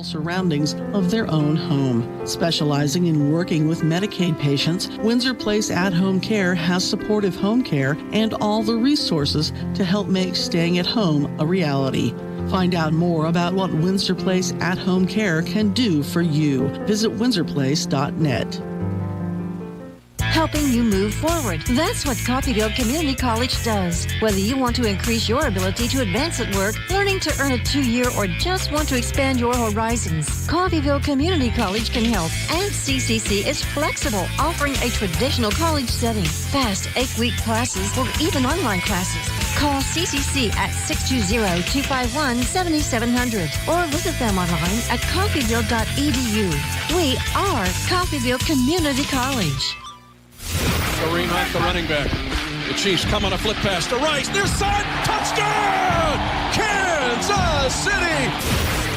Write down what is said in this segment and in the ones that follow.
surroundings of their own home. Specializing in working with Medicaid patients, Windsor Place At-Home Care has supportive home care and all the resources to help make staying at home a reality. Find out more about what Windsor Place At-Home Care can do for you. Visit windsorplace.net. Helping you move forward. That's what Coffeyville Community College does. Whether you want to increase your ability to advance at work, learning to earn a 2-year, or just want to expand your horizons, Coffeyville Community College can help. And CCC is flexible, offering a traditional college setting, fast 8-week classes, or even online classes. Call CCC at 620-251-7700 or visit them online at coffeyville.edu. We are Coffeyville Community College. Kareem Hunt, the running back. The Chiefs come on a flip pass to Rice. Near side. Touchdown! Kansas City!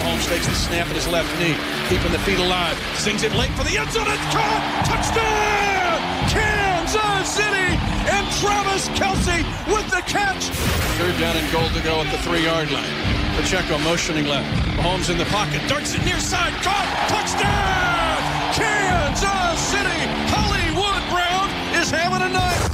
Holmes takes the snap at his left knee, keeping the feet alive. Sings it late for the end zone. It's caught! Touchdown! Kansas City! And Travis Kelce with the catch. 3rd down and goal to go at the 3-yard line. Pacheco motioning left. Mahomes in the pocket. Darts it near side. Caught! Touchdown! Kansas City! Hollywood Brown is having a night.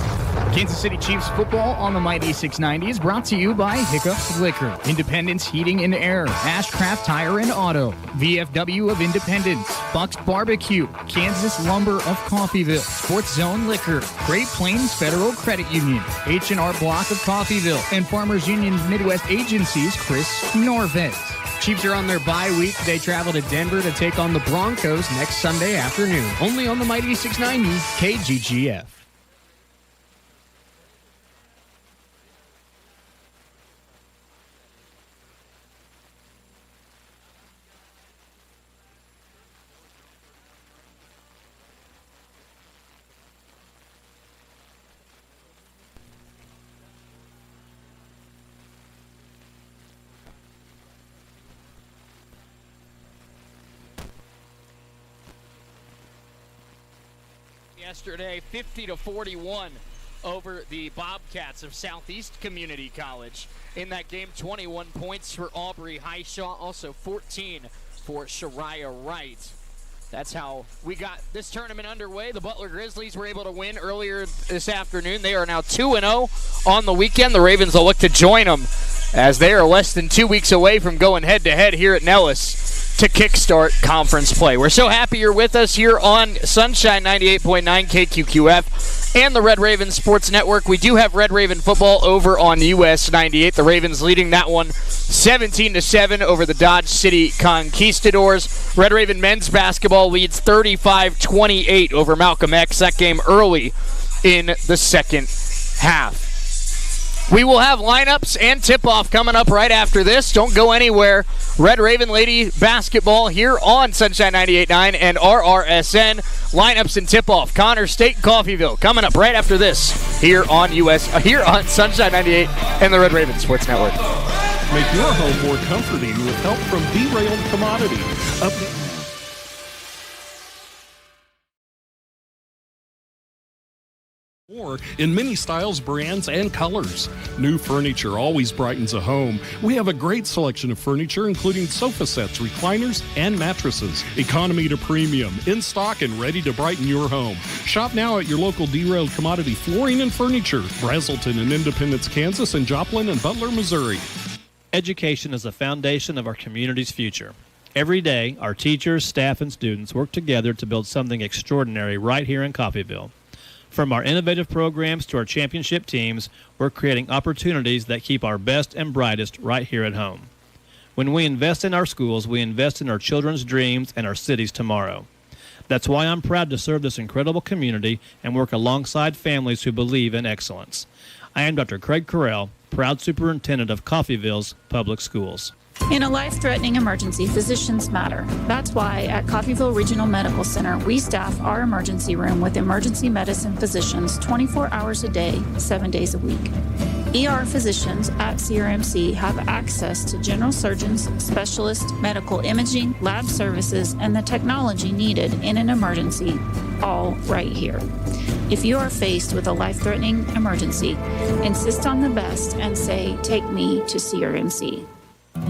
Kansas City Chiefs football on the Mighty 690 is brought to you by Hiccups Liquor, Independence Heating and Air, Ashcraft Tire and Auto, VFW of Independence, Buck's Barbecue, Kansas Lumber of Coffeyville, Sports Zone Liquor, Great Plains Federal Credit Union, H&R Block of Coffeyville, and Farmers Union Midwest Agency's Chris Norvett. Chiefs are on their bye week. They travel to Denver to take on the Broncos next Sunday afternoon. Only on the Mighty 690 KGGF. Yesterday, 50-41 over the Bobcats of Southeast Community College. In that game, 21 points for Aubrey Highshaw, also 14 for Shariah Wright. That's how we got this tournament underway. The Butler Grizzlies were able to win earlier this afternoon. They are now 2-0 on the weekend. The Ravens will look to join them as they are less than 2 weeks away from going head-to-head here at Nellis to kickstart conference play. We're so happy you're with us here on Sunshine 98.9 KQQF and the Red Raven Sports Network. We do have Red Raven football over on US 98. The Ravens leading that one 17-7 over the Dodge City Conquistadors. Red Raven men's basketball leads 35-28 over Malcolm X. That game early in the second half. We will have lineups and tip-off coming up right after this. Don't go anywhere. Red Raven Lady Basketball here on Sunshine 98.9 and RRSN. Lineups and tip-off. Connor State, Coffeyville coming up right after this here on Sunshine 98 and the Red Raven Sports Network. Make your home more comforting with help from Derailed Commodity. More in many styles, brands, and colors. New furniture always brightens a home. We have a great selection of furniture, including sofa sets, recliners, and mattresses. Economy to premium, in stock and ready to brighten your home. Shop now at your local Derailed Commodity Flooring and Furniture, Brazelton in Independence, Kansas, and Joplin and Butler, Missouri. Education is the foundation of our community's future. Every day, our teachers, staff, and students work together to build something extraordinary right here in Coffeyville. From our innovative programs to our championship teams, we're creating opportunities that keep our best and brightest right here at home. When we invest in our schools, we invest in our children's dreams and our city's tomorrow. That's why I'm proud to serve this incredible community and work alongside families who believe in excellence. I am Dr. Craig Carell, proud superintendent of Coffeyville's Public Schools. In a life-threatening emergency, physicians matter. That's why at Coffeyville Regional Medical Center, we staff our emergency room with emergency medicine physicians 24 hours a day, 7 days a week. ER physicians at CRMC have access to general surgeons, specialists, medical imaging, lab services, and the technology needed in an emergency, all right here. If you are faced with a life-threatening emergency, insist on the best and say, "Take me to CRMC."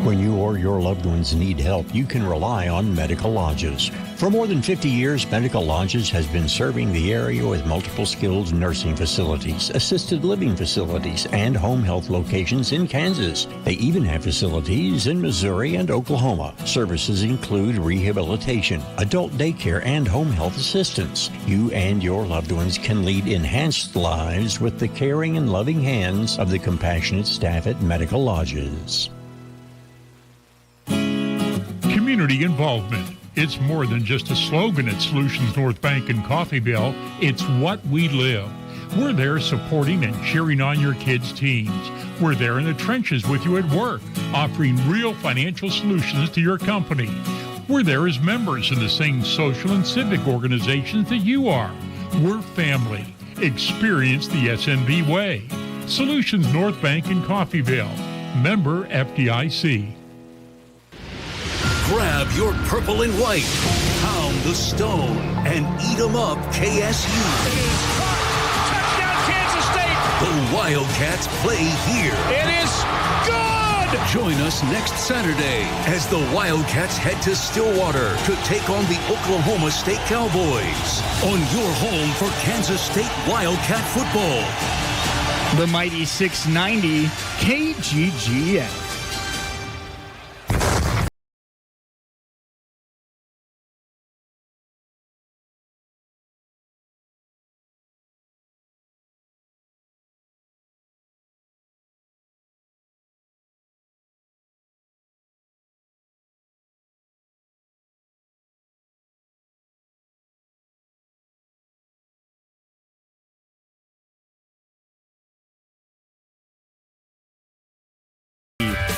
When you or your loved ones need help, you can rely on Medical Lodges. For more than 50 years, Medical Lodges has been serving the area with multiple skilled nursing facilities, assisted living facilities, and home health locations in Kansas. They even have facilities in Missouri and Oklahoma. Services include rehabilitation, adult daycare, and home health assistance. You and your loved ones can lead enhanced lives with the caring and loving hands of the compassionate staff at Medical Lodges. Community involvement. It's more than just a slogan at Solutions North Bank in Coffeyville. It's what we live. We're there supporting and cheering on your kids' teams. We're there in the trenches with you at work, offering real financial solutions to your company. We're there as members in the same social and civic organizations that you are. We're family. Experience the SNB way. Solutions North Bank in Coffeyville. Member FDIC. Grab your purple and white, pound the stone, and eat 'em up, KSU. Touchdown, Kansas State! The Wildcats play here. It is good! Join us next Saturday as the Wildcats head to Stillwater to take on the Oklahoma State Cowboys on your home for Kansas State Wildcat football. The mighty 690 KGGF.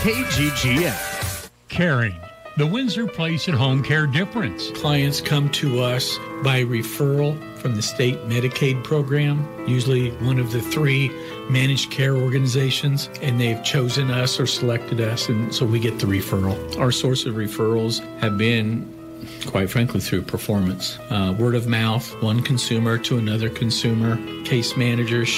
KGGF. Caring. The Windsor Place at Home Care difference. Clients come to us by referral from the state Medicaid program, usually one of the 3 managed care organizations, and they've chosen us or selected us, and so we get the referral. Our source of referrals have been, quite frankly, through performance. Word of mouth, one consumer to another consumer. Case managers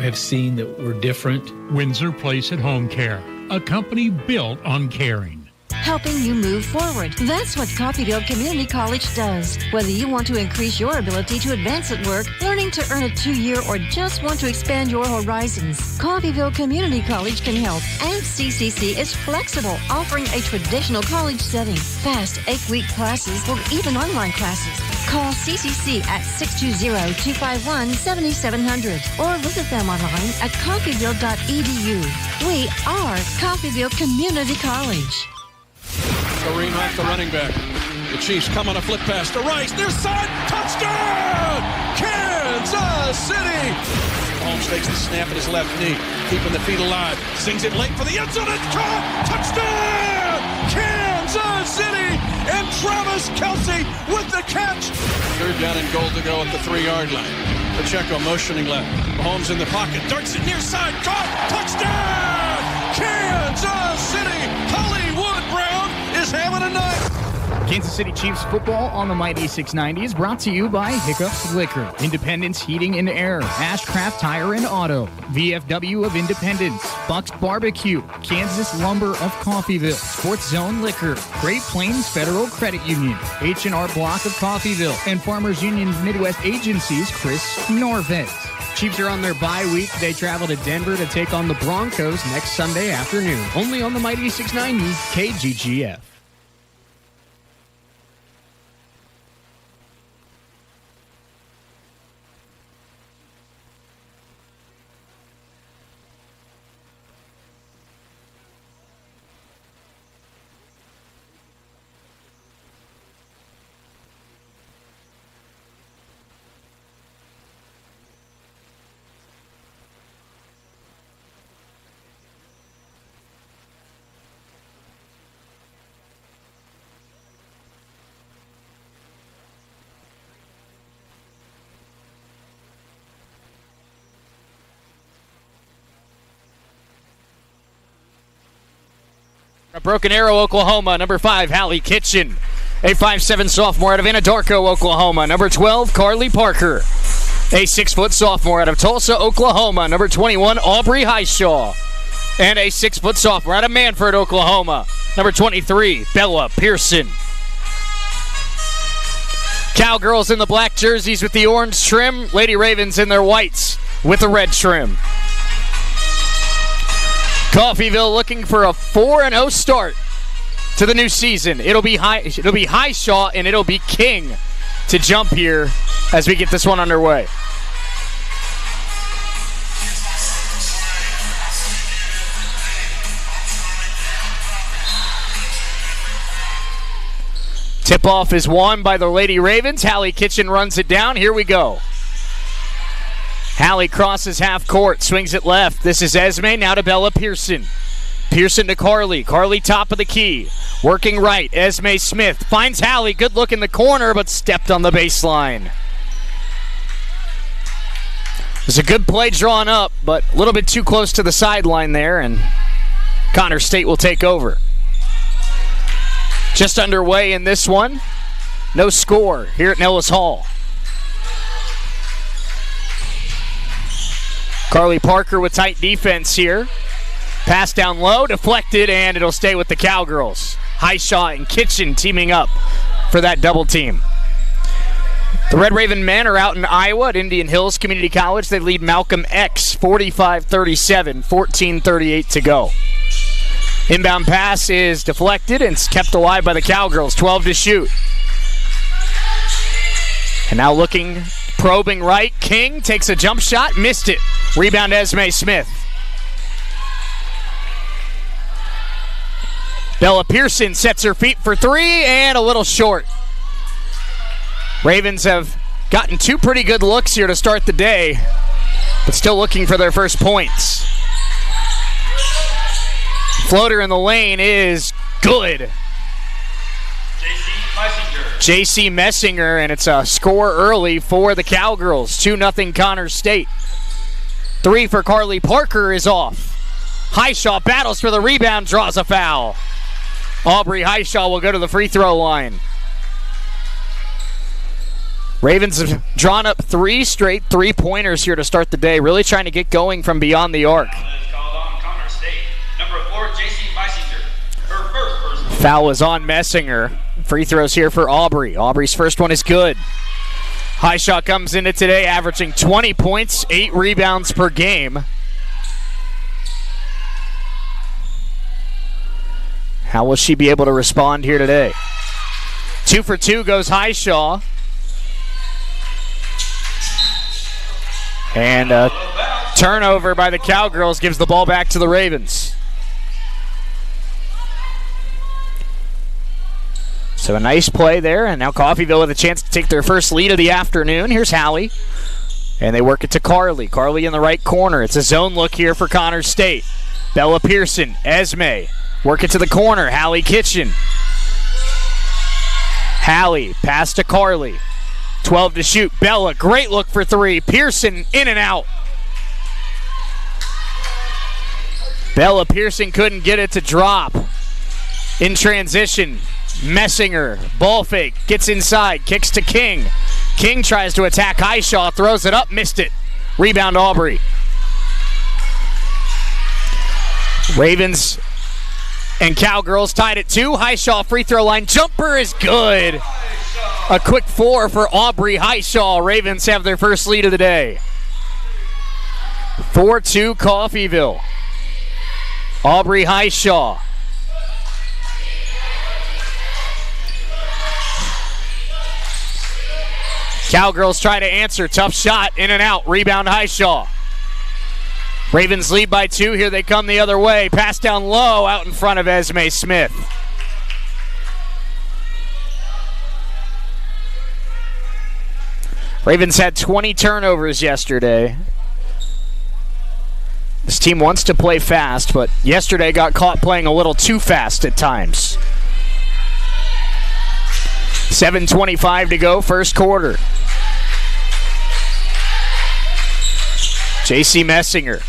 have seen that we're different. Windsor Place at Home Care, a company built on caring. Helping you move forward. That's what Coffeyville Community College does. Whether you want to increase your ability to advance at work, learning to earn a 2-year, or just want to expand your horizons, Coffeyville Community College can help. And CCC is flexible, offering a traditional college setting, fast 8-week classes, or even online classes. Call CCC at 620-251-7700 or visit them online at coffeyville.edu. We are Coffeyville Community College. Kareem Hunt, the running back. The Chiefs come on a flip pass to Rice. Near side, touchdown! Kansas City! Holmes takes the snap at his left knee, keeping the feet alive. Sings it late for the end zone. It's caught! Touchdown! Kansas City! And Travis Kelce with the catch. 3rd down and goal to go at the 3-yard line. Pacheco motioning left. Holmes in the pocket. Darts it near side. Caught! Touchdown! Kansas City! Hollywood Brown is having a night. Kansas City Chiefs football on the mighty 690 is brought to you by Hiccups Liquor, Independence Heating and Air, Ashcraft Tire and Auto, VFW of Independence, Buck's Barbecue, Kansas Lumber of Coffeyville, Sports Zone Liquor, Great Plains Federal Credit Union, H&R Block of Coffeyville, and Farmers Union Midwest Agency's Chris Norvez. Chiefs are on their bye week. They travel to Denver to take on the Broncos next Sunday afternoon. Only on the mighty 690 KGGF. Broken Arrow, Oklahoma, number 5, Hallie Kitchen. A 5'7" sophomore out of Anadarko, Oklahoma, number 12, Carly Parker. A 6' sophomore out of Tulsa, Oklahoma, number 21, Aubrey Highshaw. And a 6-foot sophomore out of Manford, Oklahoma. Number 23, Bella Pearson. Cowgirls in the black jerseys with the orange trim. Lady Ravens in their whites with the red trim. Coffeyville looking for a 4-0 start to the new season. It'll be Highshaw and it'll be King to jump here as we get this one underway. Tip-off is won by the Lady Ravens. Hallie Kitchen runs it down. Here we go. Hallie crosses half court, swings it left. This is Esme, now to Bella Pearson. Pearson to Carly. Carly top of the key. Working right. Esme Smith finds Hallie. Good look in the corner, but stepped on the baseline. There's a good play drawn up, but a little bit too close to the sideline there, and Connor State will take over. Just underway in this one. No score here at Nellis Hall. Carly Parker with tight defense here. Pass down low, deflected, and it'll stay with the Cowgirls. Highshaw and Kitchen teaming up for that double team. The Red Raven men are out in Iowa at Indian Hills Community College. They lead Malcolm X 45-37, 14:38 to go. Inbound pass is deflected and it's kept alive by the Cowgirls. 12 to shoot. And now looking, probing right. King takes a jump shot, missed it. Rebound Esme Smith. Bella Pearson sets her feet for three and a little short. Ravens have gotten two pretty good looks here to start the day, but still looking for their first points. Floater in the lane is good. J.C. Messinger, and it's a score early for the Cowgirls. 2-0 Connor State. 3 for Carly Parker is off. Highshaw battles for the rebound, draws a foul. Aubrey Highshaw will go to the free throw line. Ravens have drawn up 3 straight three-pointers here to start the day, really trying to get going from beyond the arc. Foul is on Messinger. Free throws here for Aubrey. Aubrey's first one is good. Highshaw comes into today averaging 20 points, 8 rebounds per game. How will she be able to respond here today? 2 for 2 goes Highshaw. And a turnover by the Cowgirls gives the ball back to the Ravens. So a nice play there, and now Coffeyville with a chance to take their first lead of the afternoon. Here's Hallie, and they work it to Carly. Carly in the right corner. It's a zone look here for Connor State. Bella Pearson, Esme, work it to the corner. Hallie Kitchen. Hallie, pass to Carly. 12 to shoot. Bella, great look for 3. Pearson in and out. Bella Pearson couldn't get it to drop. In transition, Messinger, ball fake, gets inside, kicks to King. King tries to attack Highshaw, throws it up, missed it. Rebound Aubrey. Ravens and Cowgirls tied at 2. Highshaw free throw line jumper is good. A quick 4 for Aubrey Highshaw. Ravens have their first lead of the day. 4-2 Coffeyville. Aubrey Highshaw. Cowgirls try to answer. Tough shot. In and out. Rebound Highshaw. Ravens lead by 2. Here they come the other way. Pass down low out in front of Esme Smith. Ravens had 20 turnovers yesterday. This team wants to play fast, but yesterday got caught playing a little too fast at times. 7:25 to go, first quarter. J.C. Messinger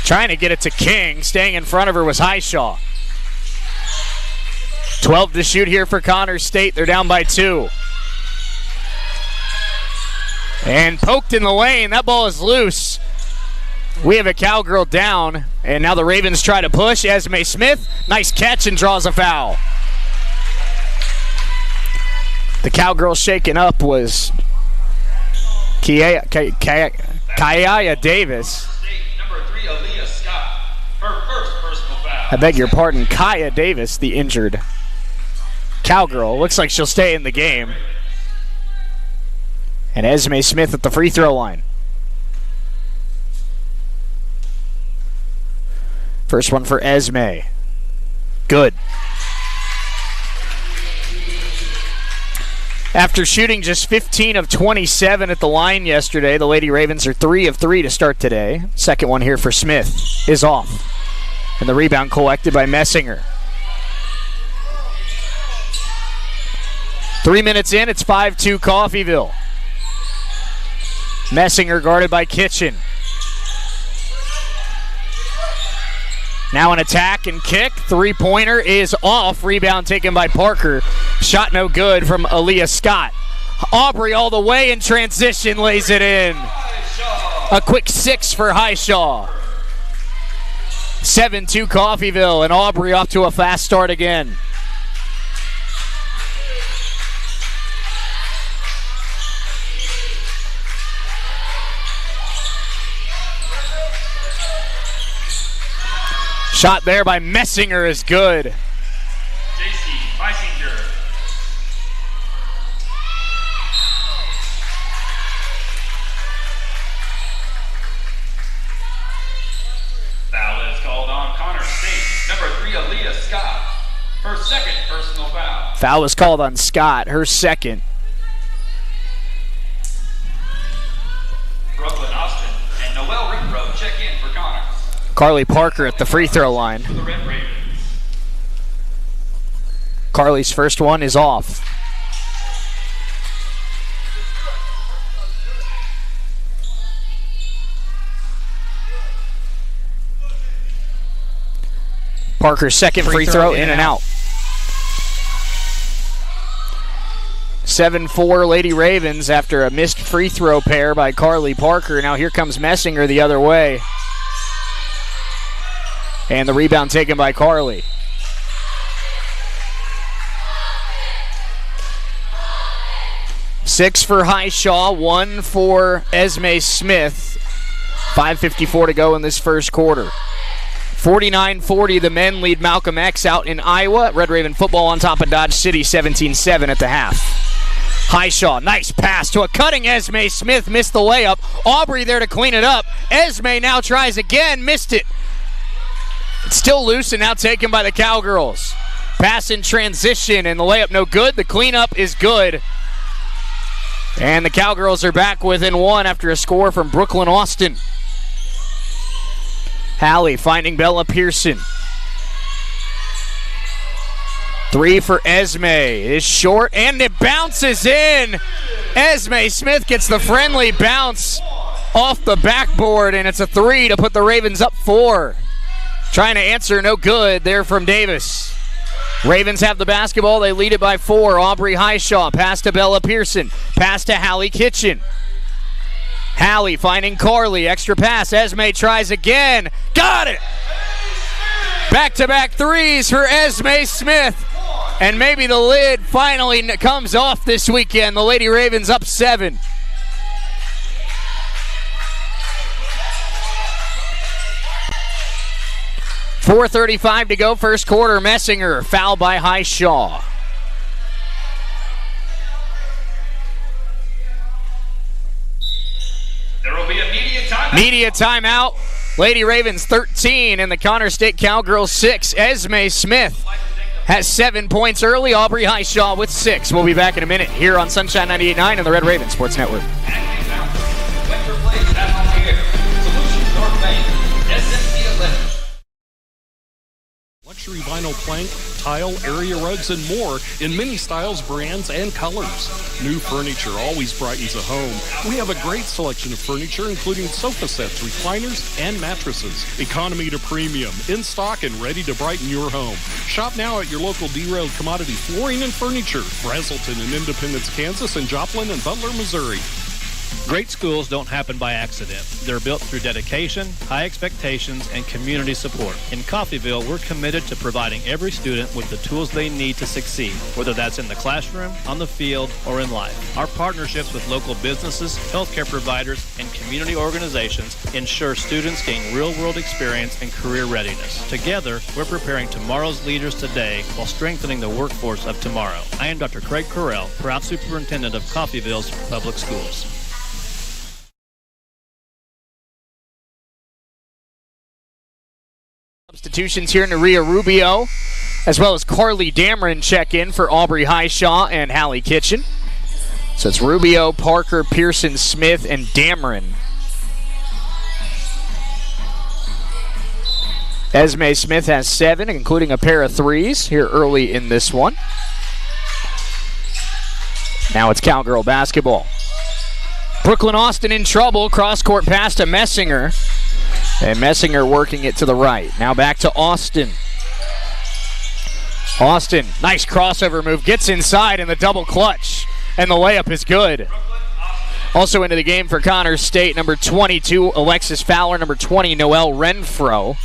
trying to get it to King. Staying in front of her was Highshaw. 12 to shoot here for Connor State. They're down by 2. And poked in the lane. That ball is loose. We have a Cowgirl down, and now the Ravens try to push. Esme Smith, nice catch and draws a foul. The Cowgirl shaken up was Kaya Davis. Number 3, Aaliyah Scott. Her first personal foul. I beg your pardon, Kaya Davis, the injured Cowgirl. Looks like she'll stay in the game. And Esme Smith at the free throw line. First one for Esme. Good. After shooting just 15 of 27 at the line yesterday, the Lady Ravens are 3 of 3 to start today. Second one here for Smith is off. And the rebound collected by Messinger. 3 minutes in, it's 5-2 Coffeyville. Messinger guarded by Kitchen. Now an attack and kick. Three-pointer is off. Rebound taken by Parker. Shot no good from Aaliyah Scott. Aubrey all the way in transition, lays it in. A quick 6 for Highshaw. 7-2 Coffeyville, and Aubrey off to a fast start again. Shot there by Messinger is good. JC Meisinger. Foul is called on Connor State. Number 3, Aaliyah Scott. Her second personal foul. Foul was called on Scott, her second. Brooklyn Austin and Noelle Renfro check in for Connor. Carly Parker at the free throw line. Carly's first one is off. Parker's second free throw in and out. 7-4 Lady Ravens after a missed free throw pair by Carly Parker. Now here comes Messinger the other way. And the rebound taken by Carly. Six for Highshaw, 1 for Esme Smith. 5:54 to go in this first quarter. 49-40, the men lead Malcolm X out in Iowa. Red Raven football on top of Dodge City, 17-7 at the half. Highshaw, nice pass to a cutting Esme Smith, missed the layup. Aubrey there to clean it up. Esme now tries again, missed it. It's still loose and now taken by the Cowgirls. Pass in transition and the layup no good. The cleanup is good. And the Cowgirls are back within one after a score from Brooklyn Austin. Hallie finding Bella Pearson. 3 for Esme. It is short and it bounces in. Esme Smith gets the friendly bounce off the backboard and it's a 3 to put the Ravens up 4. Trying to answer, no good there from Davis. Ravens have the basketball. They lead it by 4. Aubrey Highshaw. Pass to Bella Pearson. Pass to Hallie Kitchen. Hallie finding Carly. Extra pass. Esme tries again. Got it! Back-to-back threes for Esme Smith. And maybe the lid finally comes off this weekend. The Lady Ravens up 7. .435 to go, first quarter. Messinger, foul by Highshaw. There will be a media timeout. Media timeout. Lady Ravens 13 and the Connor State Cowgirls 6. Esme Smith has 7 points early. Aubrey Highshaw with 6. We'll be back in a minute here on Sunshine 98.9 and the Red Raven Sports Network. Luxury vinyl plank, tile, area rugs, and more in many styles, brands, and colors. New furniture always brightens a home. We have a great selection of furniture, including sofa sets, recliners, and mattresses. Economy to premium, in stock and ready to brighten your home. Shop now at your local Derailed Commodity Flooring and Furniture, Brazelton in Independence, Kansas, and Joplin and Butler, Missouri. Great schools don't happen by accident. They're built through dedication, high expectations, and community support. In Coffeyville, we're committed to providing every student with the tools they need to succeed, whether that's in the classroom, on the field, or in life. Our partnerships with local businesses, healthcare providers, and community organizations ensure students gain real-world experience and career readiness. Together, we're preparing tomorrow's leaders today while strengthening the workforce of tomorrow. I am Dr. Craig Correll, proud superintendent of Coffeyville's Public Schools. Substitutions here, Naria Rubio, as well as Carly Dameron check in for Aubrey Highshaw and Hallie Kitchen. So it's Rubio, Parker, Pearson, Smith, and Dameron. Esme Smith has 7, including a pair of threes here early in this one. Now it's Cowgirl basketball. Brooklyn Austin in trouble. Cross-court pass to Messinger. And Messinger working it to the right. Now back to Austin. Austin, nice crossover move. Gets inside in the double clutch. And the layup is good. Also into the game for Connors State, number 22, Alexis Fowler. Number 20, Noelle Renfro.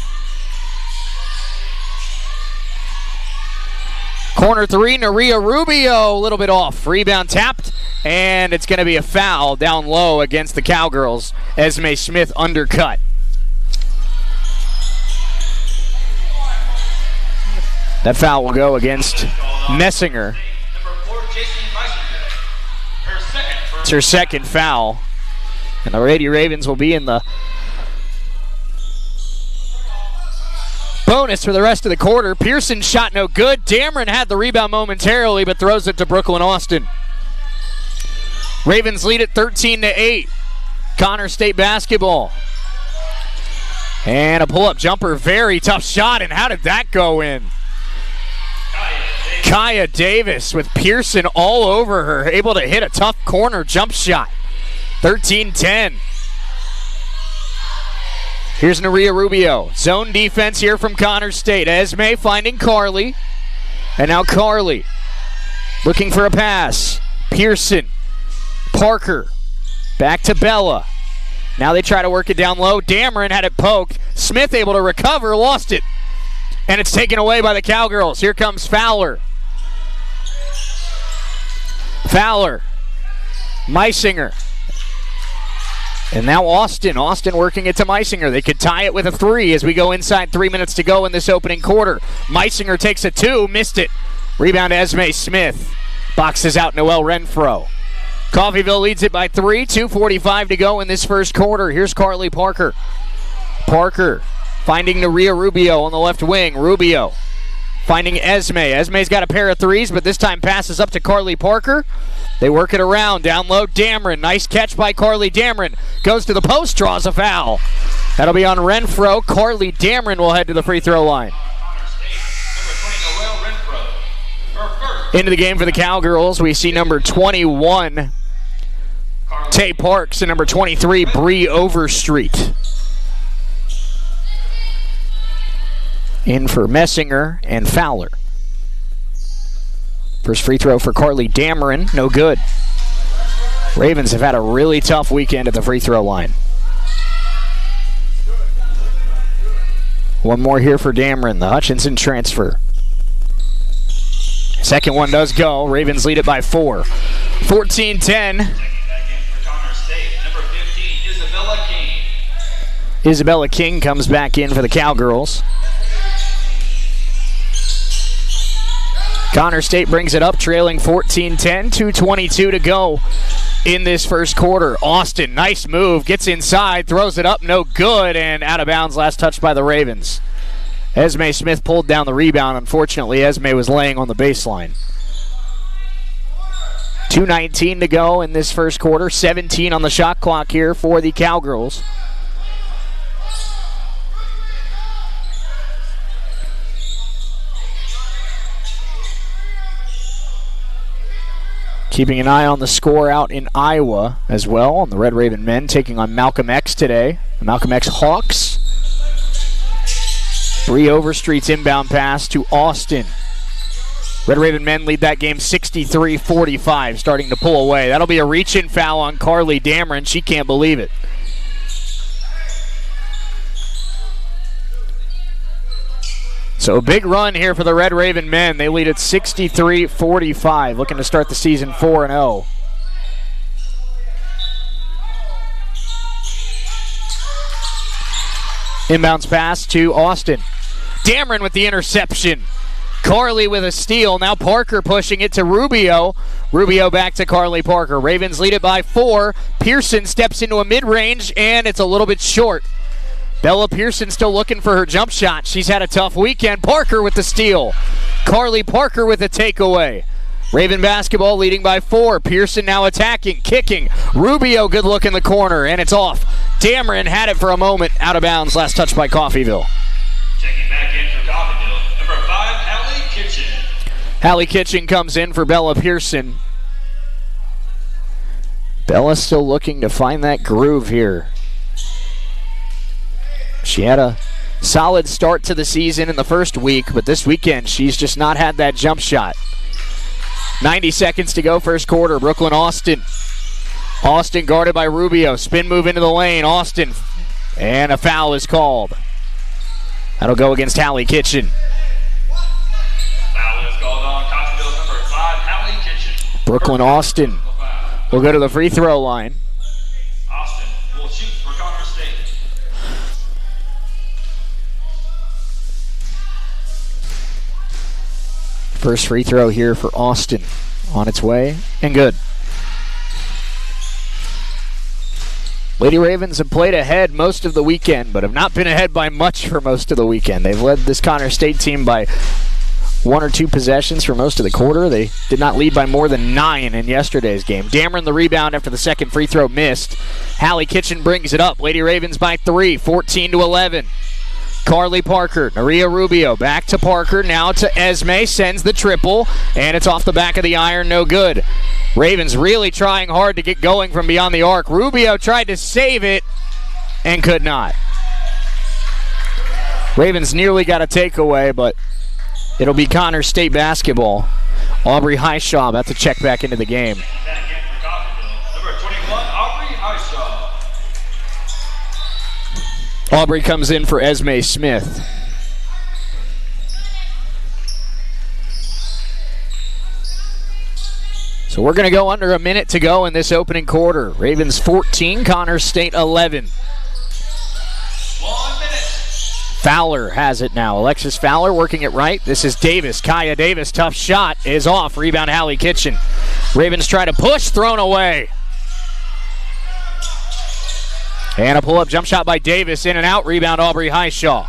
Corner 3, Naria Rubio, a little bit off. Rebound tapped, and it's going to be a foul down low against the Cowgirls. Esme Smith undercut. That foul will go against Messinger. It's her second foul. And the Lady Ravens will be in the bonus for the rest of the quarter. Pearson's shot no good. Dameron had the rebound momentarily, but throws it to Brooklyn Austin. Ravens lead at 13-8. Connors State basketball. And a pull-up jumper. Very tough shot, and how did that go in? Kaya Davis with Pearson all over her, able to hit a tough corner jump shot. 13-10. Here's Naria Rubio. Zone defense here from Connors State. Esme finding Carly. And now Carly looking for a pass. Pearson. Parker. Back to Bella. Now they try to work it down low. Dameron had it poked. Smith able to recover, lost it. And it's taken away by the Cowgirls. Here comes Fowler. Fowler. Meisinger. And now Austin. Austin working it to Meisinger. They could tie it with a 3 as we go inside 3 minutes to go in this opening quarter. Meisinger takes a 2, missed it. Rebound Esme Smith. Boxes out Noelle Renfro. Coffeyville leads it by 3. 2:45 to go in this first quarter. Here's Carly Parker. Parker finding Naria Rubio on the left wing. Rubio finding Esme. Esme's got a pair of 3s, but this time passes up to Carly Parker. They work it around. Down low, Dameron. Nice catch by Carly Dameron. Goes to the post, draws a foul. That'll be on Renfro. Carly Dameron will head to the free throw line. Into the game for the Cowgirls, we see number 21, Tay Parks, and number 23, Bree Overstreet. In for Messinger and Fowler. First free throw for Carly Dameron, no good. Ravens have had a really tough weekend at the free throw line. One more here for Dameron, the Hutchinson transfer. Second one does go. Ravens lead it by 4. 14-10. Isabella King comes back in for the Cowgirls. Connors State brings it up, trailing 14-10, 2:22 to go in this first quarter. Austin, nice move, gets inside, throws it up, no good, and out of bounds, last touched by the Ravens. Esme Smith pulled down the rebound. Unfortunately, Esme was laying on the baseline. 2:19 to go in this first quarter, 17 on the shot clock here for the Cowgirls. Keeping an eye on the score out in Iowa as well, on the Red Raven men taking on Malcolm X today. The Malcolm X Hawks. Bree Overstreet's inbound pass to Austin. Red Raven men lead that game 63-45, starting to pull away. That'll be a reach-in foul on Carly Dameron. She can't believe it. So a big run here for the Red Raven men. They lead at 63-45, looking to start the season 4-0. Inbounds pass to Austin. Dameron with the interception. Carly with a steal. Now Parker pushing it to Rubio. Rubio back to Carly Parker. Ravens lead it by 4. Pearson steps into a mid-range, and it's a little bit short. Bella Pearson still looking for her jump shot. She's had a tough weekend. Parker with the steal. Carly Parker with a takeaway. Raven basketball leading by 4. Pearson now attacking, kicking. Rubio good look in the corner, and it's off. Dameron had it for a moment, out of bounds. Last touch by Coffeyville. Checking back in for Coffeyville, number 5, Hallie Kitchen. Hallie Kitchen comes in for Bella Pearson. Bella still looking to find that groove here. She had a solid start to the season in the first week, but this weekend she's just not had that jump shot. 90 seconds to go, first quarter. Brooklyn Austin. Austin guarded by Rubio. Spin move into the lane. Austin. And a foul is called. That'll go against Hallie Kitchen. Foul is called on Coffeyville, number 5, Hallie Kitchen. Brooklyn Austin will go to the free throw line. Austin will shoot for Connor State. First free throw here for Austin. On its way, and good. Lady Ravens have played ahead most of the weekend, but have not been ahead by much for most of the weekend. They've led this Connor State team by 1 or 2 possessions for most of the quarter. They did not lead by more than 9 in yesterday's game. Dameron the rebound after the second free throw missed. Hallie Kitchen brings it up. Lady Ravens by 3, 14-11. Carly Parker, Maria Rubio, back to Parker, now to Esme, sends the triple, and it's off the back of the iron, no good. Ravens really trying hard to get going from beyond the arc. Rubio tried to save it and could not. Ravens nearly got a takeaway, but it'll be Connor State basketball. Aubrey Highshaw about to check back into the game. Back in for Coffeyville, number 21, Aubrey Highshaw. Aubrey comes in for Esme Smith. So we're going to go under a minute to go in this opening quarter. Ravens 14, Connor State 11. 1 minute. Fowler has it now. Alexis Fowler working it right. This is Davis. Kaya Davis, tough shot, is off. Rebound, Hallie Kitchen. Ravens try to push, thrown away. And a pull-up jump shot by Davis, in and out. Rebound, Aubrey Highshaw.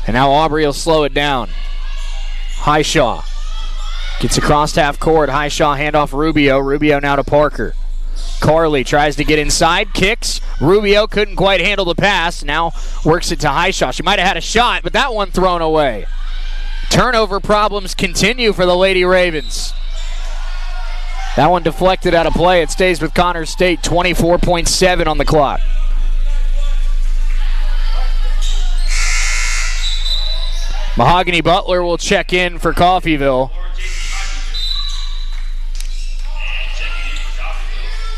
And now Aubrey will slow it down. Highshaw gets across half court. Highshaw handoff Rubio. Rubio now to Parker. Carly tries to get inside, kicks. Rubio couldn't quite handle the pass. Now works it to Highshaw. She might have had a shot, but that one thrown away. Turnover problems continue for the Lady Ravens. That one deflected out of play. It stays with Connor State, 24.7 on the clock. Mahogany Butler will check in for Coffeyville.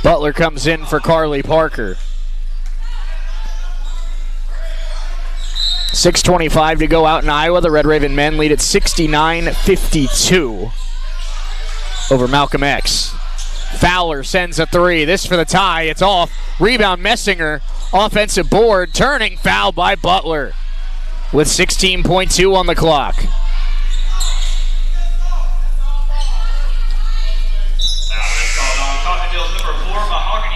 Butler comes in for Carly Parker. 6:25 to go out in Iowa. The Red Raven men lead at 69-52 over Malcolm X. Fowler sends a 3. This for the tie. It's off. Rebound Messinger. Offensive board. Turning foul by Butler with 16.2 on the clock.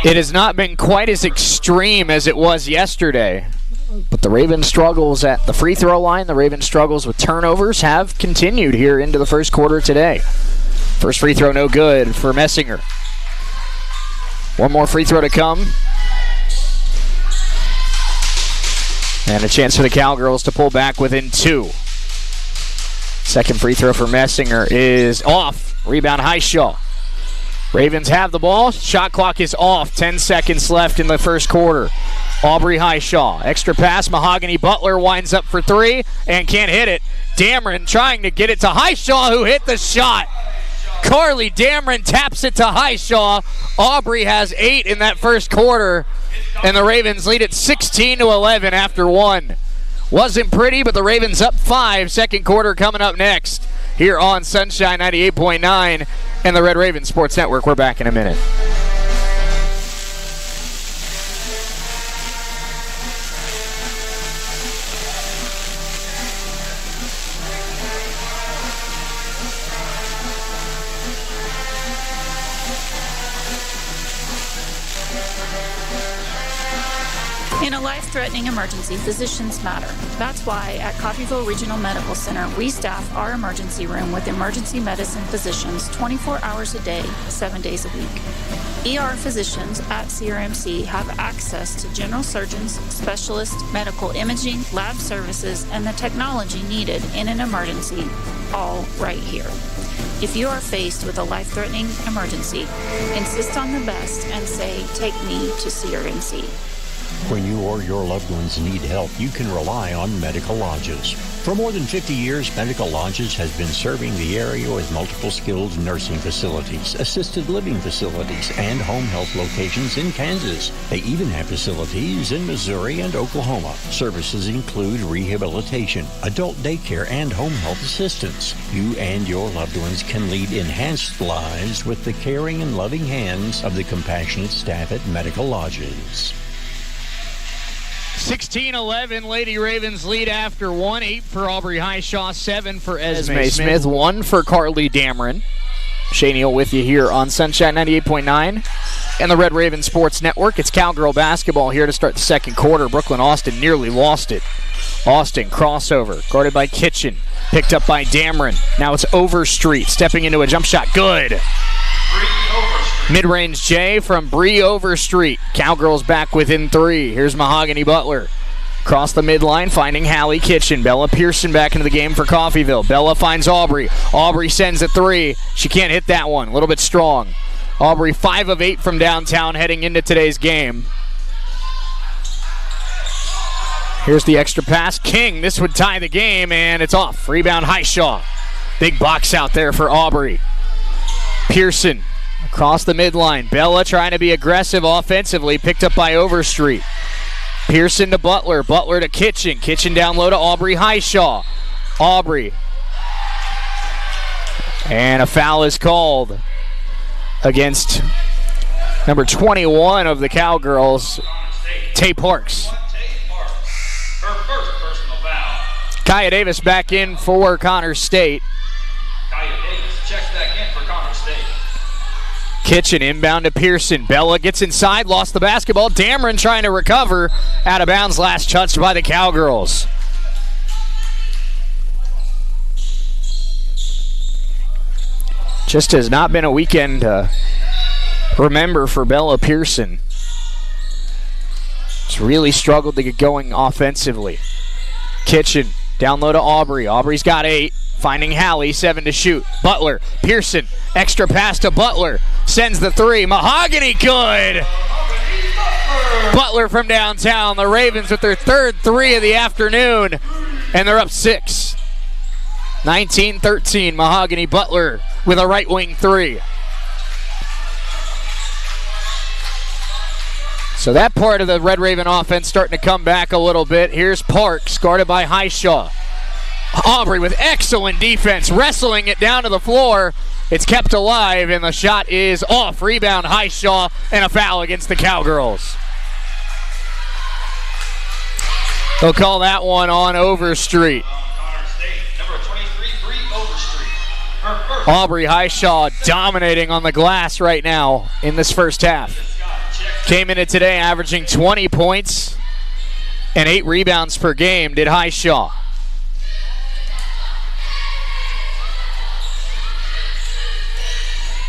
It has not been quite as extreme as it was yesterday. But the Ravens' struggles at the free throw line, the Ravens' struggles with turnovers have continued here into the first quarter today. First free throw no good for Messinger. One more free throw to come. And a chance for the Cowgirls to pull back within 2. Second free throw for Messinger is off. Rebound Highshaw. Ravens have the ball. Shot clock is off. 10 seconds left in the first quarter. Aubrey Highshaw. Extra pass. Mahogany Butler winds up for 3 and can't hit it. Dameron trying to get it to Highshaw, who hit the shot. Carly Dameron taps it to Highshaw. Aubrey has 8 in that first quarter, and the Ravens lead it 16-11 after 1. Wasn't pretty, but the Ravens up 5. Second quarter coming up next here on Sunshine 98.9 and the Red Raven Sports Network. We're back in a minute. In a life-threatening emergency, physicians matter. That's why at Coffeyville Regional Medical Center, we staff our emergency room with emergency medicine physicians 24 hours a day, 7 days a week. ER physicians at CRMC have access to general surgeons, specialists, medical imaging, lab services, and the technology needed in an emergency, all right here. If you are faced with a life-threatening emergency, insist on the best and say, "Take me to CRMC." When you or your loved ones need help, you can rely on Medical Lodges. For more than 50 years, Medical Lodges has been serving the area with multiple skilled nursing facilities, assisted living facilities, and home health locations in Kansas. They even have facilities in Missouri and Oklahoma. Services include rehabilitation, adult daycare, and home health assistance. You and your loved ones can lead enhanced lives with the caring and loving hands of the compassionate staff at Medical Lodges. 16-11, Lady Ravens lead after 1. 8 for Aubrey Highshaw, 7 for Esme Smith, 1 for Carly Dameron. Shay Neal with you here on Sunshine 98.9 and the Red Raven Sports Network. It's Cowgirl basketball here to start the second quarter. Brooklyn Austin nearly lost it. Austin, crossover, guarded by Kitchen, picked up by Dameron. Now it's Overstreet, stepping into a jump shot. Good. Mid-range J from Bree Overstreet. Cowgirls back within 3. Here's Mahogany Butler. Across the midline, finding Hallie Kitchen. Bella Pearson back into the game for Coffeyville. Bella finds Aubrey. Aubrey sends a 3. She can't hit that one. A little bit strong. Aubrey 5 of 8 from downtown heading into today's game. Here's the extra pass. King, this would tie the game, and it's off. Rebound Highshaw. Big box out there for Aubrey. Pearson across the midline. Bella trying to be aggressive offensively, picked up by Overstreet. Pearson to Butler. Butler to Kitchen. Kitchen down low to Aubrey Highshaw. Aubrey. And a foul is called against number 21 of the Cowgirls, Tay Parks. Her first personal foul. Kaya Davis back in for Connors State. Kaya Davis checks back in for Connors State. Kitchen inbound to Pearson. Bella gets inside, lost the basketball. Dameron trying to recover. Out of bounds, last touched by the Cowgirls. Just has not been a weekend to remember for Bella Pearson. She's really struggled to get going offensively. Kitchen down low to Aubrey. Aubrey's got 8. Finding Hallie, 7 to shoot. Butler, Pearson, extra pass to Butler. Sends the 3. Mahogany, good. Butler from downtown. The Ravens with their third 3 of the afternoon. And they're up 6. 19-13. Mahogany Butler with a right wing 3. So that part of the Red Raven offense starting to come back a little bit. Here's Parks, guarded by Highshaw. Aubrey with excellent defense, wrestling it down to the floor. It's kept alive, and the shot is off. Rebound Highshaw, and a foul against the Cowgirls. They'll call that one on Overstreet. Aubrey Highshaw dominating on the glass right now in this first half. Came in it today averaging 20 points and 8 rebounds per game, did Highshaw.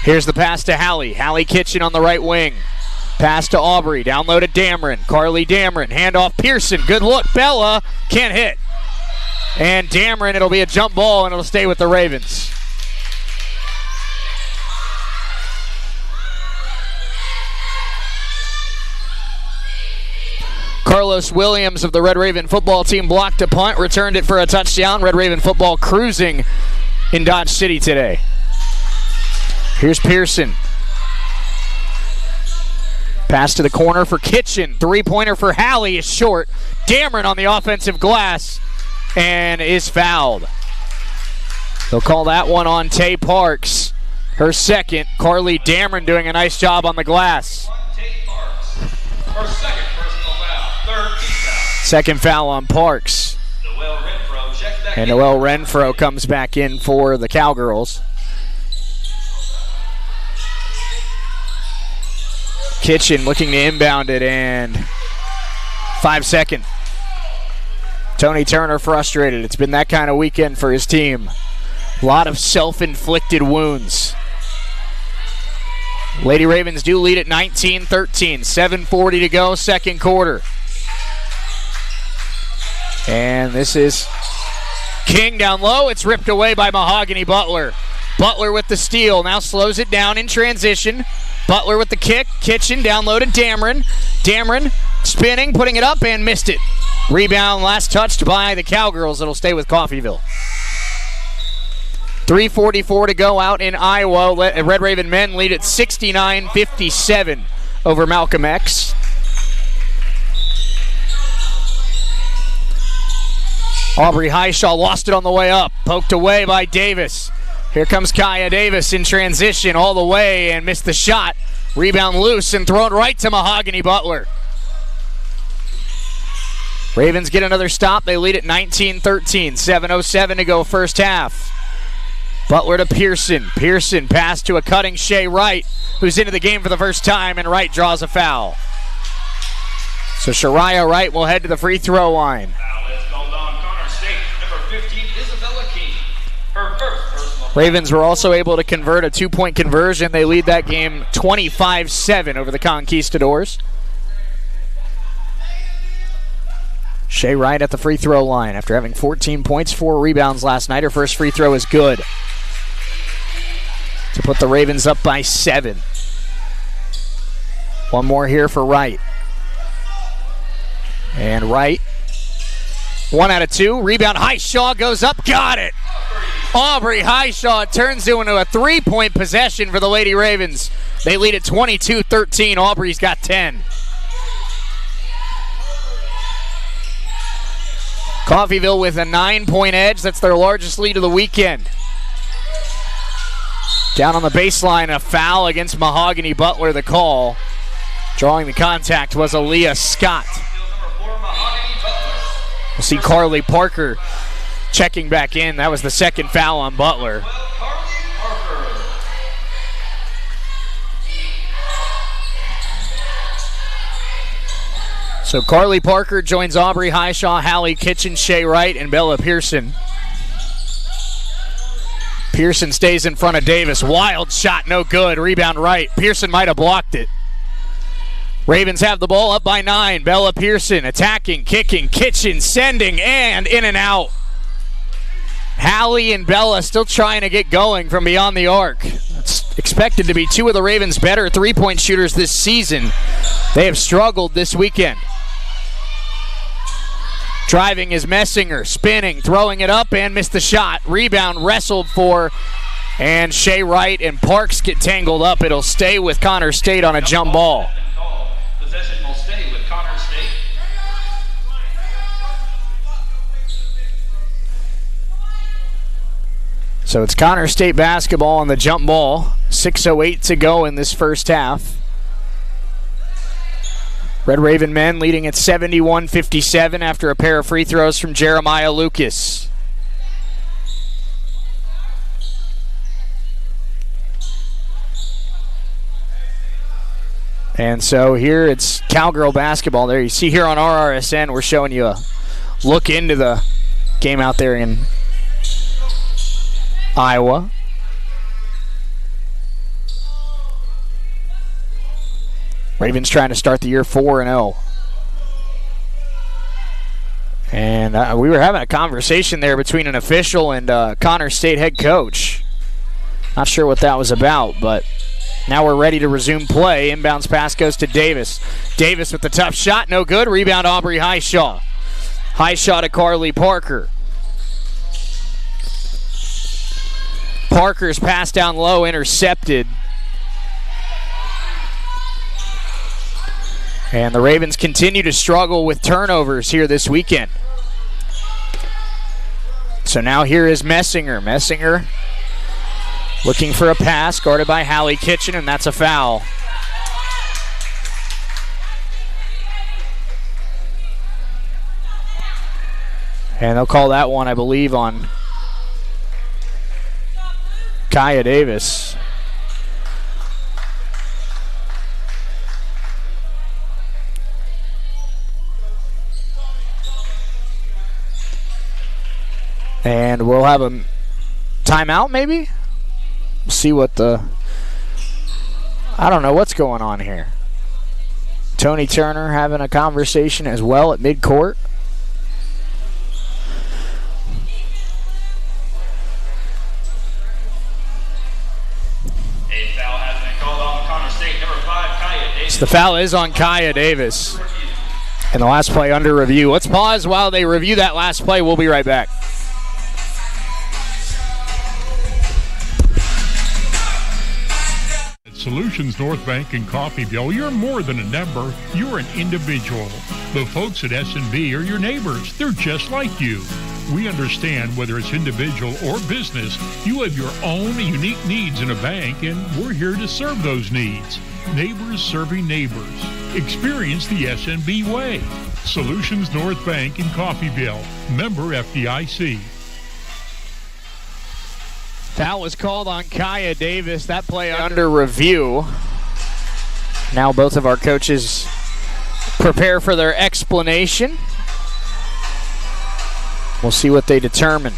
Here's the pass to Hallie. Hallie Kitchen on the right wing. Pass to Aubrey. Down low to Dameron. Carly Dameron. Handoff Pearson. Good look. Bella can't hit. And Dameron, it'll be a jump ball, and it'll stay with the Ravens. Carlos Williams of the Red Raven football team blocked a punt, returned it for a touchdown. Red Raven football cruising in Dodge City today. Here's Pearson. Pass to the corner for Kitchen. Three-pointer for Halley is short. Dameron on the offensive glass and is fouled. They'll call that one on Tay Parks. Her second. Carly Dameron doing a nice job on the glass. Her second personal foul. Third team foul. Second foul on Parks. Noelle Renfro checks back and in. Noelle Renfro comes back in for the Cowgirls. Kitchen looking to inbound it, and 5 second. Tony Turner frustrated. It's been that kind of weekend for his team. A lot of self-inflicted wounds. Lady Ravens do lead at 19-13. 7:40 to go, second quarter. And this is King down low. It's ripped away by Mahogany Butler. Butler with the steal. Now slows it down in transition. Butler with the kick. Kitchen down low to Dameron. Dameron spinning, putting it up, and missed it. Rebound last touched by the Cowgirls. It'll stay with Coffeyville. 3:44 to go out in Iowa. Red Raven men lead at 69-57 over Malcolm X. Aubrey Highshaw lost it on the way up. Poked away by Davis. Here comes Kaya Davis in transition all the way and missed the shot. Rebound loose and thrown right to Mahogany Butler. Ravens get another stop. They lead at 19-13. 7:07 to go first half. Butler to Pearson. Pearson pass to a cutting Shea Wright, who's into the game for the first time, and Wright draws a foul. So Shariah Wright will head to the free throw line. Foul is called on Connor State. Number 15, Isabella King. Her first personal foul. Ravens were also able to convert a two-point conversion. They lead that game 25-7 over the Conquistadors. Shea Wright at the free throw line after having 14 points, 4 rebounds last night. Her first free throw is good to put the Ravens up by 7. One more here for Wright. And Wright, 1 out of 2. Rebound, Highshaw goes up, got it. Aubrey Highshaw turns into a 3-point possession for the Lady Ravens. They lead at 22-13. Aubrey's got 10. Coffeyville with a 9-point edge. That's their largest lead of the weekend. Down on the baseline, a foul against Mahogany Butler, the call. Drawing the contact was Aaliyah Scott. We'll see Carly Parker checking back in. That was the second foul on Butler. So Carly Parker joins Aubrey Highshaw, Hallie Kitchen, Shea Wright, and Bella Pearson. Pearson stays in front of Davis. Wild shot, no good. Rebound Wright. Pearson might have blocked it. Ravens have the ball up by 9. Bella Pearson attacking, kicking, Kitchen, sending, and in and out. Hallie and Bella still trying to get going from beyond the arc. It's expected to be 2 of the Ravens' better three-point shooters this season. They have struggled this weekend. Driving is Messinger, spinning, throwing it up, and missed the shot. Rebound wrestled for, and Shea Wright and Parks get tangled up. It'll stay with Connor State on a jump ball. Possession will stay with Connor State. So it's Connor State basketball on the jump ball. 6:08 to go in this first half. Red Raven men leading at 71-57 after a pair of free throws from Jeremiah Lucas. And so here it's Cowgirl basketball. There you see here on RRSN, we're showing you a look into the game out there in Iowa. Ravens trying to start the year 4-0. And we were having a conversation there between an official and Connor State head coach. Not sure what that was about, but Now we're ready to resume play. Inbounds pass goes to Davis. Davis with the tough shot, no good. Rebound Aubrey Highshaw. Highshaw to Carly Parker. Parker's pass down low, intercepted. And the Ravens continue to struggle with turnovers here this weekend. So now here is Messinger. Messinger looking for a pass, guarded by Hallie Kitchen, and that's a foul. And they'll call that one, I believe, on Kaya Davis. And we'll have a timeout, maybe? See what I don't know what's going on here. Tony Turner having a conversation as well at midcourt. A foul has been called on Connor State. Number 5, Kaya Davis. So the foul is on Kaya Davis. And the last play under review. Let's pause while they review that last play. We'll be right back. Solutions North Bank in Coffeyville, you're more than a number, you're an individual. The folks at S&B are your neighbors. They're just like you. We understand whether it's individual or business, you have your own unique needs in a bank, and we're here to serve those needs. Neighbors serving neighbors. Experience the S&B way. Solutions North Bank in Coffeyville. Member FDIC. Foul was called on Kaya Davis. That play under review. Now both of our coaches prepare for their explanation. We'll see what they determine.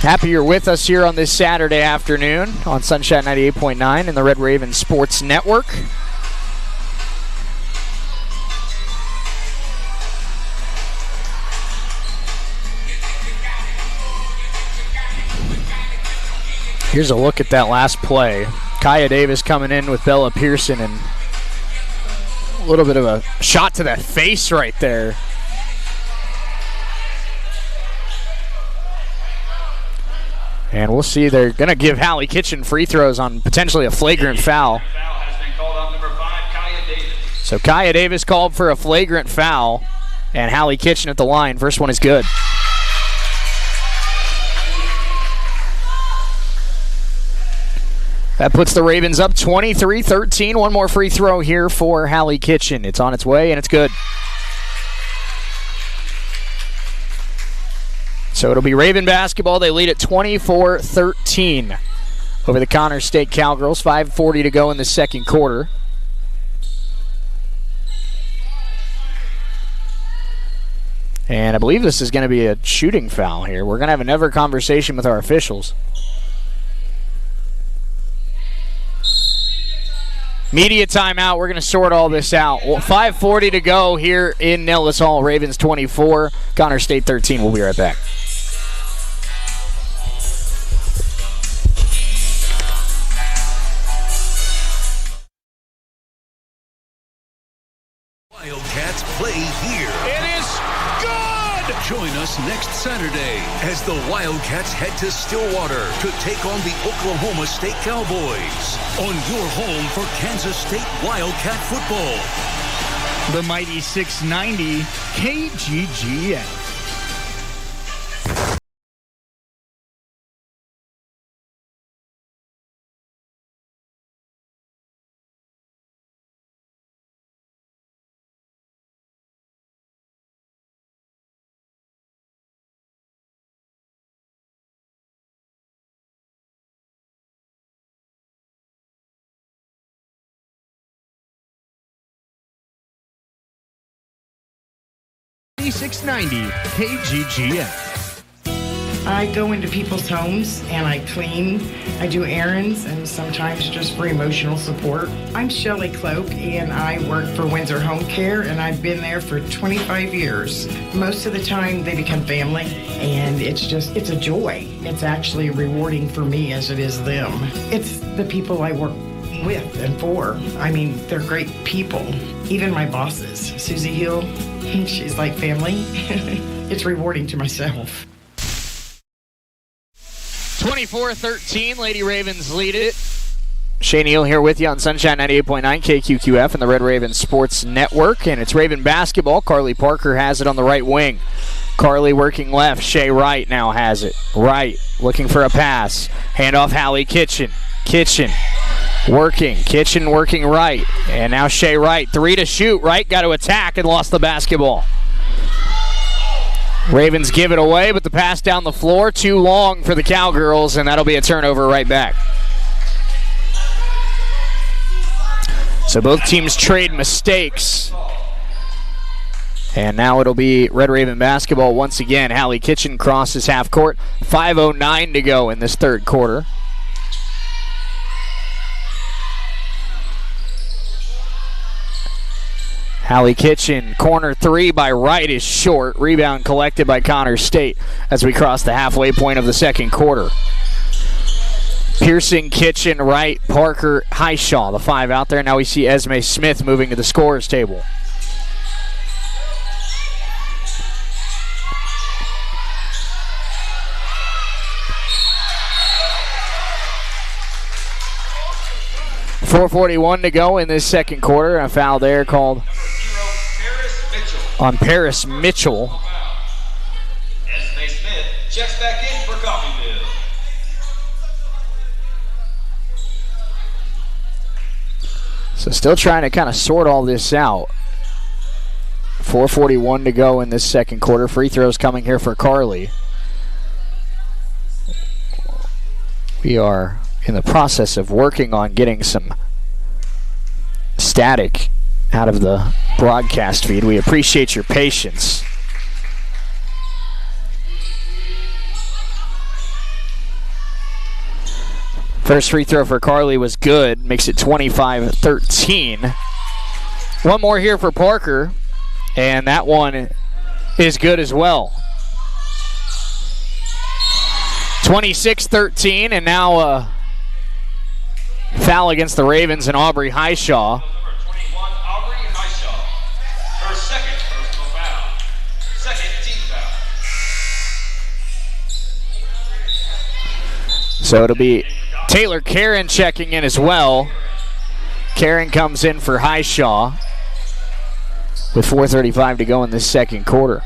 Happy you're with us here on this Saturday afternoon on Sunshine 98.9 and the Red Raven Sports Network. Here's a look at that last play. Kaya Davis coming in with Bella Pearson, and a little bit of a shot to that face right there. And we'll see. They're going to give Hallie Kitchen free throws on potentially a flagrant foul. Foul has been called on number 5, Kaya Davis. So Kaya Davis called for a flagrant foul, and Hallie Kitchen at the line. First one is good. That puts the Ravens up 23-13. One more free throw here for Hallie Kitchen. It's on its way, and it's good. So it'll be Raven basketball. They lead at 24-13 over the Connors State Cowgirls. 5:40 to go in the second quarter. And I believe this is going to be a shooting foul here. We're going to have another conversation with our officials. Media timeout. We're going to sort all this out. Well, 5:40 to go here in Nellis Hall. Ravens 24, Connors State 13. We'll be right back. Wildcats play here. It is good! Join us next Saturday as the Wildcats head to Stillwater to take on the Oklahoma State Cowboys on your home for Kansas State Wildcat football. The mighty 690 KGGN. KGGN. I go into people's homes and I clean, I do errands, and sometimes just for emotional support. I'm Shelley Cloak, and I work for Windsor Home Care, and I've been there for 25 years. Most of the time they become family, and it's a joy. It's actually rewarding for me as it is them. It's the people I work with and for. I mean, they're great people. Even my bosses, Susie Hill, she's like family. It's rewarding to myself. 24-13, Lady Ravens lead it. Shane Neal here with you on Sunshine 98.9 KQQF and the Red Raven Sports Network. And it's Raven basketball. Carly Parker has it on the right wing. Carly working left. Shea Wright now has it. Wright looking for a pass. Handoff Hallie Kitchen. Kitchen working. Kitchen working right. And now Shea Wright. 3 to shoot. Wright got to attack and lost the basketball. Ravens give it away, but the pass down the floor too long for the Cowgirls, and that'll be a turnover right back. So both teams trade mistakes. And now it'll be Red Raven basketball once again. Hallie Kitchen crosses half court. 5:09 to go in this third quarter. Hallie Kitchen, corner 3 by Wright is short. Rebound collected by Connor State as we cross the halfway point of the second quarter. Pearson, Kitchen, Wright, Parker, Highshaw, the 5 out there. Now we see Esme Smith moving to the scorer's table. .441 to go in this second quarter. A foul there called on Paris Mitchell. Esme Smith checks back in for Coffeyville. So still trying to kind of sort all this out. 4:41 to go in this second quarter. Free throws coming here for Carly. We are in the process of working on getting some static out of the broadcast feed. We appreciate your patience. First free throw for Carly was good. Makes it 25-13. One more here for Parker, and that one is good as well. 26-13, and now foul against the Ravens and Aubrey Highshaw. Number 21, Aubrey Highshaw. Her second personal foul. Second team foul. So it'll be Taylor Karen checking in as well. Karen comes in for Highshaw with 4:35 to go in this second quarter.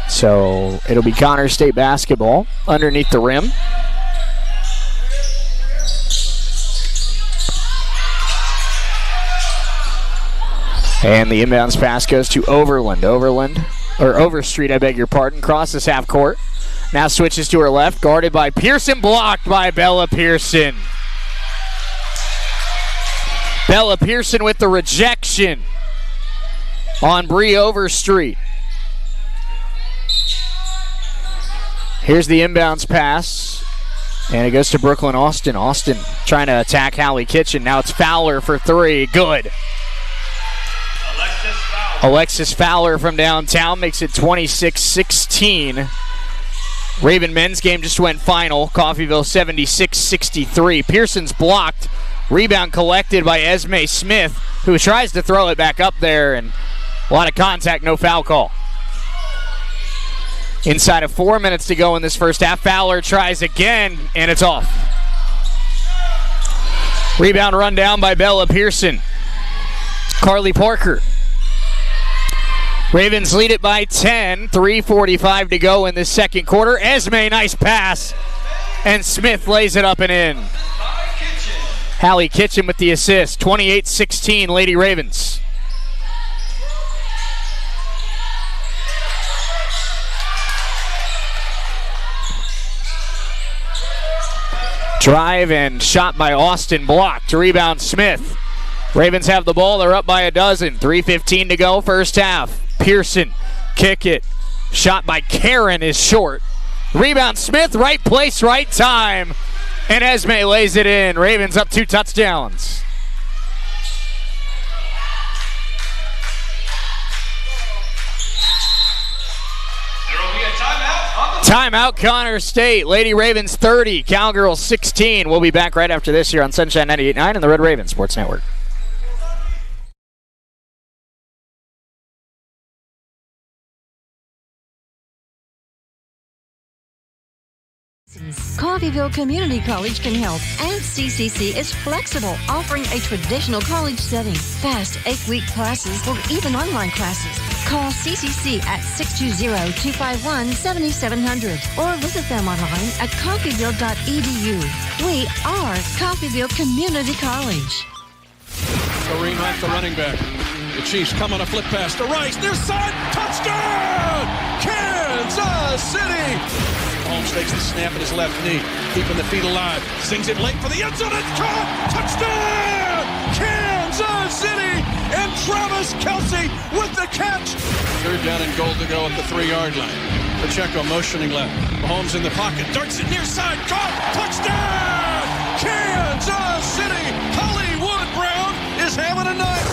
So it'll be Connor State basketball underneath the rim. And the inbounds pass goes to Overstreet, I beg your pardon. Crosses half court. Now switches to her left, guarded by Pearson, blocked by Bella Pearson. Bella Pearson with the rejection on Bree Overstreet. Here's the inbounds pass, and it goes to Brooklyn Austin. Austin trying to attack Hallie Kitchen. Now it's Fowler for 3. Good. Alexis Fowler from downtown makes it 26-16. Raven men's game just went final. Coffeyville 76-63. Pearson's blocked. Rebound collected by Esme Smith, who tries to throw it back up there, and a lot of contact, no foul call. Inside of 4 minutes to go in this first half. Fowler tries again, and it's off. Rebound run down by Bella Pearson. Carly Parker. Ravens lead it by 10. 3:45 to go in this second quarter. Esme, nice pass. And Smith lays it up and in. Hallie Kitchen with the assist. 28-16, Lady Ravens. Drive and shot by Austin, blocked. Rebound Smith. Ravens have the ball. They're up by a dozen. 3:15 to go, first half. Pearson, kick it. Shot by Karen is short. Rebound Smith, right place, right time. And Esme lays it in. Ravens up 2 touchdowns. Timeout, Connor State. Lady Ravens 30, Cowgirls 16. We'll be back right after this here on Sunshine 98.9 and the Red Raven Sports Network. Coffeyville Community College can help, and CCC is flexible, offering a traditional college setting, fast 8-week classes, or even online classes. Call CCC at 620-251-7700 or visit them online at coffeyville.edu. We are Coffeyville Community College. Kareem Hunt, the running back. The Chiefs come on a flip pass to Rice, near side, touchdown! Kansas City! Holmes takes the snap at his left knee, keeping the feet alive. Sings it late for the end zone. It's caught! Touchdown! Kansas City! And Travis Kelce with the catch. 3rd down and goal to go at the 3-yard line. Pacheco motioning left. Mahomes in the pocket. Darts it near side. Caught! Touchdown! Kansas City! Hollywood Brown is having a night.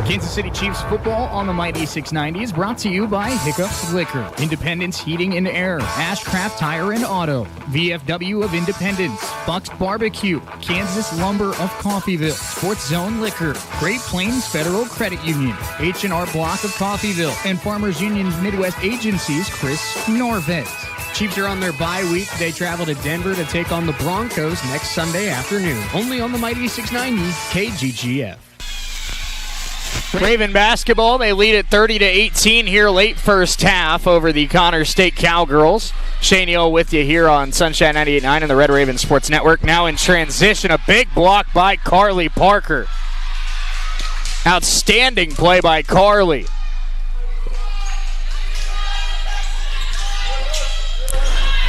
Kansas City Chiefs football on the Mighty 690 is brought to you by Hiccups Liquor, Independence Heating and Air, Ashcraft Tire and Auto, VFW of Independence, Buck's Barbecue, Kansas Lumber of Coffeyville, Sports Zone Liquor, Great Plains Federal Credit Union, H&R Block of Coffeyville, and Farmers Union's Midwest Agency's Chris Norvett. Chiefs are on their bye week. They travel to Denver to take on the Broncos next Sunday afternoon. Only on the Mighty 690 KGGF. Raven basketball, they lead at 30-18 here late first half over the Connor State Cowgirls. Shane Hill with you here on Sunshine 98.9 and the Red Raven Sports Network. Now in transition, a big block by Carly Parker. Outstanding play by Carly.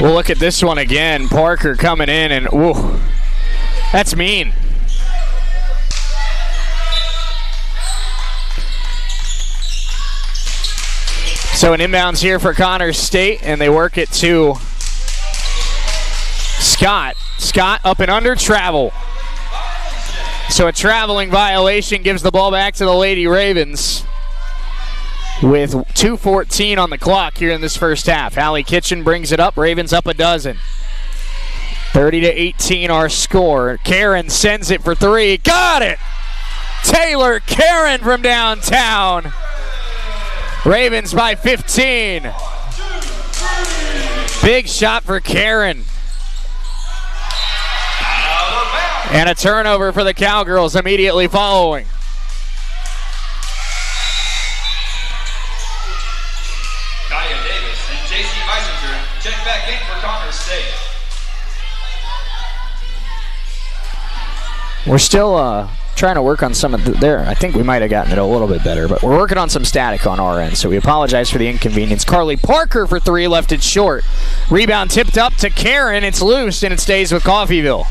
We'll look at this one again. Parker coming in and, ooh, that's mean. So an inbounds here for Connor State, and they work it to Scott. Scott up and under, travel. So a traveling violation gives the ball back to the Lady Ravens with 2:14 on the clock here in this first half. Hallie Kitchen brings it up. Ravens up a dozen. 30-18 our score. Karen sends it for 3. Got it! Taylor Karen from downtown. Ravens by 15. Big shot for Karen. And a turnover for the Cowgirls immediately following. Kaya Davis and J.C. Meisinger check back in for Connor State. We're still trying to work on some of there. I think we might have gotten it a little bit better, but we're working on some static on our end, so we apologize for the inconvenience. Carly Parker for 3, left it short. Rebound tipped up to Karen. It's loose, and it stays with Coffeyville.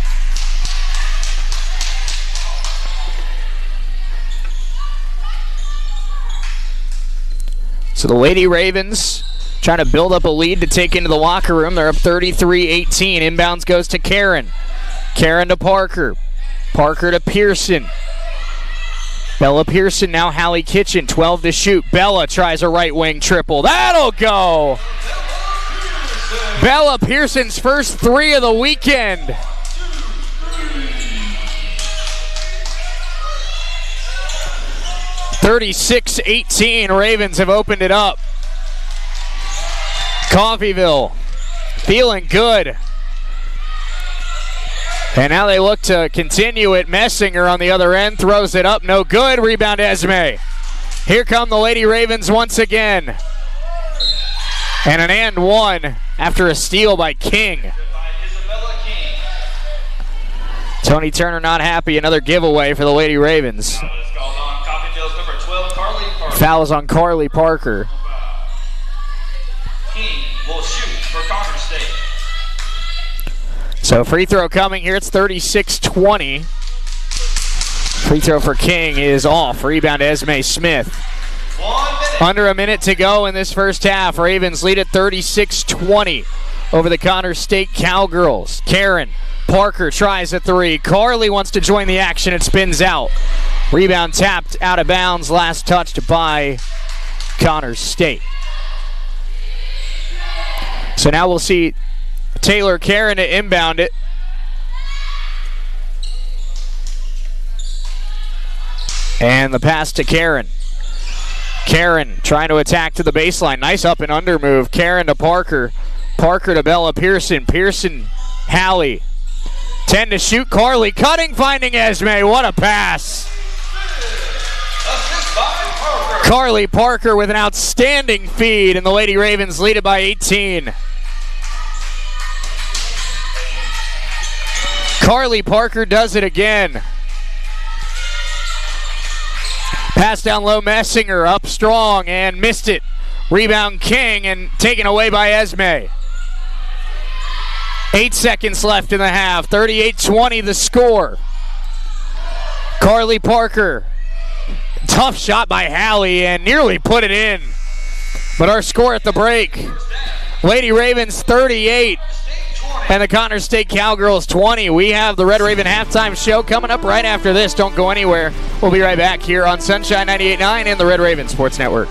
So the Lady Ravens trying to build up a lead to take into the locker room. They're up 33-18. Inbounds goes to Karen. Karen to Parker. Parker to Pearson. Bella Pearson, now Hallie Kitchen, 12 to shoot. Bella tries a right wing triple. That'll go! Bella Pearson's first 3 of the weekend. (36-18). Ravens have opened it up. Coffeyville feeling good. And now they look to continue it. Messinger on the other end throws it up. No good. Rebound Esme. Here come the Lady Ravens once again. And an and one after a steal by King. Tony Turner not happy. Another giveaway for the Lady Ravens. Foul is on Carly Parker. King will shoot for Connor State. So free throw coming here. It's 36-20. Free throw for King is off. Rebound Esme Smith. Under a minute to go in this first half. Ravens lead at 36-20 over the Connors State Cowgirls. Karen Parker tries a three. Carly wants to join the action. It spins out. Rebound tapped out of bounds. Last touched by Connors State. So now we'll see Taylor Karen to inbound it. And the pass to Karen. Karen trying to attack to the baseline. Nice up and under move. Karen to Parker. Parker to Bella Pearson. Pearson, Hallie. 10 to shoot. Carly cutting, finding Esme. What a pass. Carly Parker with an outstanding feed, and the Lady Ravens lead it by 18. Carly Parker does it again. Pass down low, Messinger up strong and missed it. Rebound King and taken away by Esme. 8 seconds left in the half. 38-20 the score. Carly Parker. Tough shot by Hallie and nearly put it in. But our score at the break. Lady Ravens 38 and the Connors State Cowgirls 20. We have the Red Raven halftime show coming up right after this. Don't go anywhere. We'll be right back here on Sunshine 98.9 and the Red Raven Sports Network.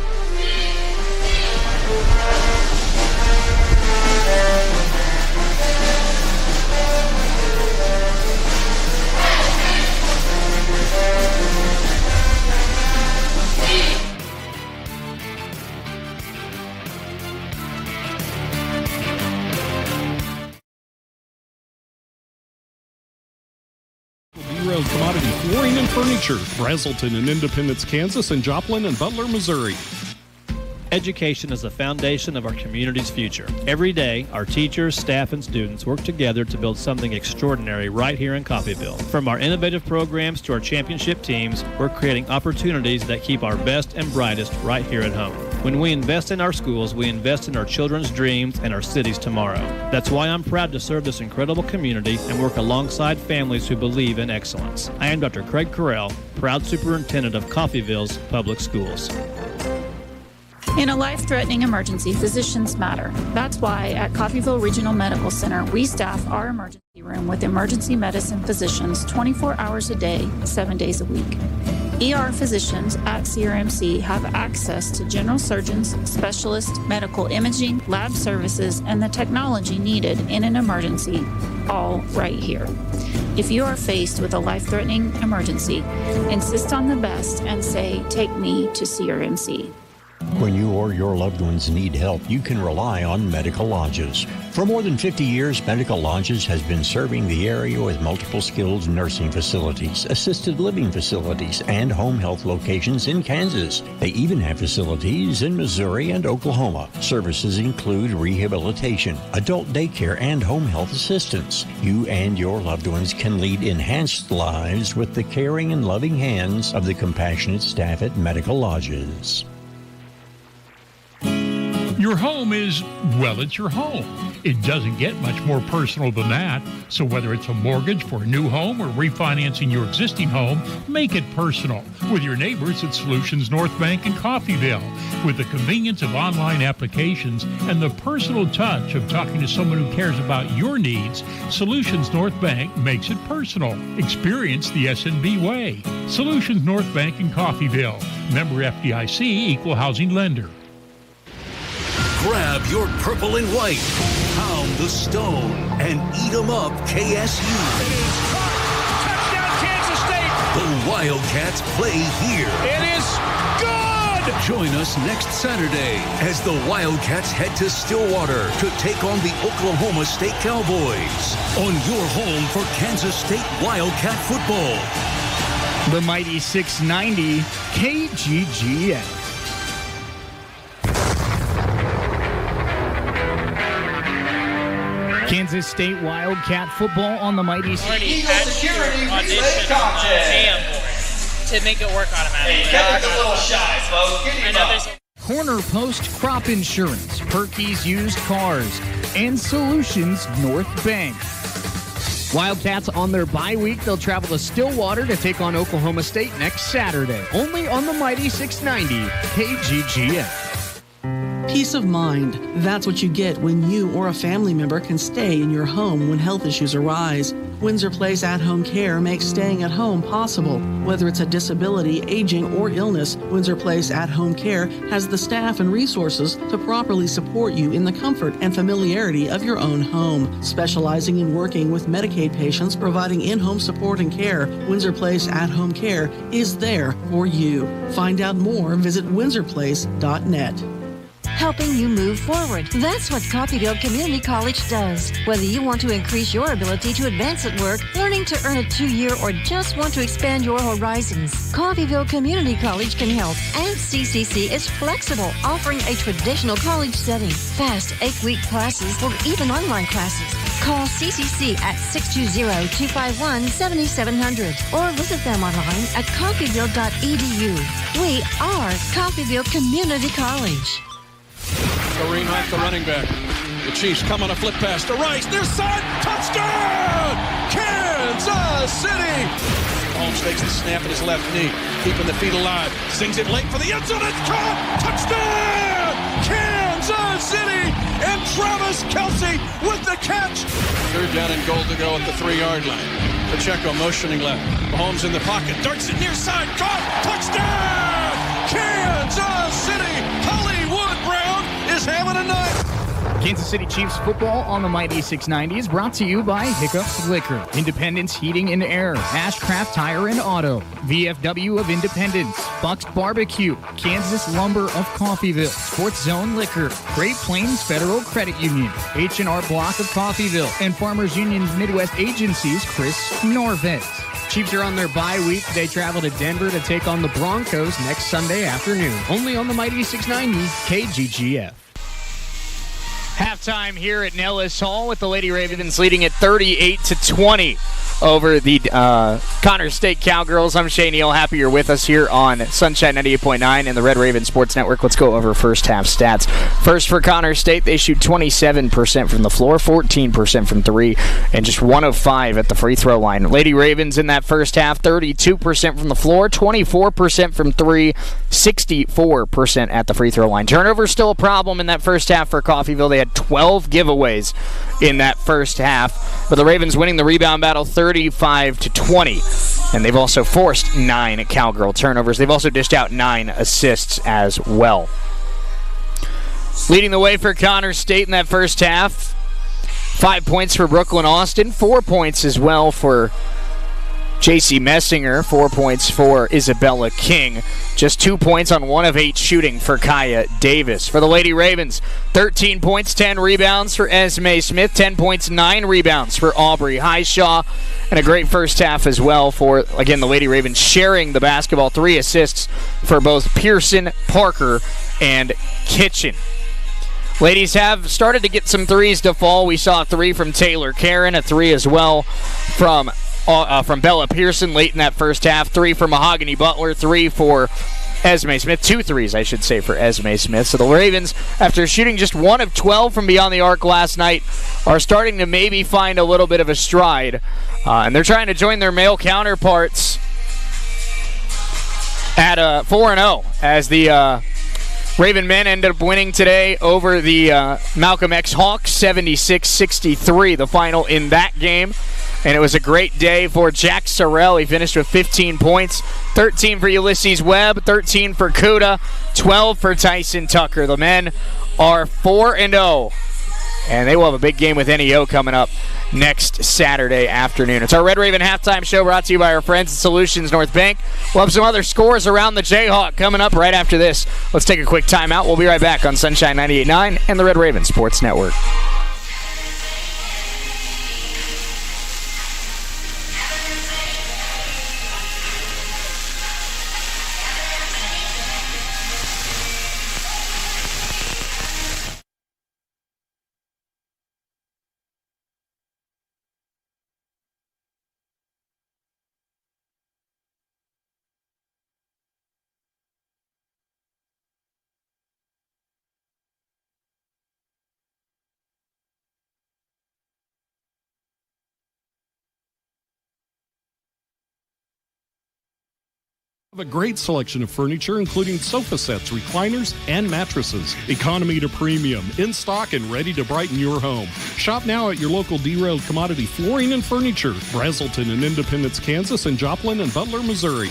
Road Commodity Flooring and Furniture, Brazelton and Independence, Kansas, and Joplin and Butler, Missouri. Education is the foundation of our community's future. Every day, our teachers, staff, and students work together to build something extraordinary right here in Coffeyville. From our innovative programs to our championship teams, we're creating opportunities that keep our best and brightest right here at home. When we invest in our schools, we invest in our children's dreams and our city's tomorrow. That's why I'm proud to serve this incredible community and work alongside families who believe in excellence. I am Dr. Craig Carell, proud superintendent of Coffeyville's Public Schools. In a life-threatening emergency, physicians matter. That's why at Coffeyville Regional Medical Center, we staff our emergency room with emergency medicine physicians 24 hours a day, 7 days a week. ER physicians at CRMC have access to general surgeons, specialists, medical imaging, lab services, and the technology needed in an emergency, all right here. If you are faced with a life-threatening emergency, insist on the best and say, "Take me to CRMC." When you or your loved ones need help, you can rely on Medical Lodges. For more than 50 years, Medical Lodges has been serving the area with multiple skilled nursing facilities, assisted living facilities, and home health locations in Kansas. They even have facilities in Missouri and Oklahoma. Services include rehabilitation, adult daycare, and home health assistance. You and your loved ones can lead enhanced lives with the caring and loving hands of the compassionate staff at Medical Lodges. Your home is, well, it's your home. It doesn't get much more personal than that. So whether it's a mortgage for a new home or refinancing your existing home, make it personal with your neighbors at Solutions North Bank in Coffeyville. With the convenience of online applications and the personal touch of talking to someone who cares about your needs, Solutions North Bank makes it personal. Experience the SNB way. Solutions North Bank in Coffeyville. Member FDIC, Equal Housing Lender. Grab your purple and white, pound the stone, and eat 'em up, KSU. Touchdown, Kansas State! The Wildcats play here. It is good! Join us next Saturday as the Wildcats head to Stillwater to take on the Oklahoma State Cowboys on your home for Kansas State Wildcat football. The mighty 690 KGGN. Kansas State Wildcat football on the mighty Eagle Security Relay Contest to make it work automatically. Hey, Kevin's a little shy, folks. Get him up. Corner Post Crop Insurance, Perky's Used Cars, and Solutions North Bank. Wildcats on their bye week. They'll travel to Stillwater to take on Oklahoma State next Saturday. Only on the mighty 690 KGGF. Peace of mind. That's what you get when you or a family member can stay in your home when health issues arise. Windsor Place at-home care makes staying at home possible. Whether it's a disability, aging, or illness, Windsor Place at-home care has the staff and resources to properly support you in the comfort and familiarity of your own home. Specializing in working with Medicaid patients providing in-home support and care, Windsor Place at-home care is there for you. Find out more, visit windsorplace.net. Helping you move forward. That's what Coffeyville Community College does. Whether you want to increase your ability to advance at work, learning to earn a 2-year, or just want to expand your horizons, Coffeyville Community College can help. And CCC is flexible, offering a traditional college setting, fast 8-week classes, or even online classes. Call CCC at 620-251-7700 or visit them online at coffeyville.edu. We are Coffeyville Community College. Kareem Hunt, the running back. The Chiefs come on a flip pass to Rice. Near side. Touchdown! Kansas City! Holmes takes the snap at his left knee, keeping the feet alive. Sings it late for the end zone. It's caught! Touchdown! Kansas City! And Travis Kelce with the catch. 3rd down and goal to go at the 3-yard line. Pacheco motioning left. Mahomes in the pocket. Darts it near side. Caught! Touchdown! Kansas City! Hollywood Brown is having a night. Kansas City Chiefs football on the mighty 690 is brought to you by Hiccups Liquor, Independence Heating and Air, Ashcraft Tire and Auto, VFW of Independence, Buck's Barbecue, Kansas Lumber of Coffeyville, Sports Zone Liquor, Great Plains Federal Credit Union, H&R Block of Coffeyville, and Farmers Union's Midwest Agency's Chris Norvett. Chiefs are on their bye week. They travel to Denver to take on the Broncos next Sunday afternoon. Only on the mighty 690 KGGF. Halftime here at Nellis Hall with the Lady Ravens leading at 38-20 over the Connors State Cowgirls. I'm Shane Neal. Happy you're with us here on Sunshine 98.9 and the Red Raven Sports Network. Let's go over first half stats. First for Connors State, they shoot 27% from the floor, 14% from 3, and just 1 of 5 at the free throw line. Lady Ravens in that first half, 32% from the floor, 24% from 3, 64% at the free throw line. Turnovers still a problem in that first half for Coffeyville. They had 12 giveaways in that first half, but the Ravens winning the rebound battle 35-20, and they've also forced 9 Cowgirl turnovers. They've also dished out 9 assists as well. Leading the way for Connors State in that first half, 5 points for Brooklyn Austin, 4 points as well for J.C. Messinger, 4 points for Isabella King. Just 2 points on 1 of 8 shooting for Kaya Davis. For the Lady Ravens, 13 points, 10 rebounds for Esme Smith, 10 points, 9 rebounds for Aubrey Highshaw, and a great first half as well for, again, the Lady Ravens sharing the basketball. 3 assists for both Pearson, Parker, and Kitchen. Ladies have started to get some threes to fall. We saw a 3 from Taylor Karen, a 3 as well from Bella Pearson late in that first half. 3 for Mahogany Butler, 3 for Esme Smith. 2 threes, I should say, for Esme Smith. So the Ravens, after shooting just 1 of 12 from beyond the arc last night, are starting to maybe find a little bit of a stride. And they're trying to join their male counterparts at 4-0 as the Raven men ended up winning today over the Malcolm X Hawks, 76-63, the final in that game. And it was a great day for Jack Sorrell. He finished with 15 points, 13 for Ulysses Webb, 13 for Kuda, 12 for Tyson Tucker. The men are 4-0, and they will have a big game with NEO coming up next Saturday afternoon. It's our Red Raven halftime show brought to you by our friends at Solutions North Bank. We'll have some other scores around the Jayhawk coming up right after this. Let's take a quick timeout. We'll be right back on Sunshine 98.9 and the Red Raven Sports Network. A great selection of furniture, including sofa sets, recliners, and mattresses. Economy to premium, in stock and ready to brighten your home. Shop now at your local Derailed Commodity Flooring and Furniture, Brazelton in Independence, Kansas, and Joplin and Butler, Missouri.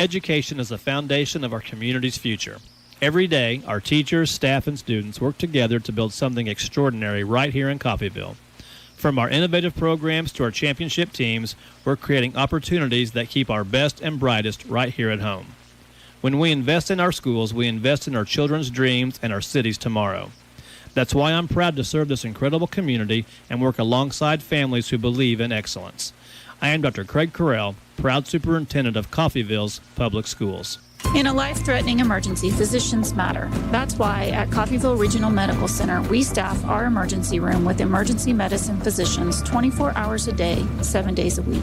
Education is the foundation of our community's future. Every day, our teachers, staff, and students work together to build something extraordinary right here in Coffeyville. From our innovative programs to our championship teams, we're creating opportunities that keep our best and brightest right here at home. When we invest in our schools, we invest in our children's dreams and our city's tomorrow. That's why I'm proud to serve this incredible community and work alongside families who believe in excellence. I am Dr. Craig Carell, proud superintendent of Coffeyville's Public Schools. In a life-threatening emergency, physicians matter. That's why at Coffeyville Regional Medical Center, we staff our emergency room with emergency medicine physicians 24 hours a day, 7 days a week.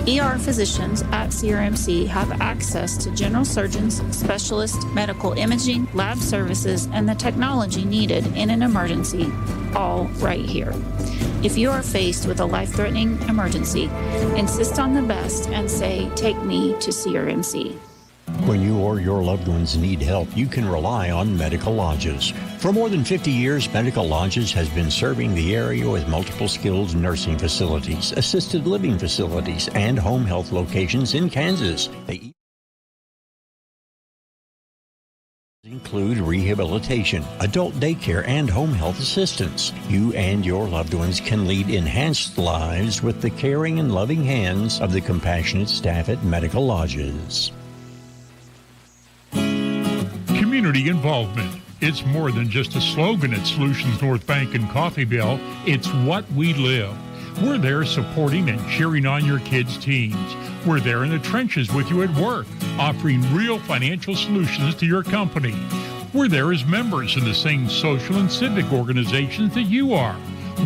ER physicians at CRMC have access to general surgeons, specialists, medical imaging, lab services, and the technology needed in an emergency, all right here. If you are faced with a life-threatening emergency, insist on the best and say, "Take me to CRMC." When you or your loved ones need help, you can rely on Medical Lodges. For more than 50 years, Medical Lodges has been serving the area with multiple skilled nursing facilities, assisted living facilities, and home health locations in Kansas. They include rehabilitation, adult daycare, and home health assistance. You and your loved ones can lead enhanced lives with the caring and loving hands of the compassionate staff at Medical Lodges. Community involvement. It's more than just a slogan at Solutions North Bank in Coffeyville. It's what we live. We're there supporting and cheering on your kids' teams. We're there in the trenches with you at work, offering real financial solutions to your company. We're there as members in the same social and civic organizations that you are.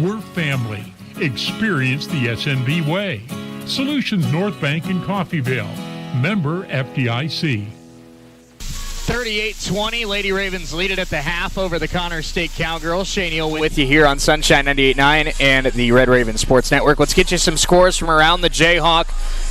We're family. Experience the SNB way. Solutions North Bank in Coffeyville. Member FDIC. 38-20, Lady Ravens lead it at the half over the Connors State Cowgirls. Shane Neal with you here on Sunshine 98.9 and the Red Raven Sports Network. Let's get you some scores from around the Jayhawk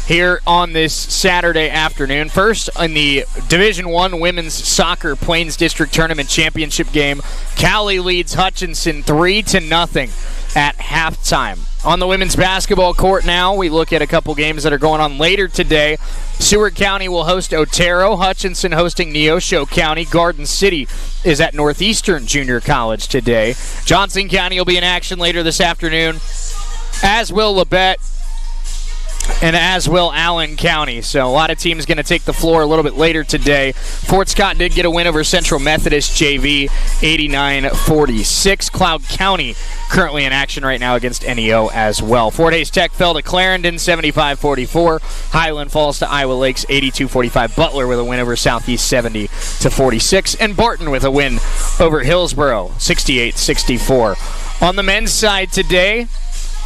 here on this Saturday afternoon. First, in the Division I Women's Soccer Plains District Tournament Championship game, Cowley leads Hutchinson 3-0 at halftime. On the women's basketball court now, we look at a couple games that are going on later today. Seward County will host Otero, Hutchinson hosting Neosho County. Garden City is at Northeastern Junior College today. Johnson County will be in action later this afternoon, as will Labette, and as will Allen County. So a lot of teams going to take the floor a little bit later today. Fort Scott did get a win over Central Methodist JV, 89-46. Cloud County currently in action right now against NEO as well. Fort Hays Tech fell to Clarendon, 75-44. Highland falls to Iowa Lakes, 82-45. Butler with a win over Southeast, 70-46. And Barton with a win over Hillsboro, 68-64. On the men's side today,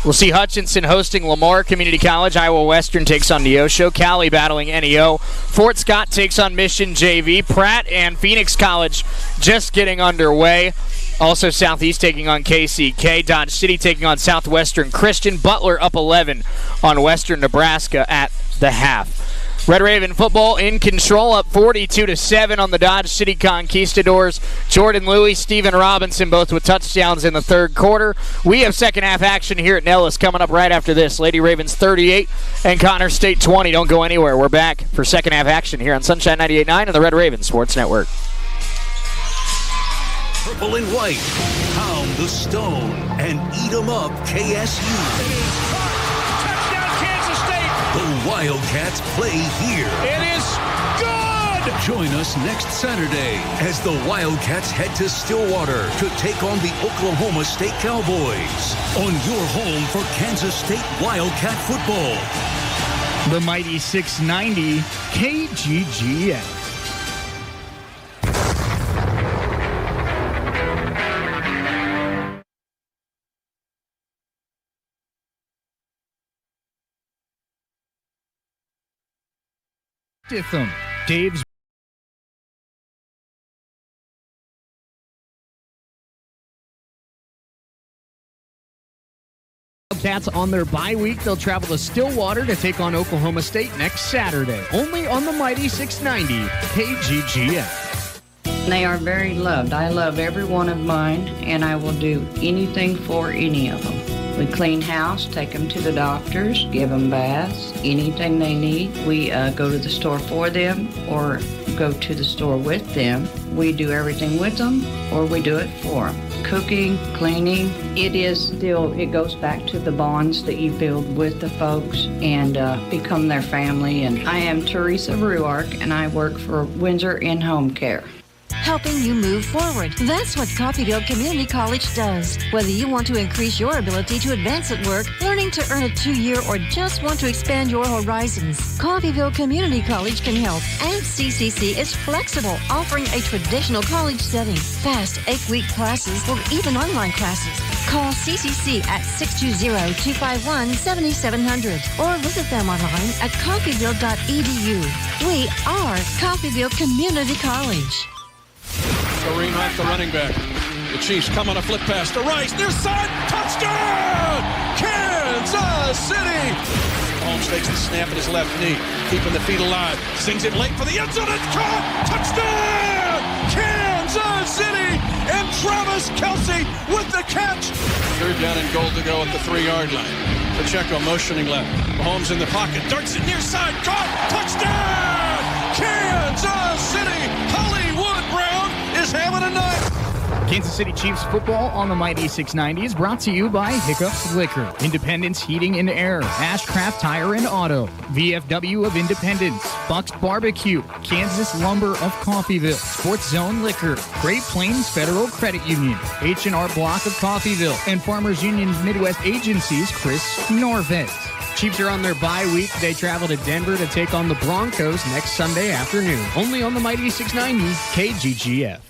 we'll see Hutchinson hosting Lamar Community College. Iowa Western takes on Neosho. Cali battling NEO. Fort Scott takes on Mission JV. Pratt and Phoenix College just getting underway. Also Southeast taking on KCK. Dodge City taking on Southwestern Christian. Butler up 11 on Western Nebraska at the half. Red Raven football in control, up 42-7 on the Dodge City Conquistadors. Jordan Louis, Stephen Robinson, both with touchdowns in the third quarter. We have second half action here at Nellis coming up right after this. Lady Ravens 38 and Connors State 20. Don't go anywhere. We're back for second half action here on Sunshine 98.9 and the Red Raven Sports Network. Purple and white, pound the stone and eat 'em up, KSU. The Wildcats play here. It is good! Join us next Saturday as the Wildcats head to Stillwater to take on the Oklahoma State Cowboys on your home for Kansas State Wildcat football. The mighty 690 KGGN. Dave's Wildcats on their bye week. They'll travel to Stillwater to take on Oklahoma State next Saturday, only on the mighty 690 KGGF. They are very loved. I love every one of mine, and I will do anything for any of them. We clean house, take them to the doctors, give them baths, anything they need. We go to the store for them or go to the store with them. We do everything with them or we do it for them. Cooking, cleaning, it goes back to the bonds that you build with the folks and become their family. And I am Teresa Ruark, and I work for Windsor In-Home Care. Helping you move forward. That's what Coffeyville Community College does. Whether you want to increase your ability to advance at work, learning to earn a 2-year, or just want to expand your horizons, Coffeyville Community College can help. And CCC is flexible, offering a traditional college setting, fast 8-week classes, or even online classes. Call CCC at 620-251-7700 or visit them online at coffeyville.edu. We are Coffeyville Community College. Kareem Hunt, the running back. The Chiefs come on a flip pass to Rice. Near side, touchdown! Kansas City! Mahomes takes the snap at his left knee, keeping the feet alive. Sings it late for the end zone. It's caught! Touchdown! Kansas City! And Travis Kelce with the catch. 3rd down and goal to go at the 3-yard line. Pacheco motioning left. Mahomes in the pocket. Darts it near side. Caught! Touchdown! Kansas City! Hollywood Brown is having a night. Kansas City Chiefs football on the mighty 690 is brought to you by Hiccups Liquor, Independence Heating and Air, Ashcraft Tire and Auto, VFW of Independence, Buck's Barbecue, Kansas Lumber of Coffeyville, Sports Zone Liquor, Great Plains Federal Credit Union, H&R Block of Coffeyville, and Farmers Union's Midwest Agency's Chris Norvett. Chiefs are on their bye week. They travel to Denver to take on the Broncos next Sunday afternoon, only on the mighty 690 KGGF.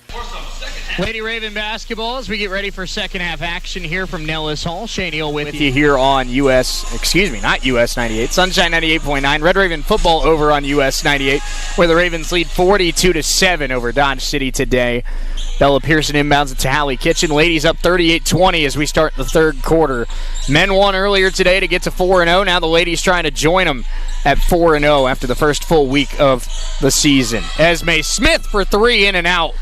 Lady Raven basketball as we get ready for second half action here from Nellis Hall. Shane Eel with you here on not US 98, Sunshine 98.9. Red Raven football over on US 98, where the Ravens lead 42-7 over Dodge City today. Bella Pearson inbounds it to Hallie Kitchen. Ladies up 38-20 as we start the third quarter. Men won earlier today to get to 4-0. Now the ladies trying to join them at 4-0 after the first full week of the season. Esme Smith for 3, in and out.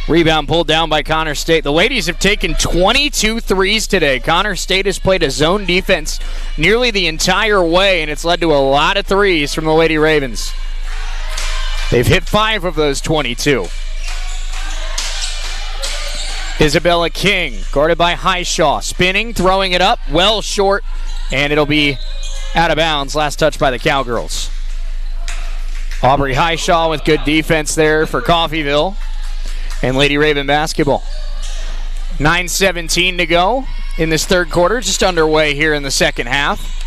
Rebound pulled down by Connor State. The ladies have taken 22 threes today. Connor State has played a zone defense nearly the entire way, and it's led to a lot of threes from the Lady Ravens. They've hit 5 of those 22. Isabella King, guarded by Highshaw, spinning, throwing it up, well short, and it'll be out of bounds. Last touch by the Cowgirls. Aubrey Highshaw with good defense there for Coffeyville. And Lady Raven basketball. 9:17 to go in this third quarter, just underway here in the second half.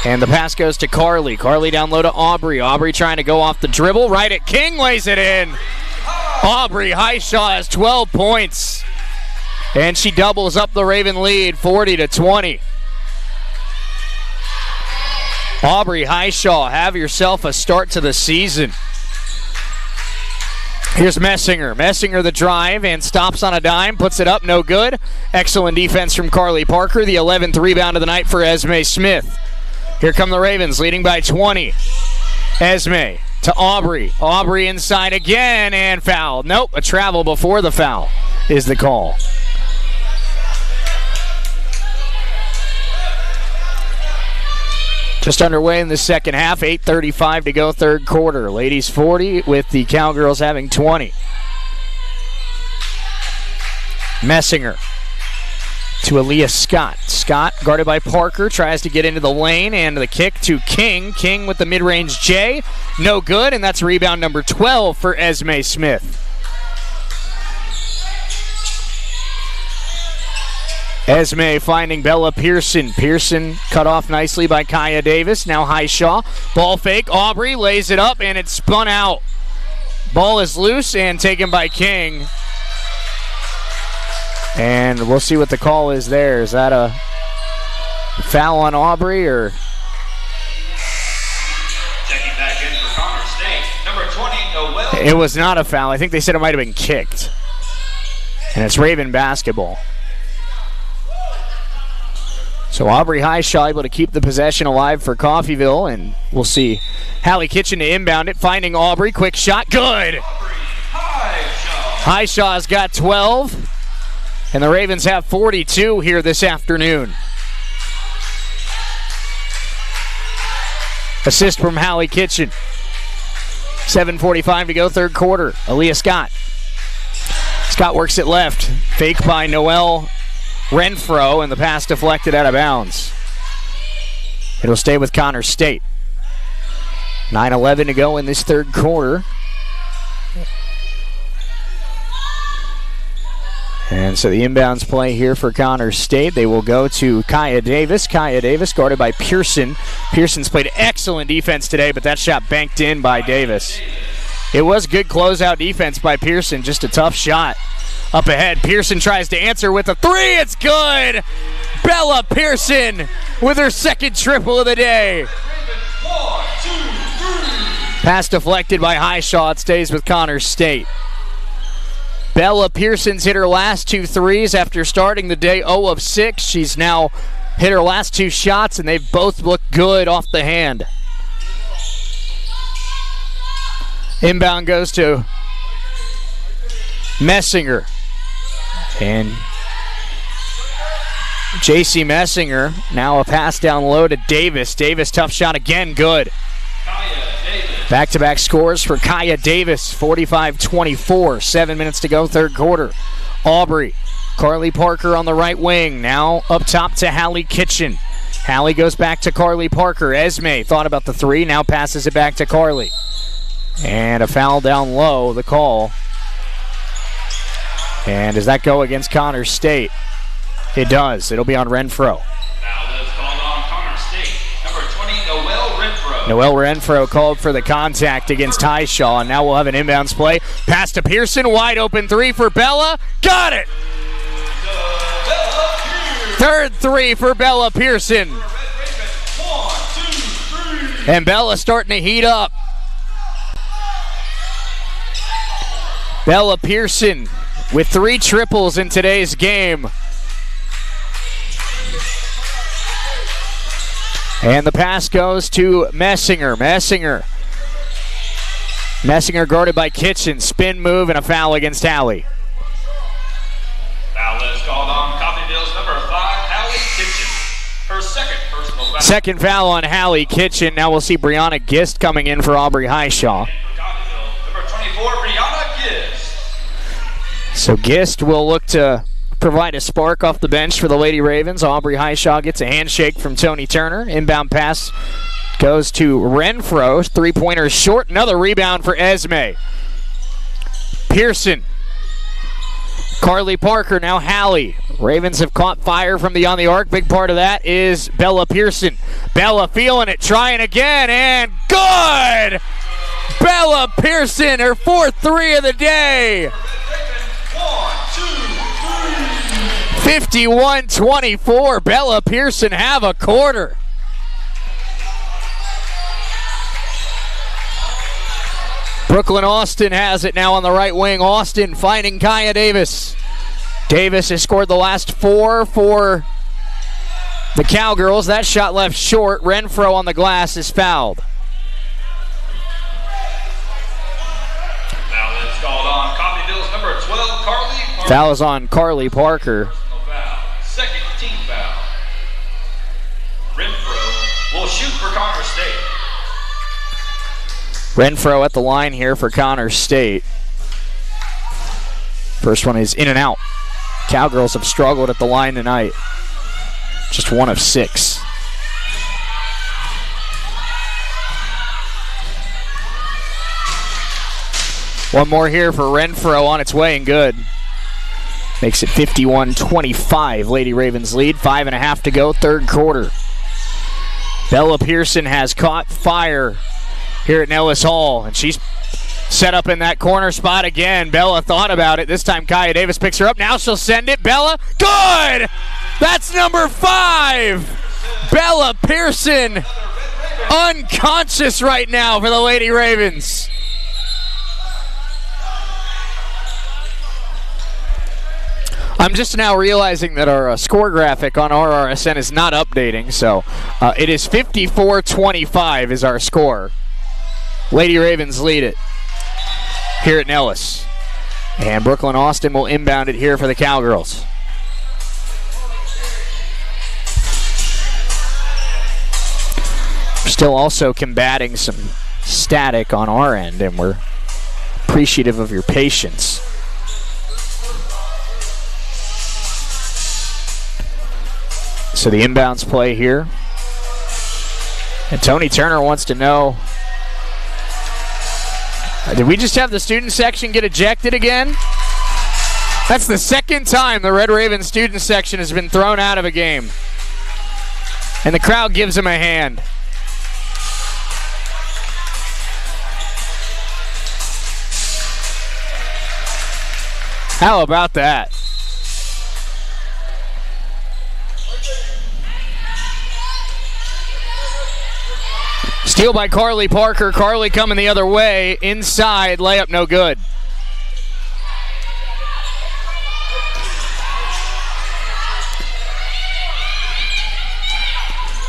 And the pass goes to Carly. Carly down low to Aubrey. Aubrey trying to go off the dribble. Right at King, lays it in. Aubrey Highshaw has 12 points. And she doubles up the Raven lead, 40-20. Aubrey Highshaw, have yourself a start to the season. Here's Messinger. Messinger the drive and stops on a dime, puts it up, no good. Excellent defense from Carly Parker, the 11th rebound of the night for Esme Smith. Here come the Ravens, leading by 20. Esme to Aubrey. Aubrey inside again, and foul. Nope, a travel before the foul is the call. Just underway in the second half, 8:35 to go, third quarter. Ladies 40 with the Cowgirls having 20. Messinger to Aaliyah Scott. Scott, guarded by Parker, tries to get into the lane, and the kick to King. King with the mid-range J. No good, and that's rebound number 12 for Esme Smith. Esme finding Bella Pearson. Pearson cut off nicely by Kaya Davis. Now Highshaw. Ball fake. Aubrey lays it up, and it's spun out. Ball is loose and taken by King. And we'll see what the call is there. Is that a foul on Aubrey, or? Checking back in for Connor State, number 20, Noel. It was not a foul. I think they said it might have been kicked. And it's Raven basketball. So Aubrey Highshaw able to keep the possession alive for Coffeyville, and we'll see Hallie Kitchen to inbound it, finding Aubrey. Quick shot, good! Highshaw's got 12, and the Ravens have 42 here this afternoon. Assist from Hallie Kitchen. 7:45 to go, third quarter. Aaliyah Scott. Scott works it left. Fake by Noelle Renfro, and the pass deflected out of bounds. It'll stay with Connor State. 9:11 to go in this third quarter. And so the inbounds play here for Connor State. They will go to Kaya Davis. Kaya Davis guarded by Pearson. Pearson's played excellent defense today, but that shot banked in by Davis. It was good closeout defense by Pearson, just a tough shot. Up ahead, Pearson tries to answer with a three. It's good! Bella Pearson with her second triple of the day. Pass deflected by Highshaw. It stays with Connor State. Bella Pearson's hit her last 2 threes after starting the day 0 of 6. She's now hit her last 2 shots, and they've both looked good off the hand. Inbound goes to Messinger. And J.C. Messinger, now a pass down low to Davis. Davis, tough shot again, good. Back-to-back scores for Kaya Davis, 45-24. 7 minutes to go, third quarter. Aubrey, Carly Parker on the right wing. Now up top to Hallie Kitchen. Hallie goes back to Carly Parker. Esme thought about the three, now passes it back to Carly. And a foul down low, the call. And does that go against Connor State? It does. It'll be on Renfro. Foul is called on Connor State. Number 20, Noelle Renfro. Noelle Renfro called for the contact against Highshaw, and now we'll have an inbounds play. Pass to Pearson, wide open three for Bella. Got it! Third three for Bella Pearson. And Bella starting to heat up. Bella Pearson with 3 triples in today's game. And the pass goes to Messinger. Messinger guarded by Kitchen. Spin move and a foul against Hallie. Foul is called on Coffeyville's number 5, Hallie Kitchen. Her second personal foul. Second foul on Hallie Kitchen. Now we'll see Brianna Gist coming in for Aubrey Highshaw. Number 24, Brianna Gist. So Gist will look to provide a spark off the bench for the Lady Ravens. Aubrey Highshaw gets a handshake from Tony Turner. Inbound pass goes to Renfro. Three-pointer short. Another rebound for Esme. Pearson. Carly Parker, now Hallie. Ravens have caught fire from beyond the arc. Big part of that is Bella Pearson. Bella feeling it, trying again, and good! Bella Pearson, her 4th three of the day. 51-24. Bella Pearson have a quarter. Brooklyn Austin has it now on the right wing. Austin finding Kaya Davis. Davis has scored the last 4 for the Cowgirls. That shot left short. Renfro on the glass is fouled. Foul is called on Coffeyville's number 12, Carly Parker. Foul is on Carly Parker. Foul. Second team foul. Renfro will shoot for Connor State. Renfro at the line here for Connor State. First one is in and out. Cowgirls have struggled at the line tonight. Just 1 of 6. One more here for Renfro on its way and good. Makes it 51-25. Lady Ravens lead. 5.5 to go, third quarter. Bella Pearson has caught fire here at Nellis Hall, and she's set up in that corner spot again. Bella thought about it. This time Kaya Davis picks her up. Now she'll send it. Bella, good! That's number 5. Bella Pearson unconscious right now for the Lady Ravens. I'm just now realizing that our score graphic on RRSN is not updating, so it is 54-25 is our score. Lady Ravens lead it here at Nellis. And Brooklyn Austin will inbound it here for the Cowgirls. We're still also combating some static on our end, and we're appreciative of your patience. So the inbounds play here. And Tony Turner wants to know, did we just have the student section get ejected again? That's the second time the Red Raven student section has been thrown out of a game. And the crowd gives him a hand. How about that? Steal by Carly Parker. Carly coming the other way. Inside, layup no good.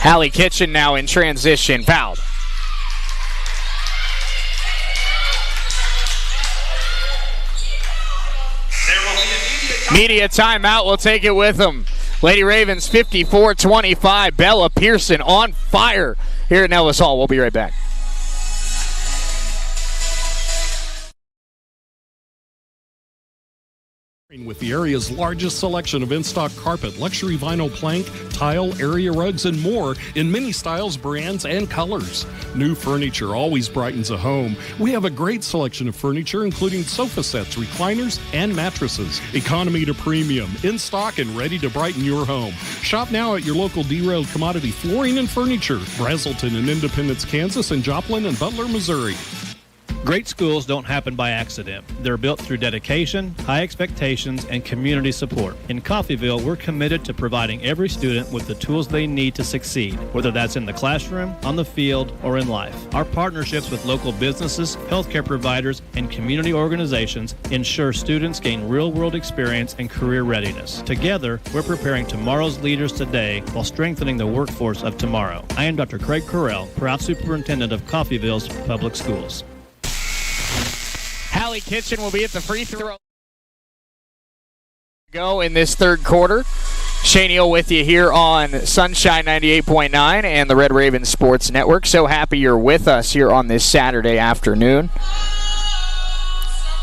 Hallie Kitchen now in transition. Fouled. Media timeout. We'll take it with them. Lady Ravens 54-25. Bella Pearson on fire here at Nellis Hall. We'll be right back. With the area's largest selection of in-stock carpet, luxury vinyl plank, tile, area rugs, and more in many styles, brands, and colors. New furniture always brightens a home. We have a great selection of furniture, including sofa sets, recliners, and mattresses. Economy to premium, in stock and ready to brighten your home. Shop now at your local Derailed Commodity Flooring and Furniture, Brazelton in Independence, Kansas, and Joplin and Butler, Missouri. Great schools don't happen by accident. They're built through dedication, high expectations, and community support. In Coffeyville, we're committed to providing every student with the tools they need to succeed, whether that's in the classroom, on the field, or in life. Our partnerships with local businesses, healthcare providers, and community organizations ensure students gain real-world experience and career readiness. Together, we're preparing tomorrow's leaders today while strengthening the workforce of tomorrow. I am Dr. Craig Correll, proud superintendent of Coffeyville's Public Schools. Hallie Kitchen will be at the free throw. Go in this third quarter. Shane Eel with you here on Sunshine 98.9 and the Red Raven Sports Network. So happy you're with us here on this Saturday afternoon.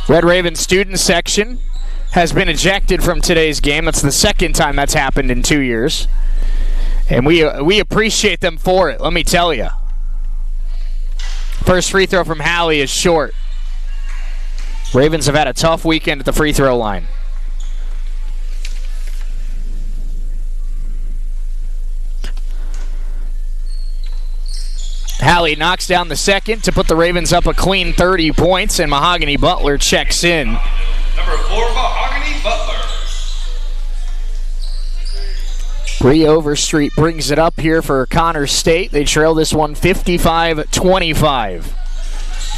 Red Raven student section has been ejected from today's game. That's the second time that's happened in 2 years. And we appreciate them for it, let me tell you. First free throw from Hallie is short. Ravens have had a tough weekend at the free throw line. Hallie knocks down the second to put the Ravens up a clean 30 points, and Mahogany Butler checks in. Number 4, Mahogany Butler. Bree Overstreet brings it up here for Connors State. They trail this one 55-25.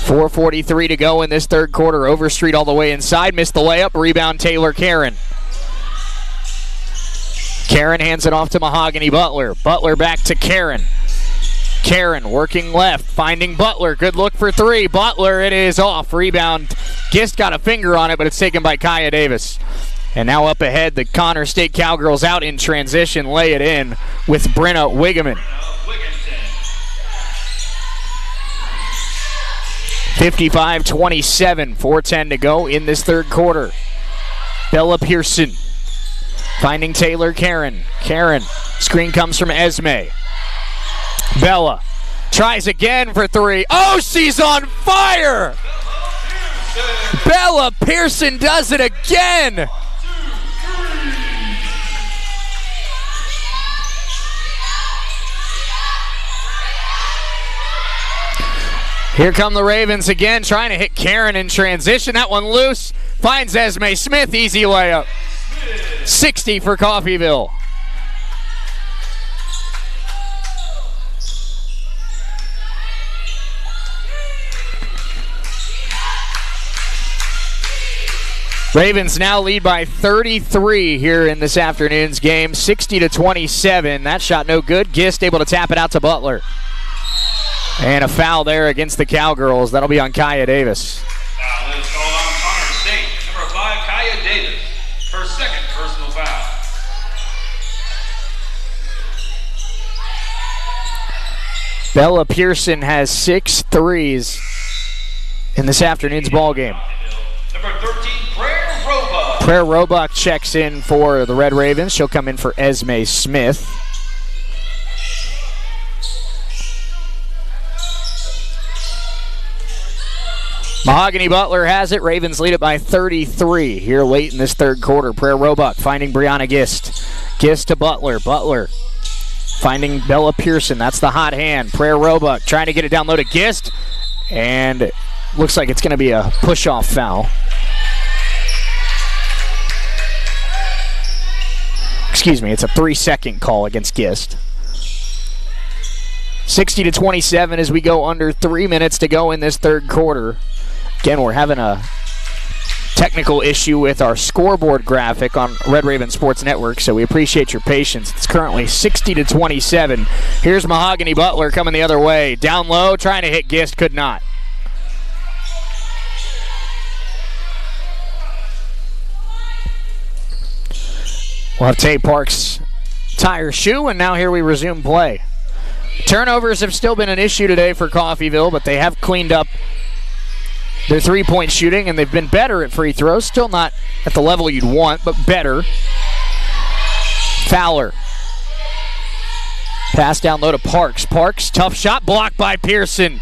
4:43 to go in this third quarter. Overstreet all the way inside. Missed the layup. Rebound Taylor Karen. Karen hands it off to Mahogany Butler. Butler back to Karen. Karen working left. Finding Butler. Good look for three. Butler, it is off. Rebound. Gist got a finger on it, but it's taken by Kaya Davis. And now up ahead, the Connors State Cowgirls out in transition. Lay it in with Brenna Wigeman. 55-27, 4:10 to go in this third quarter. Bella Pearson finding Taylor Karen. Karen, screen comes from Esme. Bella tries again for three. Oh, she's on fire! Bella Pearson does it again! Here come the Ravens again, trying to hit Karen in transition. That one loose. Finds Esme Smith. Easy layup. 60 for Coffeyville. Ravens now lead by 33 here in this afternoon's game, 60-27. That shot no good. Gist able to tap it out to Butler. And a foul there against the Cowgirls. That'll be on Kaya Davis. Foul is called on Connor State. Number 5, Kaya Davis. Her second personal foul. Bella Pearson has 6 threes in this afternoon's ball game. Number 13, Prayer Roebuck. Prayer Roebuck checks in for the Red Ravens. She'll come in for Esme Smith. Mahogany Butler has it. Ravens lead it by 33 here late in this third quarter. Prayer Roebuck finding Brianna Gist. Gist to Butler. Butler finding Bella Pearson. That's the hot hand. Prayer Roebuck trying to get it down low to Gist. And looks like it's going to be a push-off foul. Excuse me, it's a 3-second call against Gist. 60-27 as we go under 3 minutes to go in this third quarter. Again, we're having a technical issue with our scoreboard graphic on Red Raven Sports Network, so we appreciate your patience. It's currently 60-27. Here's Mahogany Butler coming the other way. Down low, trying to hit Gist, could not. We'll have Tay Parks tie her shoe, and now here we resume play. Turnovers have still been an issue today for Coffeyville, but they have cleaned up their three-point shooting, and they've been better at free throws. Still not at the level you'd want, but better. Fowler. Pass down low to Parks. Parks, tough shot, blocked by Pearson.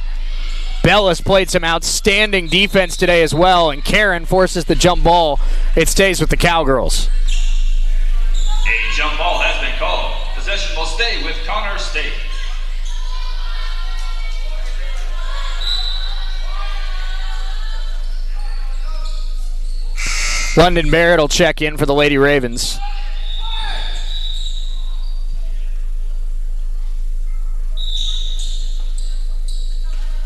Bella's played some outstanding defense today as well, and Karen forces the jump ball. It stays with the Cowgirls. A jump ball has been called. Possession will stay with Connor State. London Barrett will check in for the Lady Ravens.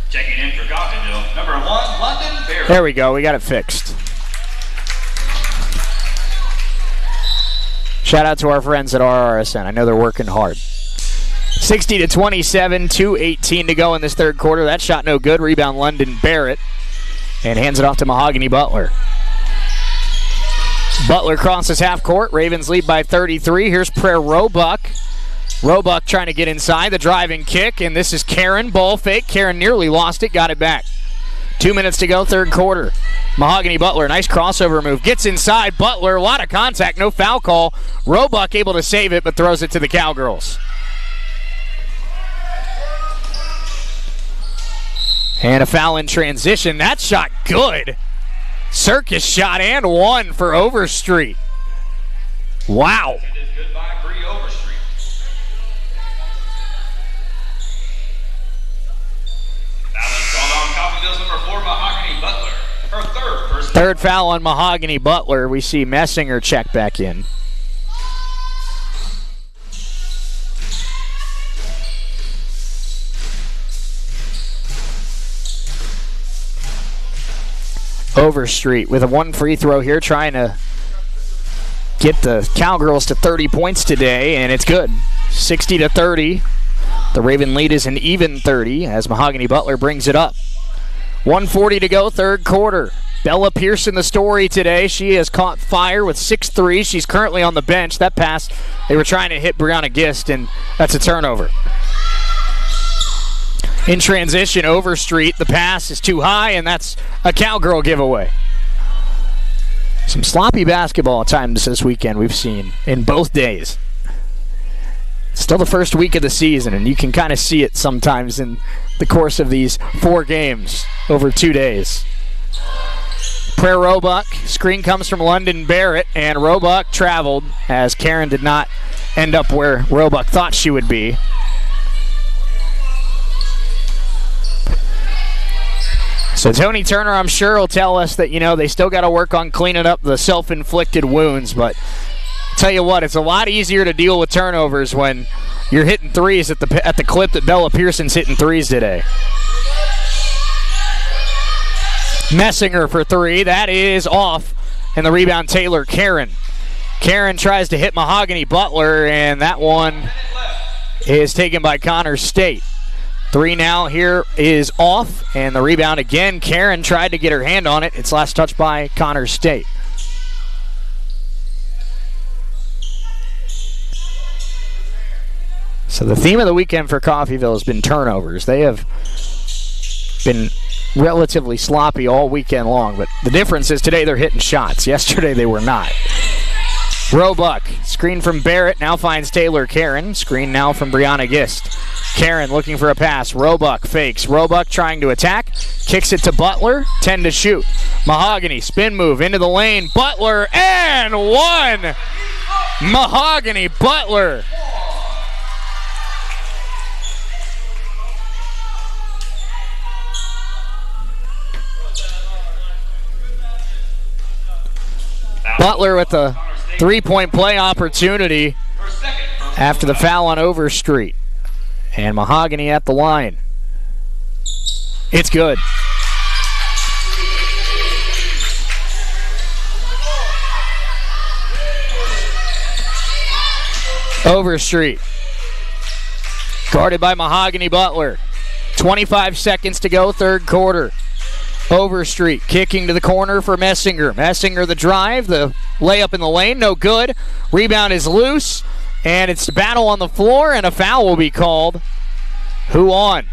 Checking in for Coffeyville, number 1, London Barrett. There we go, we got it fixed. Shout out to our friends at RRSN. I know they're working hard. 60-27, 2:18 to go in this third quarter. That shot no good. Rebound London Barrett. And hands it off to Mahogany Butler. Butler crosses half court. Ravens lead by 33. Here's Prayer Roebuck. Roebuck trying to get inside. The driving kick, and this is Karen. Ball fake. Karen nearly lost it. Got it back. 2 minutes to go, third quarter. Mahogany Butler, nice crossover move. Gets inside. Butler, a lot of contact. No foul call. Roebuck able to save it, but throws it to the Cowgirls. And a foul in transition. That shot good. Circus shot and one for Overstreet. Wow. Goodbye, Bree Overstreet. Foul is called on Coffeyville's number 4, Mahogany Butler. Her third foul on Mahogany Butler. We see Messinger check back in. Overstreet with a one free throw here, trying to get the Cowgirls to 30 points today, and it's good. 60-30. The Raven lead is an even 30 as Mahogany Butler brings it up. 1:40 to go, third quarter. Bella Pearson the story today. She has caught fire with 6 threes. She's currently on the bench. That pass, they were trying to hit Brianna Gist, and that's a turnover. In transition, Overstreet, the pass is too high, and that's a Cowgirl giveaway. Some sloppy basketball at times this weekend we've seen in both days. Still the first week of the season, and you can kind of see it sometimes in the course of these 4 games over 2 days. Prayer Roebuck, screen comes from London Barrett, and Roebuck traveled as Karen did not end up where Roebuck thought she would be. So Tony Turner, I'm sure, will tell us that, they still got to work on cleaning up the self-inflicted wounds. But I'll tell you what, it's a lot easier to deal with turnovers when you're hitting threes at the clip that Bella Pearson's hitting threes today. Messinger for 3. That is off And the rebound, Taylor Karen. Karen tries to hit Mahogany Butler, and that one is taken by Connor State. 3 now here is off, and the rebound again. Karen tried to get her hand on it. It's last touched by Connor State. So the theme of the weekend for Coffeyville has been turnovers. They have been relatively sloppy all weekend long, but the difference is today they're hitting shots. Yesterday they were not. Roebuck, screen from Barrett, now finds Taylor Karen. Screen now from Brianna Gist. Karen looking for a pass. Roebuck fakes. Roebuck trying to attack. Kicks it to Butler. 10 to shoot. Mahogany, spin move into the lane. Butler, and one! Mahogany Butler. Butler with a 3-point play opportunity after the foul on Overstreet. And Mahogany at the line. It's good. Overstreet. Guarded by Mahogany Butler. 25 seconds to go, third quarter. Overstreet kicking to the corner for Messinger. Messinger the drive, the layup in the lane, no good. Rebound is loose, and it's a battle on the floor, and a foul will be called. Who on?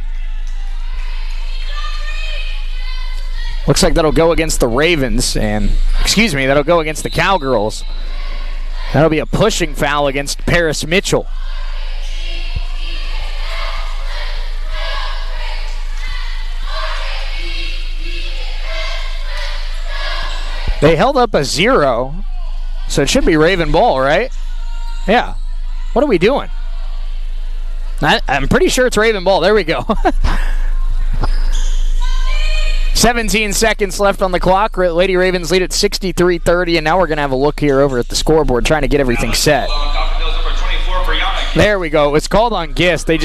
Looks like that'll go against the Ravens, and, that'll go against the Cowgirls. That'll be a pushing foul against Paris Mitchell. They held up a 0, so it should be Raven ball, right? Yeah. What are we doing? I'm pretty sure it's Raven ball. There we go. 17 seconds left on the clock. Lady Ravens lead at 63-30, and now we're going to have a look here over at the scoreboard, trying to get everything set. There we go. It's called on Gist. They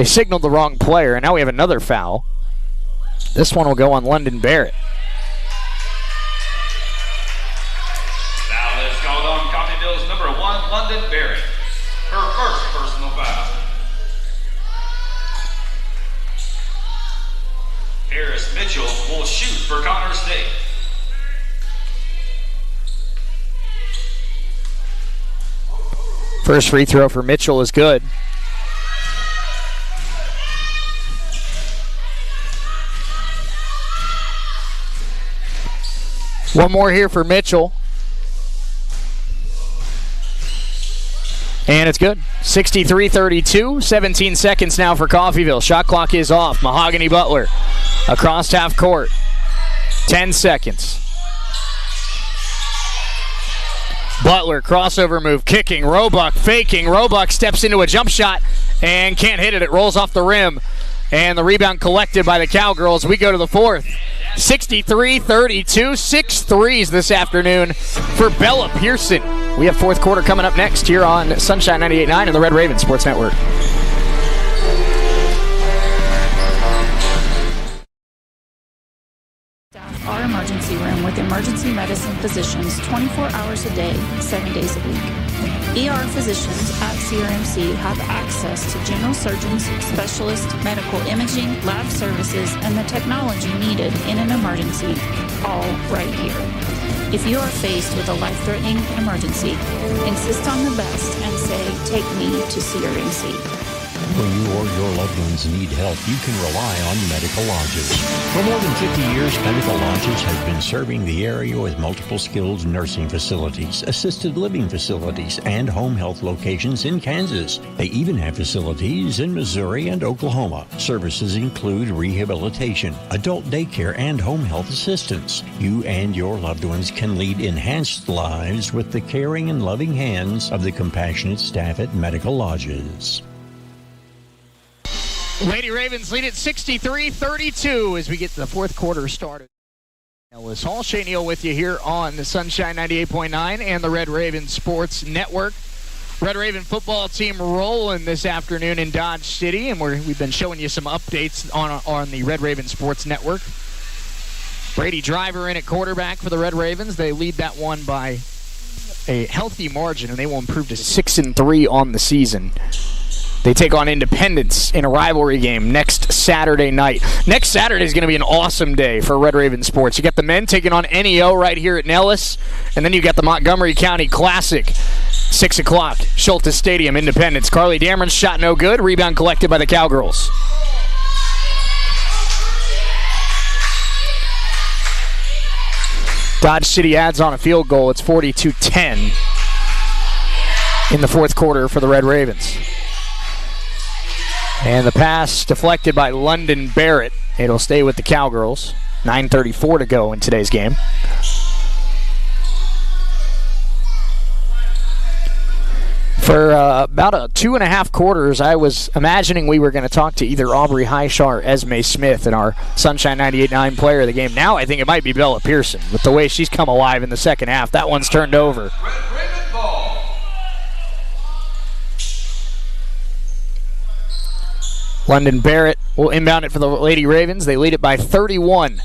signaled the wrong player, and now we have another foul. This one will go on London Barrett. London Barrett, her first personal foul. Paris Mitchell will shoot for Connor State. First free throw for Mitchell is good. One more here for Mitchell. And it's good. 63-32, 17 seconds now for Coffeyville. Shot clock is off. Mahogany Butler across half court. 10 seconds. Butler, crossover move, kicking. Roebuck faking. Roebuck steps into a jump shot and can't hit it. It rolls off the rim. And the rebound collected by the Cowgirls. We go to the fourth. 63-32, 6 threes this afternoon for Bella Pearson. We have fourth quarter coming up next here on Sunshine 98.9 and the Red Raven Sports Network. Our emergency room with emergency medicine physicians 24 hours a day, 7 days a week. ER physicians at CRMC have access to general surgeons, specialists, medical imaging, lab services, and the technology needed in an emergency, all right here. If you are faced with a life-threatening emergency, insist on the best and say, "Take me to CRMC." When you or your loved ones need help, you can rely on Medical Lodges. For more than 50 years, Medical Lodges has been serving the area with multiple skilled nursing facilities, assisted living facilities, and home health locations in Kansas. They even have facilities in Missouri and Oklahoma. Services include rehabilitation, adult daycare, and home health assistance. You and your loved ones can lead enhanced lives with the caring and loving hands of the compassionate staff at Medical Lodges. Lady Ravens lead at 63-32 as we get the fourth quarter started. Ellis Hall, Shane Neal with you here on the Sunshine 98.9 and the Red Raven Sports Network. Red Raven football team rolling this afternoon in Dodge City, and we've been showing you some updates on the Red Raven Sports Network. Brady Driver in at quarterback for the Red Ravens. They lead that one by a healthy margin, and they will improve to 6-3 on the season. They take on Independence in a rivalry game next Saturday night. Next Saturday is going to be an awesome day for Red Raven sports. You got the men taking on NEO right here at Nellis, and then you got the Montgomery County Classic, 6 o'clock, Schultes Stadium, Independence. Carly Dameron's shot no good. Rebound collected by the Cowgirls. Dodge City adds on a field goal. It's 42-10 in the fourth quarter for the Red Ravens. And the pass deflected by London Barrett. It'll stay with the Cowgirls. 9:34 to go in today's game. For about 2.5 quarters, I was imagining we were going to talk to either Aubrey Highshaw or Esme Smith in our Sunshine 98.9 player of the game. Now I think it might be Bella Pearson with the way she's come alive in the second half. That one's turned over. London Barrett will inbound it for the Lady Ravens. They lead it by 31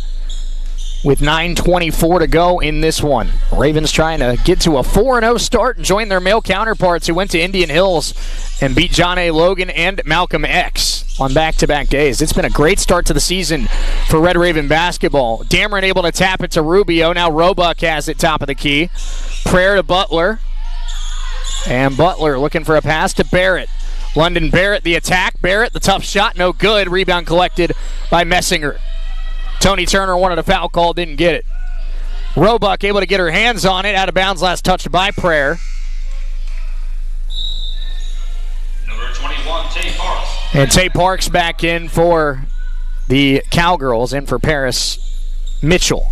with 9:24 to go in this one. Ravens trying to get to a 4-0 start and join their male counterparts who went to Indian Hills and beat John A. Logan and Malcolm X on back-to-back days. It's been a great start to the season for Red Raven basketball. Dameron able to tap it to Rubio. Now Roebuck has it top of the key. Prayer to Butler. And Butler looking for a pass to Barrett. London Barrett, the attack. Barrett, the tough shot, no good. Rebound collected by Messinger. Tony Turner wanted a foul call, didn't get it. Roebuck able to get her hands on it. Out of bounds, last touched by Prayer. Number 21, Tay Parks. And Tay Parks back in for the Cowgirls, in for Paris Mitchell.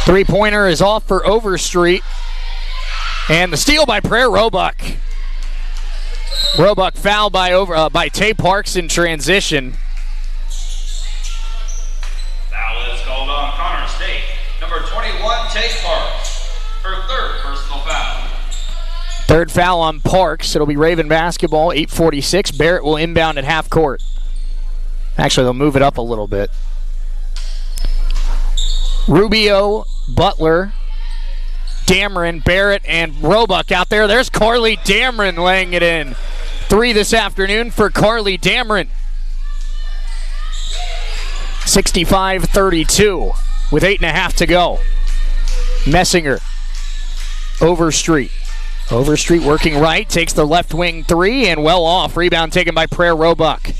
Three-pointer is off for Overstreet. And the steal by Prayer Roebuck. Roebuck fouled by Tay Parks in transition. Foul is called on Connor State. Number 21, Tay Parks. Her third personal foul. Third foul on Parks. It'll be Raven basketball, 8:46. Barrett will inbound at half court. Actually, they'll move it up a little bit. Rubio, Butler, Dameron, Barrett, and Roebuck out there. There's Carly Dameron laying it in. 3 this afternoon for Carly Dameron. 65-32 with 8.5 to go. Messinger, Overstreet. Overstreet working right, takes the left wing 3 and well off. Rebound taken by Prayer Roebuck.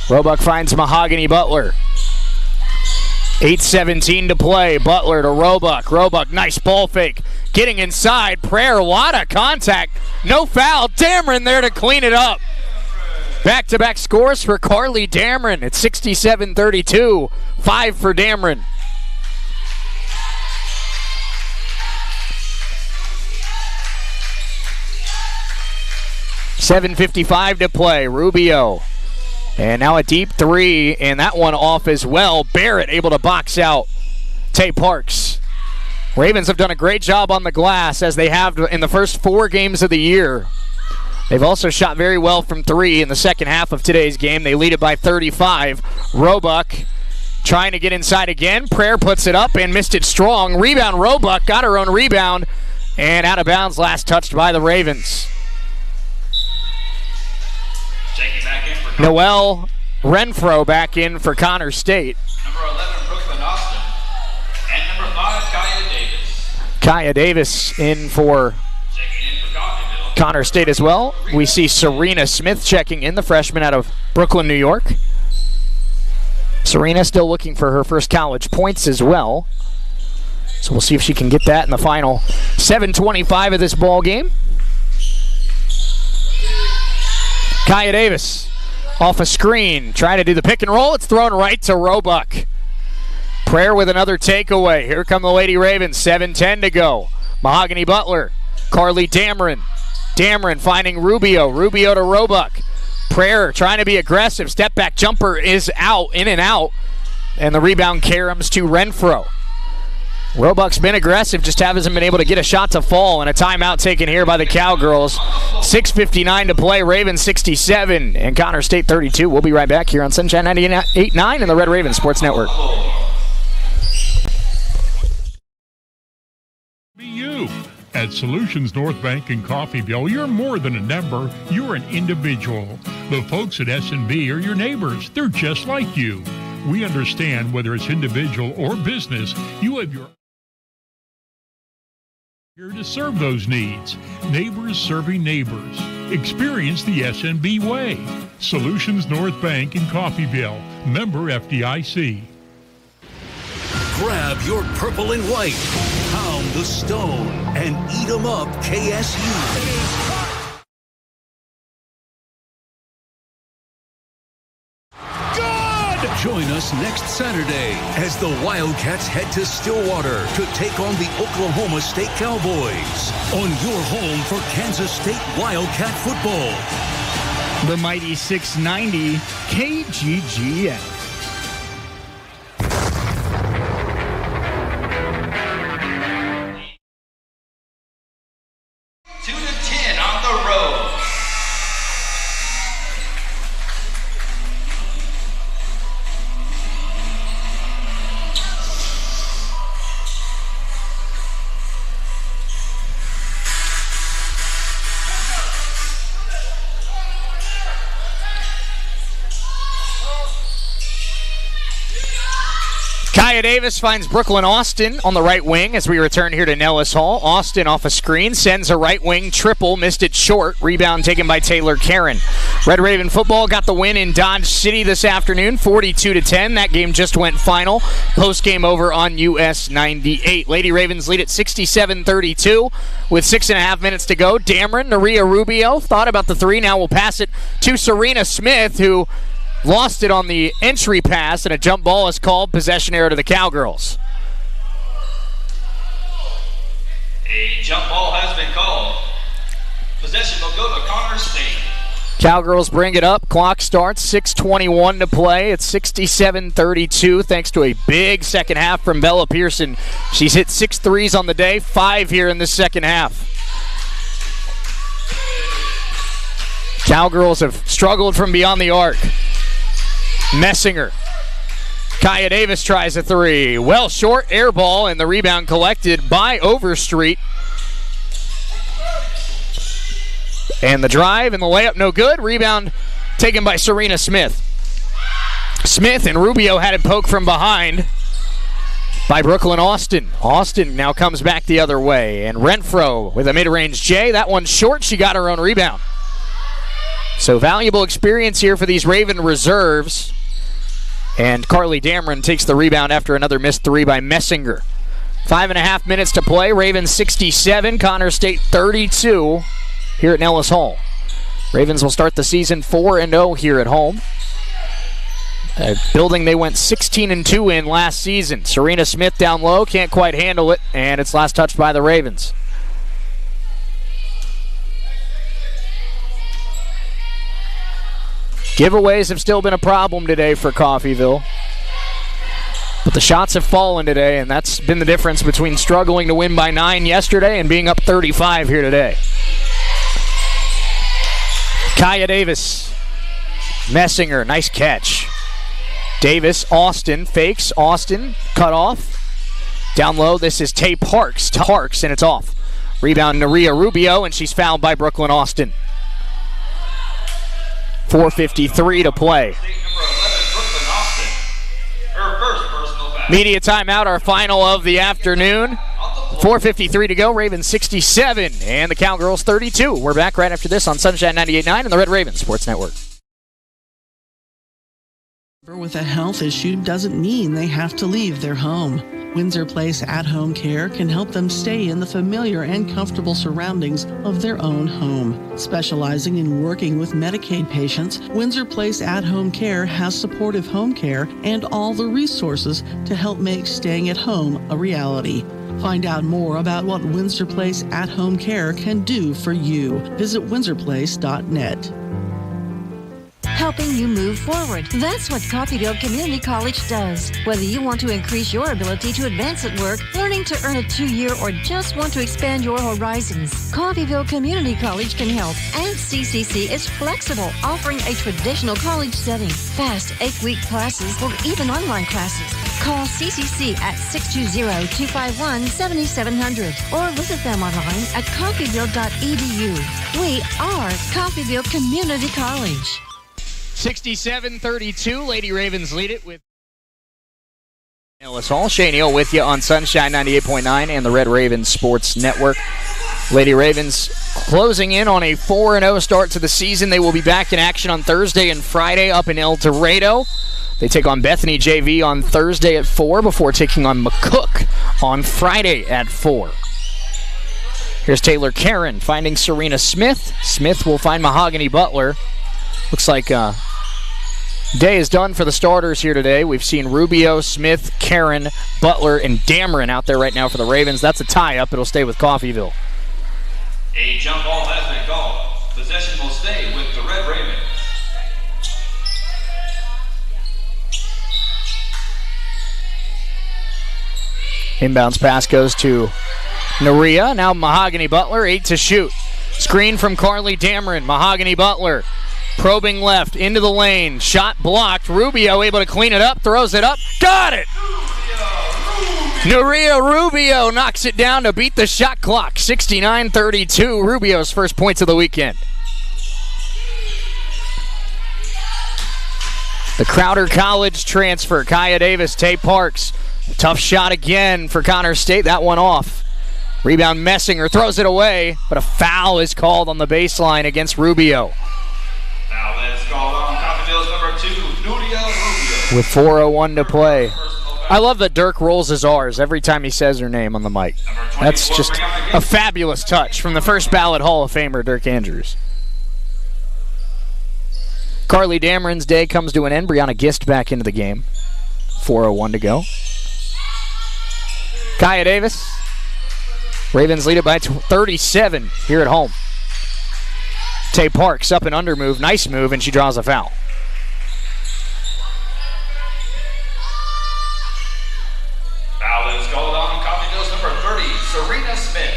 Roebuck finds Mahogany Butler. 8:17 to play. Butler to Roebuck. Roebuck, nice ball fake. Getting inside. Prayer, a lot of contact. No foul. Dameron there to clean it up. Back-to-back scores for Carly Dameron. It's 67-32. 5 for Dameron. $7:55 to play. Rubio. And now a deep 3, and that one off as well. Barrett able to box out Tay Parks. Ravens have done a great job on the glass, as they have in the first 4 games of the year. They've also shot very well from 3 in the second half of today's game. They lead it by 35. Roebuck trying to get inside again. Prayer puts it up and missed it strong. Rebound, Roebuck got her own rebound, and out of bounds, last touched by the Ravens. Noelle Renfro back in for Connor State. Number 11, Brooklyn Austin. And number 5, Kaya Davis. Kaya Davis in for Connor State as well. We see Serena Smith checking in, the freshman out of Brooklyn, New York. Serena still looking for her first college points as well. So we'll see if she can get that in the final 7:25 of this ball game. Kaya Davis off a screen, trying to do the pick and roll. It's thrown right to Roebuck. Prayer with another takeaway. Here come the Lady Ravens, 7:10 to go. Mahogany Butler, Carly Dameron. Dameron finding Rubio. Rubio to Roebuck. Prayer trying to be aggressive. Step back jumper is out, in and out. And the rebound caroms to Renfro. Roebuck's been aggressive, just hasn't been able to get a shot to fall, and a timeout taken here by the Cowgirls. 6:59 to play, Ravens 67 and Connor State 32. We'll be right back here on Sunshine 98.9 and the Red Raven Sports Network. Be you. At Solutions North Bank in Coffeyville, you're more than a number, you're an individual. The folks at S&B are your neighbors. They're just like you. We understand whether it's individual or business, you have your here to serve those needs. Neighbors serving neighbors. Experience the S&B way. Solutions North Bank in Coffeyville. Member FDIC. Grab your purple and white, pound the stone, and eat 'em up, KSU. Join us next Saturday as the Wildcats head to Stillwater to take on the Oklahoma State Cowboys on your home for Kansas State Wildcat football. The mighty 690 KGGN. Kaya Davis finds Brooklyn Austin on the right wing as we return here to Nellis Hall. Austin off a screen, sends a right wing triple, missed it short. Rebound taken by Taylor Karen. Red Raven football got the win in Dodge City this afternoon, 42-10. That game just went final. Post game over on US 98. Lady Ravens lead at 67-32 with 6.5 minutes to go. Dameron, Naria Rubio thought about the three. Now we'll pass it to Serena Smith, who lost it on the entry pass, and a jump ball is called. Possession error to the Cowgirls. A jump ball has been called. Possession will go to Connor State. Cowgirls bring it up. Clock starts. 6:21 to play. It's 67-32 thanks to a big second half from Bella Pearson. She's hit 6 threes on the day, 5 here in the second half. Cowgirls have struggled from beyond the arc. Messinger. Kaya Davis tries a three. Well short, air ball, and the rebound collected by Overstreet. And the drive and the layup no good. Rebound taken by Serena Smith. Smith and Rubio had it poked from behind by Brooklyn Austin. Austin now comes back the other way. And Renfro with a mid-range J. That one's short. She got her own rebound. So valuable experience here for these Raven reserves. And Carly Dameron takes the rebound after another missed three by Messinger. 5.5 minutes to play. Ravens 67, Connor State 32 here at Nellis Hall. Ravens will start the season 4-0 here at home. A building they went 16-2 in last season. Serena Smith down low, can't quite handle it, and it's last touched by the Ravens. Giveaways have still been a problem today for Coffeyville. But the shots have fallen today, and that's been the difference between struggling to win by 9 yesterday and being up 35 here today. Kaya Davis. Messinger, nice catch. Davis, Austin, fakes. Austin, cut off. Down low, this is Tay Parks, and it's off. Rebound, Naria Rubio, and she's fouled by Brooklyn Austin. 4:53 to play. Media timeout, our final of the afternoon. 4:53 to go. Ravens 67 and the Cowgirls 32. We're back right after this on Sunshine 98.9 and the Red Raven Sports Network. With a health issue doesn't mean they have to leave their home. Windsor Place at-home care can help them stay in the familiar and comfortable surroundings of their own home. Specializing in working with Medicaid patients, Windsor Place at-home care has supportive home care and all the resources to help make staying at home a reality. Find out more about what Windsor Place at-home care can do for you. Visit windsorplace.net. helping you move forward. That's what Coffeyville Community College does. Whether you want to increase your ability to advance at work, learning to earn a 2-year, or just want to expand your horizons, Coffeyville Community College can help. And CCC is flexible, offering a traditional college setting, fast 8-week classes, or even online classes. Call CCC at 620-251-7700 or visit them online at coffeyville.edu. We are Coffeyville Community College. 67-32, Lady Ravens lead it with Ellis Hall. Shane Hill with you on Sunshine 98.9 and the Red Ravens Sports Network. Lady Ravens closing in on a 4-0 start to the season. They will be back in action on Thursday and Friday up in El Dorado. They take on Bethany JV on Thursday at 4 before taking on McCook on Friday at 4. Here's Taylor Karen finding Serena Smith. Smith will find Mahogany Butler. Looks like day is done for the starters here today. We've seen Rubio, Smith, Karen, Butler, and Dameron out there right now for the Ravens. That's a tie-up. It'll stay with Coffeyville. A jump ball has been called. Possession will stay with the Red Ravens. Inbounds pass goes to Naria. Now Mahogany Butler, 8 to shoot. Screen from Carly Dameron. Mahogany Butler probing left into the lane. Shot blocked. Rubio able to clean it up. Throws it up. Got it! Naria Rubio knocks it down to beat the shot clock. 69-32. Rubio's first points of the weekend. The Crowder College transfer. Kaya Davis, Tay Parks. Tough shot again for Connor State. That one off. Rebound Messinger throws it away, but a foul is called on the baseline against Rubio. Foul is called on Coffeyville's number 2, Nuria Rubio. With 4:01 to play. I love that Dirk rolls his R's every time he says her name on the mic. That's just a fabulous touch from the first ballot Hall of Famer, Dirk Andrews. Carly Dameron's day comes to an end. Brianna Gist back into the game. 4:01 to go. Kaya Davis. Ravens lead it by 37 here at home. Tay Parks up and under move. Nice move, and she draws a foul. Foul is called on Coffeyville's number 30, Serena Smith.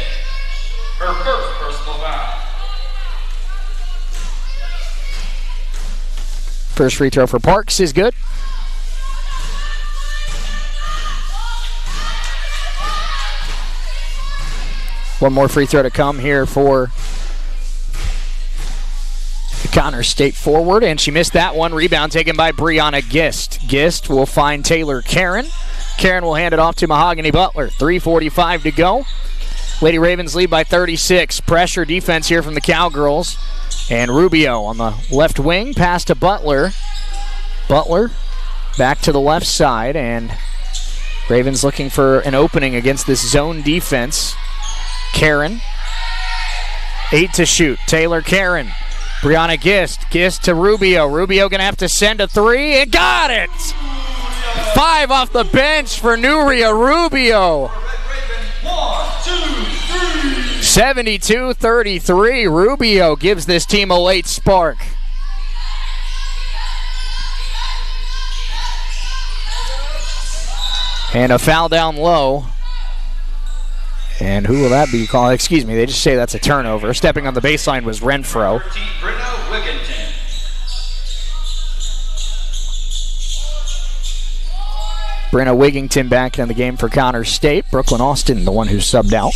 Her first personal foul. First free throw for Parks is good. One more free throw to come here for the Connor State forward, and she missed that one. Rebound taken by Brianna Gist. Gist will find Taylor Karen. Karen will hand it off to Mahogany Butler. 3:45 to go. Lady Ravens lead by 36. Pressure defense here from the Cowgirls. And Rubio on the left wing. Pass to Butler. Butler back to the left side, and Ravens looking for an opening against this zone defense. Karen, 8 to shoot. Taylor Karen. Brianna Gist. Gist to Rubio. Rubio going to have to send a 3, and got it! 5 off the bench for Nuria Rubio. 72-33. Rubio gives this team a late spark. And a foul down low. And who will that be called? Excuse me, they just say that's a turnover. Stepping on the baseline was Renfro. Brenna Wigington back in the game for Connor State. Brooklyn Austin, the one who subbed out.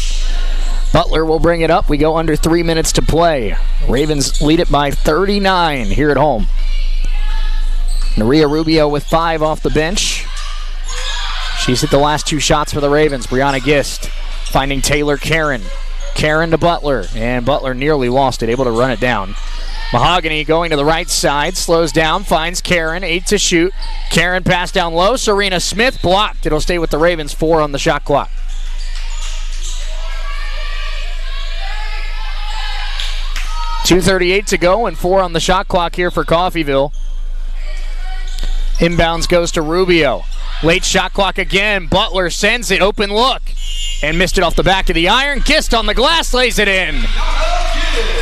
Butler will bring it up. We go under 3 minutes to play. Ravens lead it by 39 here at home. Naria Rubio with 5 off the bench. She's hit the last 2 shots for the Ravens. Brianna Gist finding Taylor Karen. Karen to Butler, and Butler nearly lost it, able to run it down. Mahogany going to the right side, slows down, finds Karen, 8 to shoot. Karen pass down low, Serena Smith blocked. It'll stay with the Ravens, 4 on the shot clock. .238 to go and 4 on the shot clock here for Coffeyville. Inbounds goes to Rubio. Late shot clock again. Butler sends it, open look, and missed it off the back of the iron. Gist on the glass lays it in.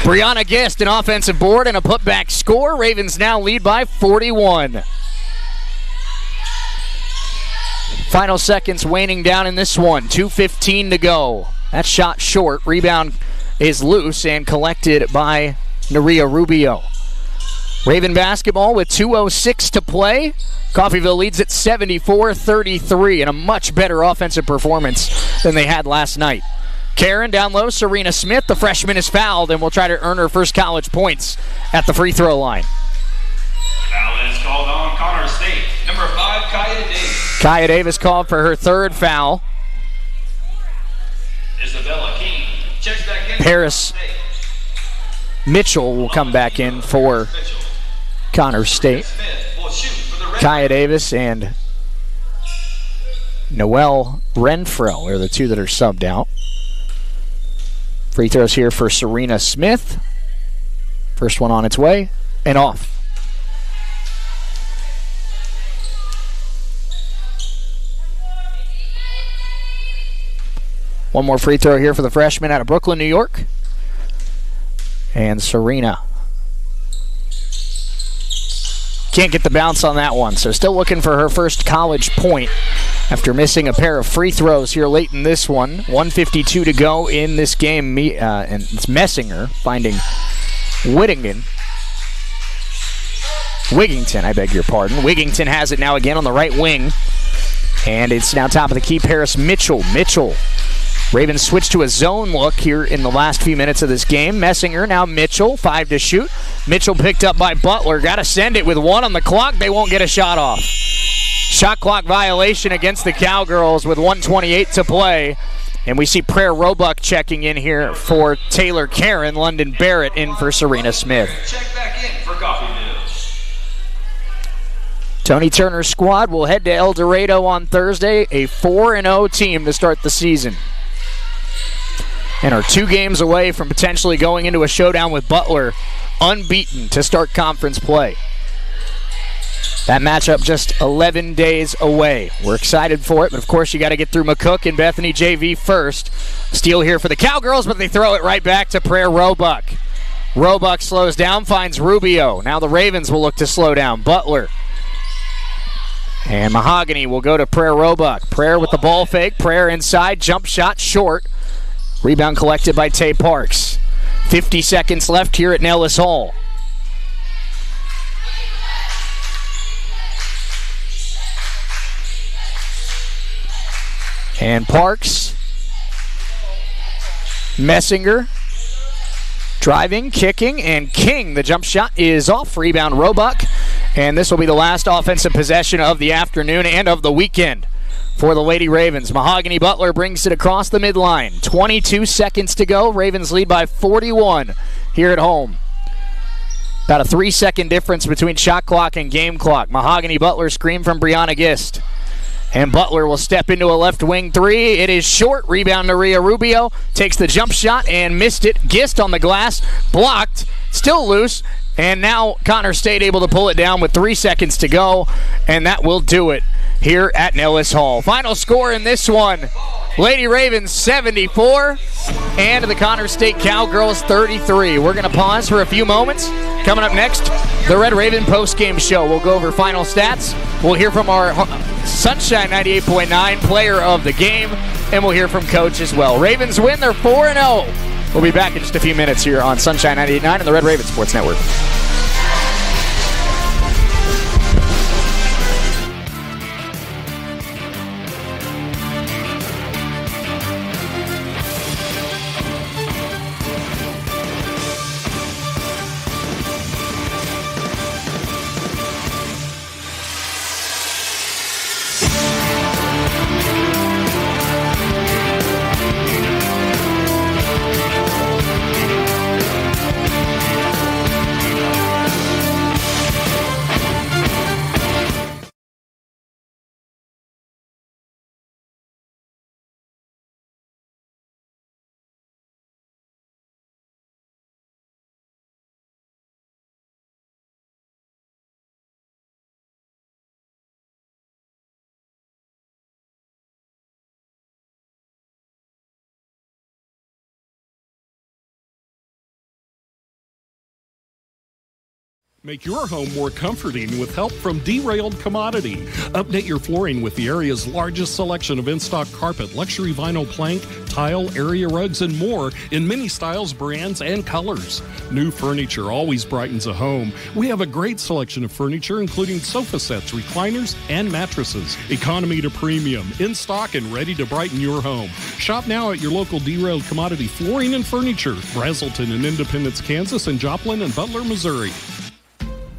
Brianna Gist, an offensive board and a putback score. Ravens now lead by 41. Final seconds waning down in this one. 2:15 to go. That shot short. Rebound is loose and collected by Nerea Rubio. Raven basketball with 2:06 to play. Coffeyville leads at 74-33 in a much better offensive performance than they had last night. Karen down low, Serena Smith, the freshman, is fouled and will try to earn her first college points at the free throw line. Foul is called on Connor State. Number 5, Kaya Davis. Kaya Davis called for her third foul. Isabella King checks back in. Paris Mitchell will come back in for Connor State. Kaya Davis and Noelle Renfro are the two that are subbed out. Free throws here for Serena Smith. First one on its way and off. One more free throw here for the freshman out of Brooklyn, New York. And Serena can't get the bounce on that one, so still looking for her first college point after missing a pair of free throws here late in this one. 1:52 to go in this game, and it's Messinger finding Wigington, I beg your pardon. Wigington has it now again on the right wing, and it's now top of the key, Paris Mitchell. Ravens switch to a zone look here in the last few minutes of this game. Messinger, now Mitchell, 5 to shoot. Mitchell picked up by Butler. Got to send it with 1 on the clock. They won't get a shot off. Shot clock violation against the Cowgirls with 1:28 to play. And we see Prayer Roebuck checking in here for Taylor Karen. London Barrett in for Serena Smith. Check back in for Coffeyville. Tony Turner's squad will head to El Dorado on Thursday, a 4-0 team to start the season. And are 2 games away from potentially going into a showdown with Butler, unbeaten to start conference play. That matchup just 11 days away. We're excited for it, but of course you got to get through McCook and Bethany JV first. Steal here for the Cowgirls, but they throw it right back to Prayer Roebuck. Roebuck slows down, finds Rubio. Now the Ravens will look to slow down. Butler. And Mahogany will go to Prayer Roebuck. Prayer with the ball fake. Prayer inside, jump shot short. Rebound collected by Tay Parks. 50 seconds left here at Nellis Hall. And Parks. Messinger. Driving, kicking, and King. The jump shot is off. Rebound Roebuck. And this will be the last offensive possession of the afternoon and of the weekend for the Lady Ravens. Mahogany Butler brings it across the midline. 22 seconds to go. Ravens lead by 41 here at home. About a 3-second difference between shot clock and game clock. Mahogany Butler screen from Brianna Gist. And Butler will step into a left wing 3. It is short. Rebound to Nerea Rubio. Takes the jump shot and missed it. Gist on the glass. Blocked. Still loose. And now Connor State able to pull it down with 3 seconds to go. And that will do it here at Nellis Hall. Final score in this one, Lady Ravens 74 and the Connor State Cowgirls 33. We're going to pause for a few moments. Coming up next, the Red Raven postgame show. We'll go over final stats. We'll hear from our Sunshine 98.9 player of the game, and we'll hear from Coach as well. Ravens win. They're 4-0. We'll be back in just a few minutes here on Sunshine 98.9 and the Red Raven Sports Network. Make your home more comforting with help from Derailed Commodity. Update your flooring with the area's largest selection of in-stock carpet, luxury vinyl plank, tile, area rugs, and more in many styles, brands, and colors. New furniture always brightens a home. We have a great selection of furniture, including sofa sets, recliners, and mattresses. Economy to premium, in stock and ready to brighten your home. Shop now at your local Derailed Commodity Flooring and Furniture, Brazelton in Independence, Kansas, and Joplin and Butler, Missouri.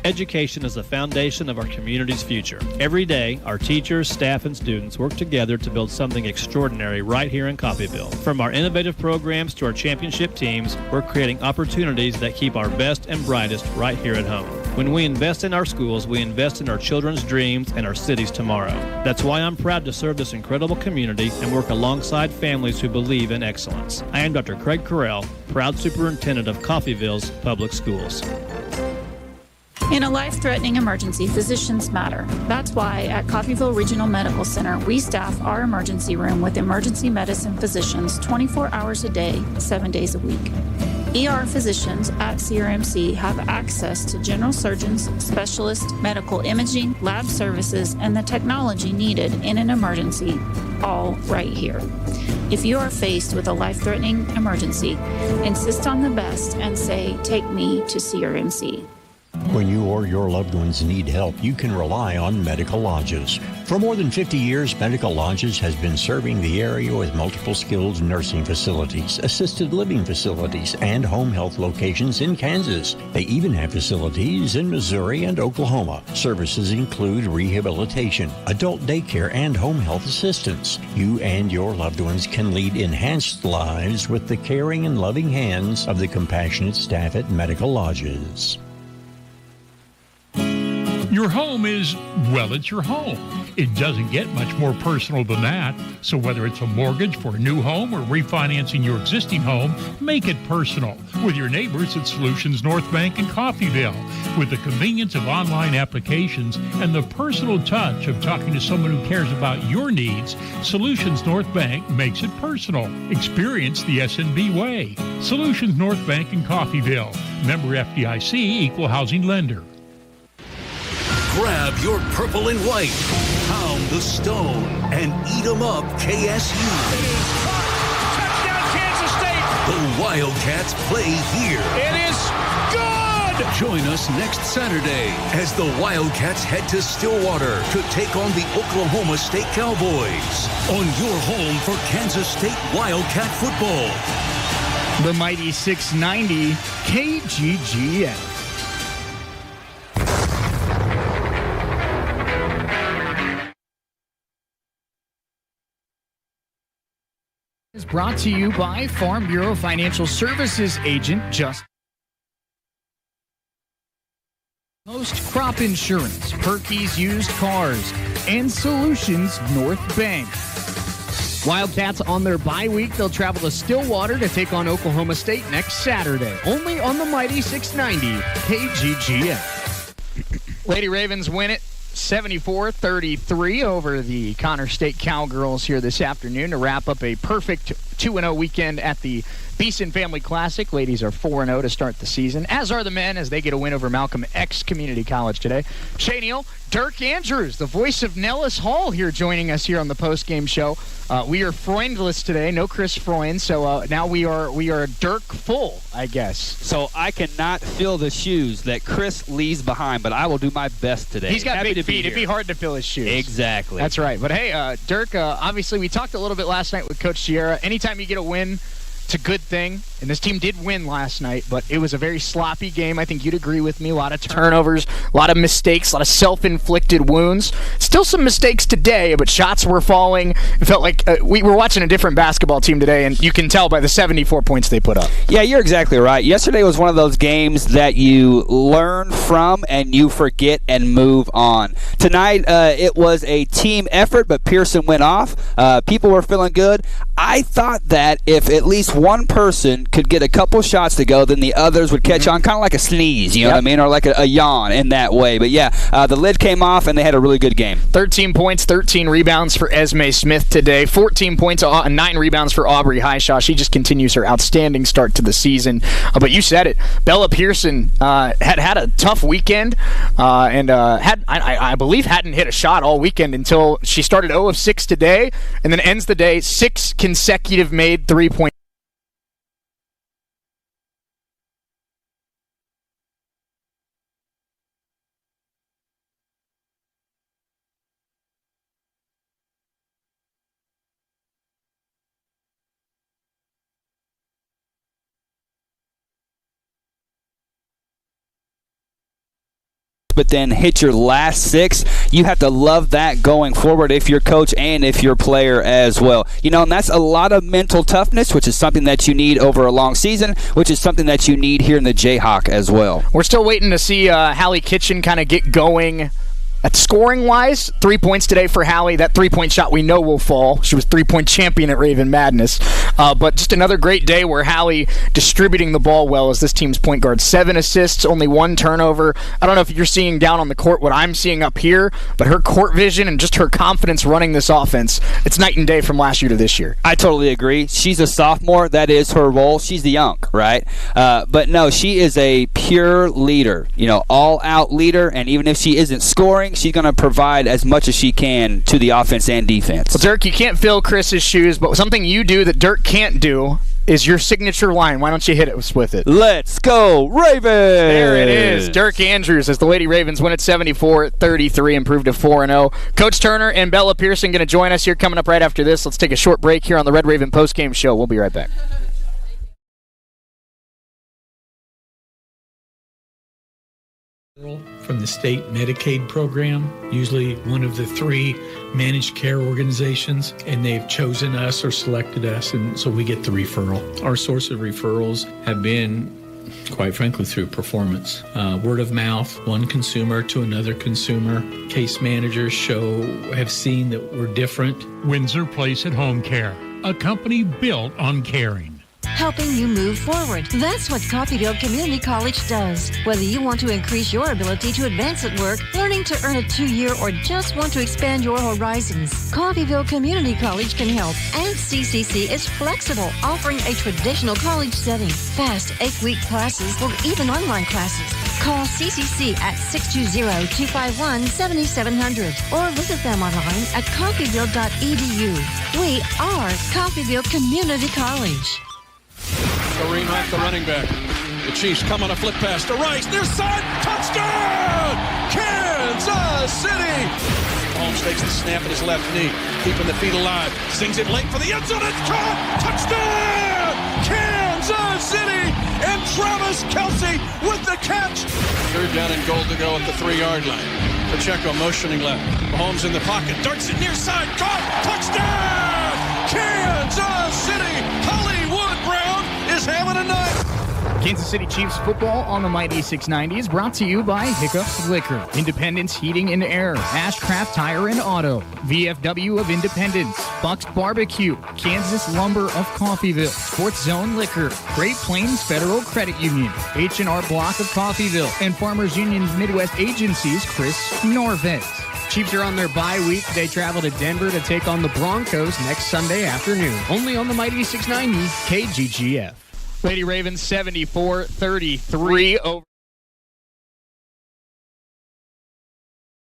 Education is the foundation of our community's future. Every day, our teachers, staff, and students work together to build something extraordinary right here in Coffeyville. From our innovative programs to our championship teams, we're creating opportunities that keep our best and brightest right here at home. When we invest in our schools, we invest in our children's dreams and our city's tomorrow. That's why I'm proud to serve this incredible community and work alongside families who believe in excellence. I am Dr. Craig Carell, proud superintendent of Coffeyville's Public Schools. In a life-threatening emergency, physicians matter. That's why at Coffeyville Regional Medical Center, we staff our emergency room with emergency medicine physicians 24 hours a day, 7 days a week. ER physicians at CRMC have access to general surgeons, specialists, medical imaging, lab services, and the technology needed in an emergency, all right here. If you are faced with a life-threatening emergency, insist on the best and say, "Take me to CRMC." When you or your loved ones need help, you can rely on Medical Lodges. For more than 50 years, Medical Lodges has been serving the area with multiple skilled nursing facilities, assisted living facilities, and home health locations in Kansas. They even have facilities in Missouri and Oklahoma. Services include rehabilitation, adult daycare, and home health assistance. You and your loved ones can lead enhanced lives with the caring and loving hands of the compassionate staff at Medical Lodges. Your home is, well, it's your home. It doesn't get much more personal than that. So whether it's a mortgage for a new home or refinancing your existing home, make it personal with your neighbors at Solutions North Bank in Coffeyville. With the convenience of online applications and the personal touch of talking to someone who cares about your needs, Solutions North Bank makes it personal. Experience the S&B way. Solutions North Bank in Coffeyville. Member FDIC, Equal Housing Lender. Grab your purple and white, pound the stone, and eat 'em up, KSU. Touchdown, Kansas State! The Wildcats play here. It is good! Join us next Saturday as the Wildcats head to Stillwater to take on the Oklahoma State Cowboys on your home for Kansas State Wildcat football. The mighty 690 KGGN. Is brought to you by Farm Bureau Financial Services agent Just Most Crop Insurance, Perky's Used Cars, and Solutions North Bank. Wildcats on their bye week. They'll travel to Stillwater to take on Oklahoma State next Saturday. Only on the mighty 690 KGGN. Lady Ravens win it 74-33 over the Connor State Cowgirls here this afternoon to wrap up a perfect 2-0 weekend at the Beeson Family Classic. Ladies are 4-0 to start the season, as are the men as they get a win over Malcolm X Community College today. Shay Neal, Dirk Andrews, the voice of Nellis Hall, here joining us here on the post-game show. We are Freundless today, no Chris Freund, so now we are Dirk full, I guess. So I cannot fill the shoes that Chris leaves behind, but I will do my best today. He's got big feet. It'd be hard to fill his shoes. Exactly. That's right. But hey, Dirk, obviously we talked a little bit last night with Coach Sierra. Anytime you get a win, it's a good thing, and this team did win last night, but it was a very sloppy game. I think you'd agree with me. A lot of turnovers, a lot of mistakes, a lot of self-inflicted wounds. Still some mistakes today, but shots were falling. It felt like we were watching a different basketball team today, and you can tell by the 74 points they put up. Yeah, you're exactly right. Yesterday was one of those games that you learn from and you forget and move on. Tonight, it was a team effort, but Pearson went off. People were feeling good. I thought that if at least one person could get a couple shots to go, then the others would catch on, kind of like a sneeze, you know what I mean, or like a yawn in that way. But yeah, the lid came off, and they had a really good game. 13 points, 13 rebounds for Esme Smith today. 14 points and 9 rebounds for Aubrey Highshaw. She just continues her outstanding start to the season. But you said it. Bella Pearson had a tough weekend and I believe hadn't hit a shot all weekend until she started 0 of 6 today, and then ends the day 6 consecutive made 3-point. But then hit your last 6, you have to love that going forward if you're coach and if you're player as well. You know, and that's a lot of mental toughness, which is something that you need over a long season, which is something that you need here in the Jayhawk as well. We're still waiting to see Hallie Kitchen kind of get going. At scoring-wise, 3 points today for Hallie. That 3-point shot we know will fall. She was 3-point champion at Raven Madness. But just another great day where Hallie distributing the ball well as this team's point guard. 7 assists, only 1 turnover. I don't know if you're seeing down on the court what I'm seeing up here, but her court vision and just her confidence running this offense, it's night and day from last year to this year. I totally agree. She's a sophomore. That is her role. She's the young, right? But no, she is a pure leader, you know, all-out leader, and even if she isn't scoring, she's going to provide as much as she can to the offense and defense. Well, Dirk, you can't fill Chris's shoes, but something you do that Dirk can't do is your signature line. Why don't you hit us with it? Let's go, Ravens! There it is. Dirk Andrews as the Lady Ravens win at 74-33, improved to 4-0. Coach Turner and Bella Pearson going to join us here coming up right after this. Let's take a short break here on the Red Raven postgame show. We'll be right back. From the state Medicaid program, usually one of the 3 managed care organizations, and they've chosen us or selected us, and so we get the referral. Our source of referrals have been, quite frankly, through performance. Word of mouth, one consumer to another consumer. Case managers have seen that we're different. Windsor Place at Home Care, a company built on caring. Helping you move forward. That's what Coffeyville Community College does. Whether you want to increase your ability to advance at work, learning to earn a 2-year, or just want to expand your horizons, Coffeyville Community College can help. And CCC is flexible, offering a traditional college setting, fast 8-week classes, or even online classes. Call CCC at 620-251-7700 or visit them online at coffeyville.edu. We are Coffeyville Community College. Kareem Hunt, the running back. The Chiefs come on a flip pass to Rice. Near side. Touchdown! Kansas City! Holmes takes the snap at his left knee, keeping the feet alive. Sings it late for the end zone. It's caught! Touchdown! Kansas City! And Travis Kelce with the catch. 3rd down and goal to go at the 3-yard line. Pacheco motioning left. Mahomes in the pocket. Darts it near side. Caught! Touchdown! Kansas City! Hollywood Brown is having a night. Kansas City Chiefs football on the Mighty 690 is brought to you by Hiccups Liquor, Independence Heating and Air, Ashcraft Tire and Auto, VFW of Independence, Buck's Barbecue, Kansas Lumber of Coffeyville, Sports Zone Liquor, Great Plains Federal Credit Union, H&R Block of Coffeyville, and Farmers Union's Midwest Agency's Chris Norvez. Chiefs are on their bye week. They travel to Denver to take on the Broncos next Sunday afternoon. Only on the Mighty 690 KGGF. Lady Ravens 74-33 over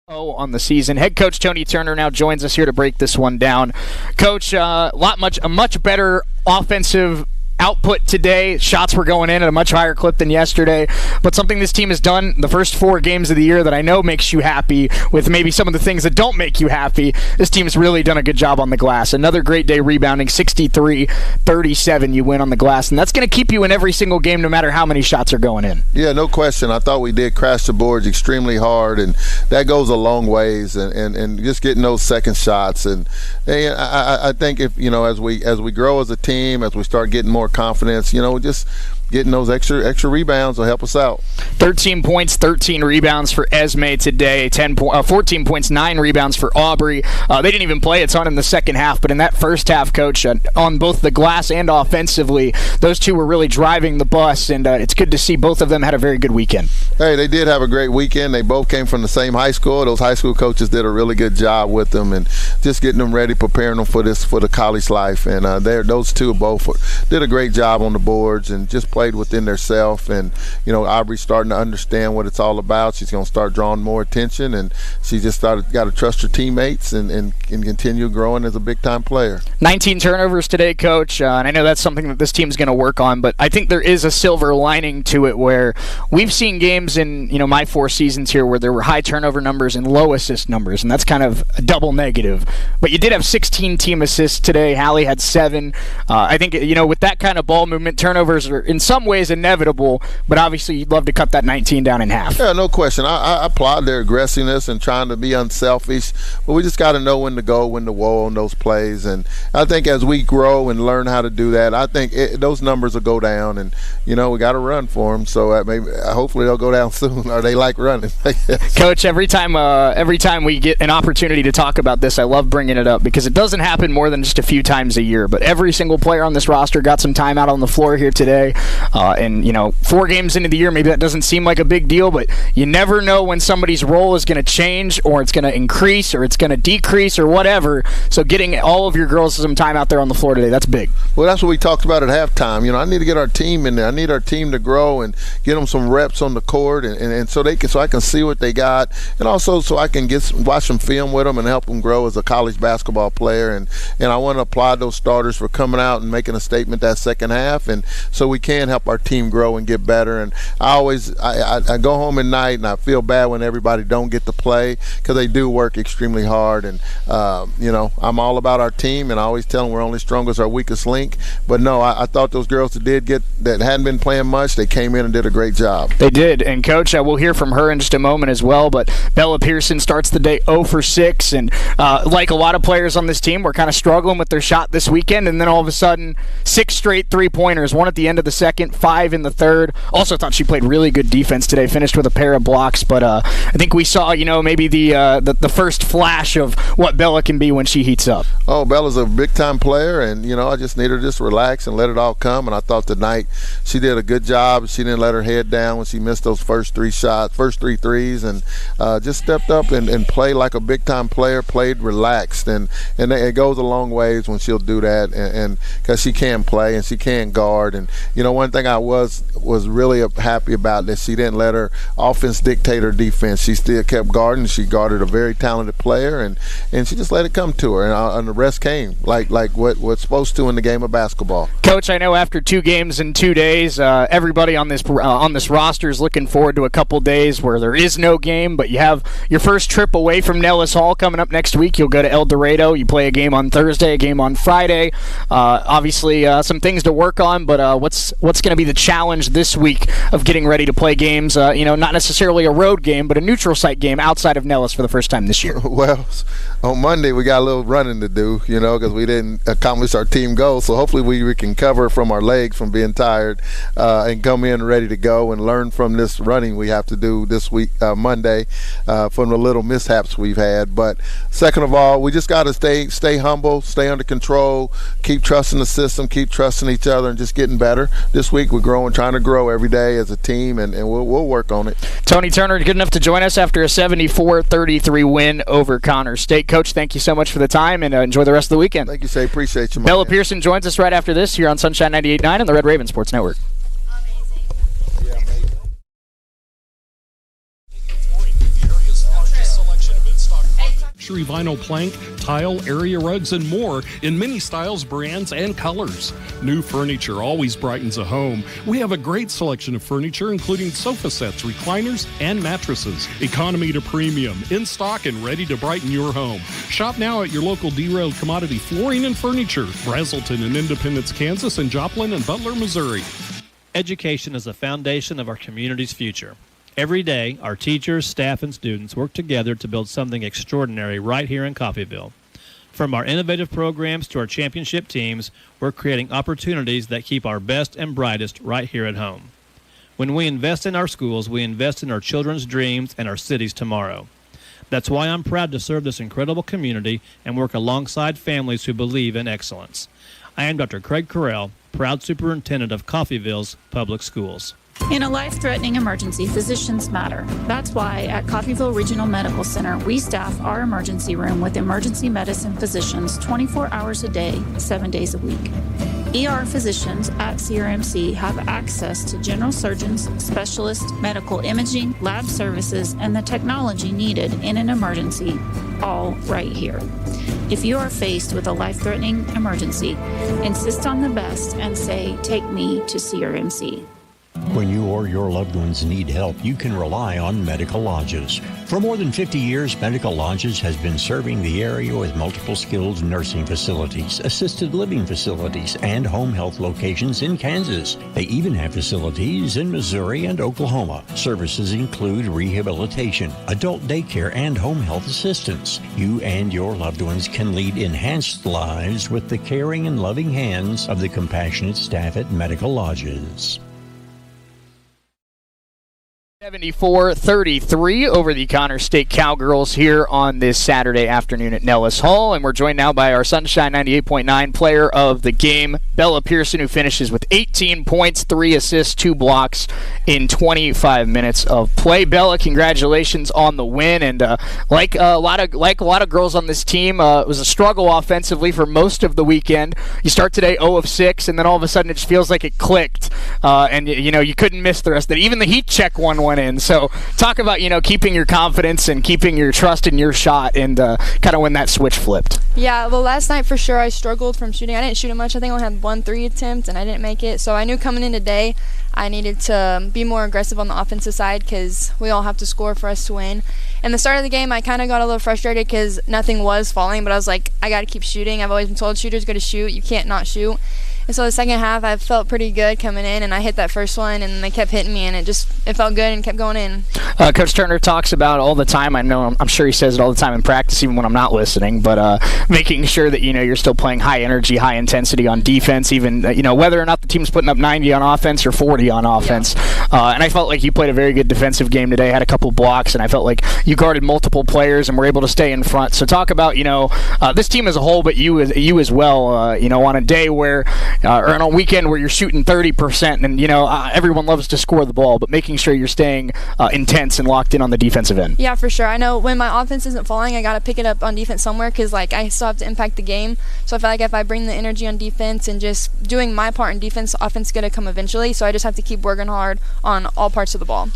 on the season. Head coach Tony Turner now joins us here to break this one down. Coach, a much better offensive output today. Shots were going in at a much higher clip than yesterday, but something this team has done the first 4 games of the year that I know makes you happy, with maybe some of the things that don't make you happy. This team has really done a good job on the glass. Another great day rebounding, 63-37 you win on the glass, and that's going to keep you in every single game no matter how many shots are going in. Yeah, no question. I thought we did crash the boards extremely hard, and that goes a long ways, and just getting those second shots. And I think if, as we grow as a team, as we start getting more confidence, just getting those extra rebounds will help us out. 13 points, 13 rebounds for Esme today. 14 points, 9 rebounds for Aubrey. They didn't even play a ton in the second half, but in that first half, Coach, on both the glass and offensively, those two were really driving the bus, and it's good to see both of them had a very good weekend. Hey, they did have a great weekend. They both came from the same high school. Those high school coaches did a really good job with them and just getting them ready, preparing them for the college life. And those two both did a great job on the boards and just played within themselves. And, Aubrey's starting to understand what it's all about. She's going to start drawing more attention, and she just got to trust her teammates and continue growing as a big-time player. 19 turnovers today, Coach, and I know that's something that this team's going to work on, but I think there is a silver lining to it where we've seen games in my 4 seasons here where there were high turnover numbers and low assist numbers, and that's kind of a double negative. But you did have 16 team assists today. Hallie had 7. I think, with that kind of ball movement, turnovers are in some ways inevitable, but obviously you'd love to cut that 19 down in half. Yeah, no question. I applaud their aggressiveness and trying to be unselfish, but we just got to know when to go, when to whoa on those plays. And I think as we grow and learn how to do that, I think those numbers will go down, and, we got to run for them. So hopefully they'll go down soon, or they like running. Coach, every time we get an opportunity to talk about this, I love bringing it up because it doesn't happen more than just a few times a year. But every single player on this roster got some time out on the floor here today. And 4 games into the year, maybe that doesn't seem like a big deal, but you never know when somebody's role is going to change or it's going to increase or it's going to decrease or whatever. So getting all of your girls some time out there on the floor today, that's big. Well, that's what we talked about at halftime. I need to get our team in there. I need our team to grow and get them some reps on the court, and so I can see what they got, and also so I can watch some film with them and help them grow as a college basketball player. And I want to applaud those starters for coming out and making a statement that second half, and so we can help our team grow and get better. And I go home at night and I feel bad when everybody don't get to play because they do work extremely hard. And I'm all about our team, and I always tell them we're only strong as our weakest link. But no, I thought those girls that hadn't been playing much, they came in and did a great job. They did, and Coach, we'll hear from her in just a moment as well, but Bella Pearson starts the day 0 for 6, and like a lot of players on this team, we're kind of struggling with their shot this weekend, and then all of a sudden, 6 straight three-pointers, 1 at the end of the second, 5 in the third. Also thought she played really good defense today, finished with a pair of blocks, but I think we saw, maybe the first flash of what Bella can be when she heats up. Oh, Bella's a big-time player, and, I just need her to just relax and let it all come, and I thought tonight she did a good job. She didn't let her head down when she missed those first 3 threes, and just stepped up and played like a big-time player, played relaxed, and it goes a long ways when she'll do that, and because she can play and she can guard. And, one thing I was really happy about that she didn't let her offense dictate her defense. She still kept guarding. She guarded a very talented player, and she just let it come to her, and the rest came like what's supposed to in the game of basketball. Coach, I know after 2 games in 2 days, everybody on this roster is looking forward to a couple days where there is no game, but you have your first trip away from Nellis Hall coming up next week. You'll go to El Dorado. You play a game on Thursday, a game on Friday. Obviously, some things to work on, but what's going to be the challenge this week of getting ready to play games? Not necessarily a road game, but a neutral site game outside of Nellis for the first time this year. Well, on Monday we got a little running to do, because we didn't accomplish our team goal. So hopefully we can recover from our legs from being tired and come in ready to go and learn from this running we have to do this week, Monday, from the little mishaps we've had. But second of all, we just got to stay humble, stay under control, keep trusting the system, keep trusting each other, and just getting better. This week we're trying to grow every day as a team, and we'll work on it. Tony Turner, good enough to join us after a 74-33 win over Connors State. Coach, thank you so much for the time, and enjoy the rest of the weekend. Thank you, Shay. Appreciate you, Bella Pearson joins us right after this here on Sunshine 98.9 and the Red Raven Sports Network. Luxury vinyl plank, tile, area rugs, and more in many styles, brands, and colors. New furniture always brightens a home. We have a great selection of furniture, including sofa sets, recliners, and mattresses. Economy to premium, in stock and ready to brighten your home. Shop now at your local Derailed Commodity Flooring and Furniture, Brazelton in Independence, Kansas, and Joplin and Butler, Missouri. Education is the foundation of our community's future. Every day, our teachers, staff, and students work together to build something extraordinary right here in Coffeyville. From our innovative programs to our championship teams, we're creating opportunities that keep our best and brightest right here at home. When we invest in our schools, we invest in our children's dreams and our city's tomorrow. That's why I'm proud to serve this incredible community and work alongside families who believe in excellence. I am Dr. Craig Carell, proud superintendent of Coffeyville's Public Schools. In a life-threatening emergency, physicians matter. That's why at Coffeyville Regional Medical Center, we staff our emergency room with emergency medicine physicians 24 hours a day, 7 days a week. ER physicians at CRMC have access to general surgeons, specialists, medical imaging, lab services, and the technology needed in an emergency, all right here. If you are faced with a life-threatening emergency, insist on the best and say, "Take me to CRMC." When you or your loved ones need help, you can rely on Medical Lodges. For more than 50 years, Medical Lodges has been serving the area with multiple skilled nursing facilities, assisted living facilities, and home health locations in Kansas. They even have facilities in Missouri and Oklahoma. Services include rehabilitation, adult daycare, and home health assistance. You and your loved ones can lead enhanced lives with the caring and loving hands of the compassionate staff at Medical Lodges. 74-33 over the Connor State Cowgirls here on this Saturday afternoon at Nellis Hall. And we're joined now by our Sunshine 98.9 player of the game, Bella Pearson, who finishes with 18 points, 3 assists, 2 blocks in 25 minutes of play. Bella, congratulations on the win. And like a lot of girls on this team, it was a struggle offensively for most of the weekend. You start today 0 of 6, and then all of a sudden it just feels like it clicked. And you couldn't miss the rest of it. Even the heat check one went in. So talk about, keeping your confidence and keeping your trust in your shot and kind of when that switch flipped. Yeah, well, last night for sure I struggled from shooting. I didn't shoot it much. I think I only had 1 3 attempt and I didn't make it. So I knew coming in today I needed to be more aggressive on the offensive side because we all have to score for us to win. In the start of the game, I kind of got a little frustrated because nothing was falling, but I was like, I got to keep shooting. I've always been told shooters got to shoot. You can't not shoot. And so the second half, I felt pretty good coming in, and I hit that first one, and they kept hitting me, and it felt good and kept going in. Coach Turner talks about all the time. I know, I'm sure he says it all the time in practice, even when I'm not listening. But making sure that you're still playing high energy, high intensity on defense, even whether or not the team's putting up 90 on offense or 40 on offense. Yeah. And I felt like you played a very good defensive game today. Had a couple blocks, and I felt like you guarded multiple players and were able to stay in front. So talk about this team as a whole, but you as well. On a day where. Or on a weekend where you're shooting 30%, and everyone loves to score the ball, but making sure you're staying intense and locked in on the defensive end. Yeah, for sure. I know when my offense isn't falling, I got to pick it up on defense somewhere because I still have to impact the game. So I feel like if I bring the energy on defense and just doing my part in defense, offense is going to come eventually. So I just have to keep working hard on all parts of the ball.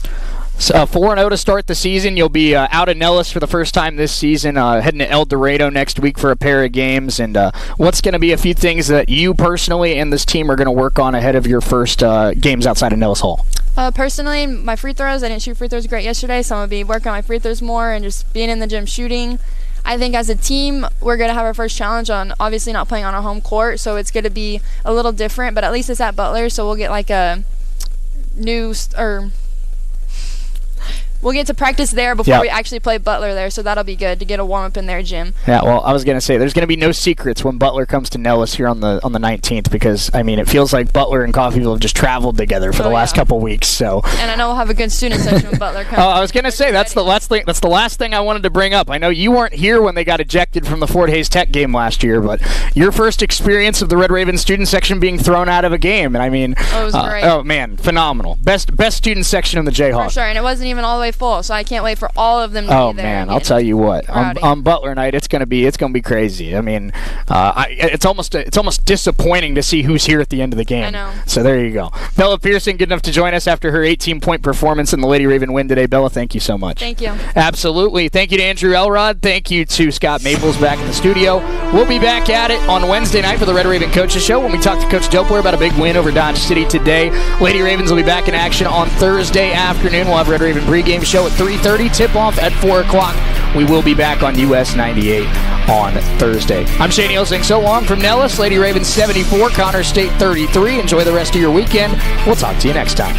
So 4-0 to start the season. You'll be out of Nellis for the first time this season, heading to El Dorado next week for a pair of games. And what's going to be a few things that you personally and this team are going to work on ahead of your first games outside of Nellis Hall? Personally, my free throws. I didn't shoot free throws great yesterday, so I'm going to be working on my free throws more and just being in the gym shooting. I think as a team, we're going to have our first challenge on obviously not playing on our home court, so it's going to be a little different, but at least it's at Butler, so we'll get we'll get to practice there before we actually play Butler there, so that'll be good to get a warm-up in their gym. Yeah, well, I was going to say, there's going to be no secrets when Butler comes to Nellis here on the 19th because, it feels like Butler and Coffeyville have just traveled together for the last couple weeks. So. And I know we'll have a good student section when Butler comes. I was going to say, that's the last thing I wanted to bring up. I know you weren't here when they got ejected from the Fort Hays Tech game last year, but your first experience of the Red Raven student section being thrown out of a game, and it was great. Oh, man, phenomenal. Best student section in the Jayhawk. For sure, and it wasn't even all the way full, so I can't wait for all of them to be there. Oh man, I'll tell you what. On Butler night, it's gonna be crazy. It's almost disappointing to see who's here at the end of the game. I know. So there you go. Bella Pearson, good enough to join us after her 18-point performance in the Lady Raven win today. Bella, thank you so much. Thank you. Absolutely. Thank you to Andrew Elrod. Thank you to Scott Maples back in the studio. We'll be back at it on Wednesday night for the Red Raven Coaches Show when we talk to Coach Doppler about a big win over Dodge City today. Lady Ravens will be back in action on Thursday afternoon. We'll have Red Raven pregame show at 3:30. Tip-off at 4 o'clock. We will be back on US 98 on Thursday. I'm Shane Nielsen. So long from Nellis. Lady Ravens 74, Connor State 33. Enjoy the rest of your weekend. We'll talk to you next time.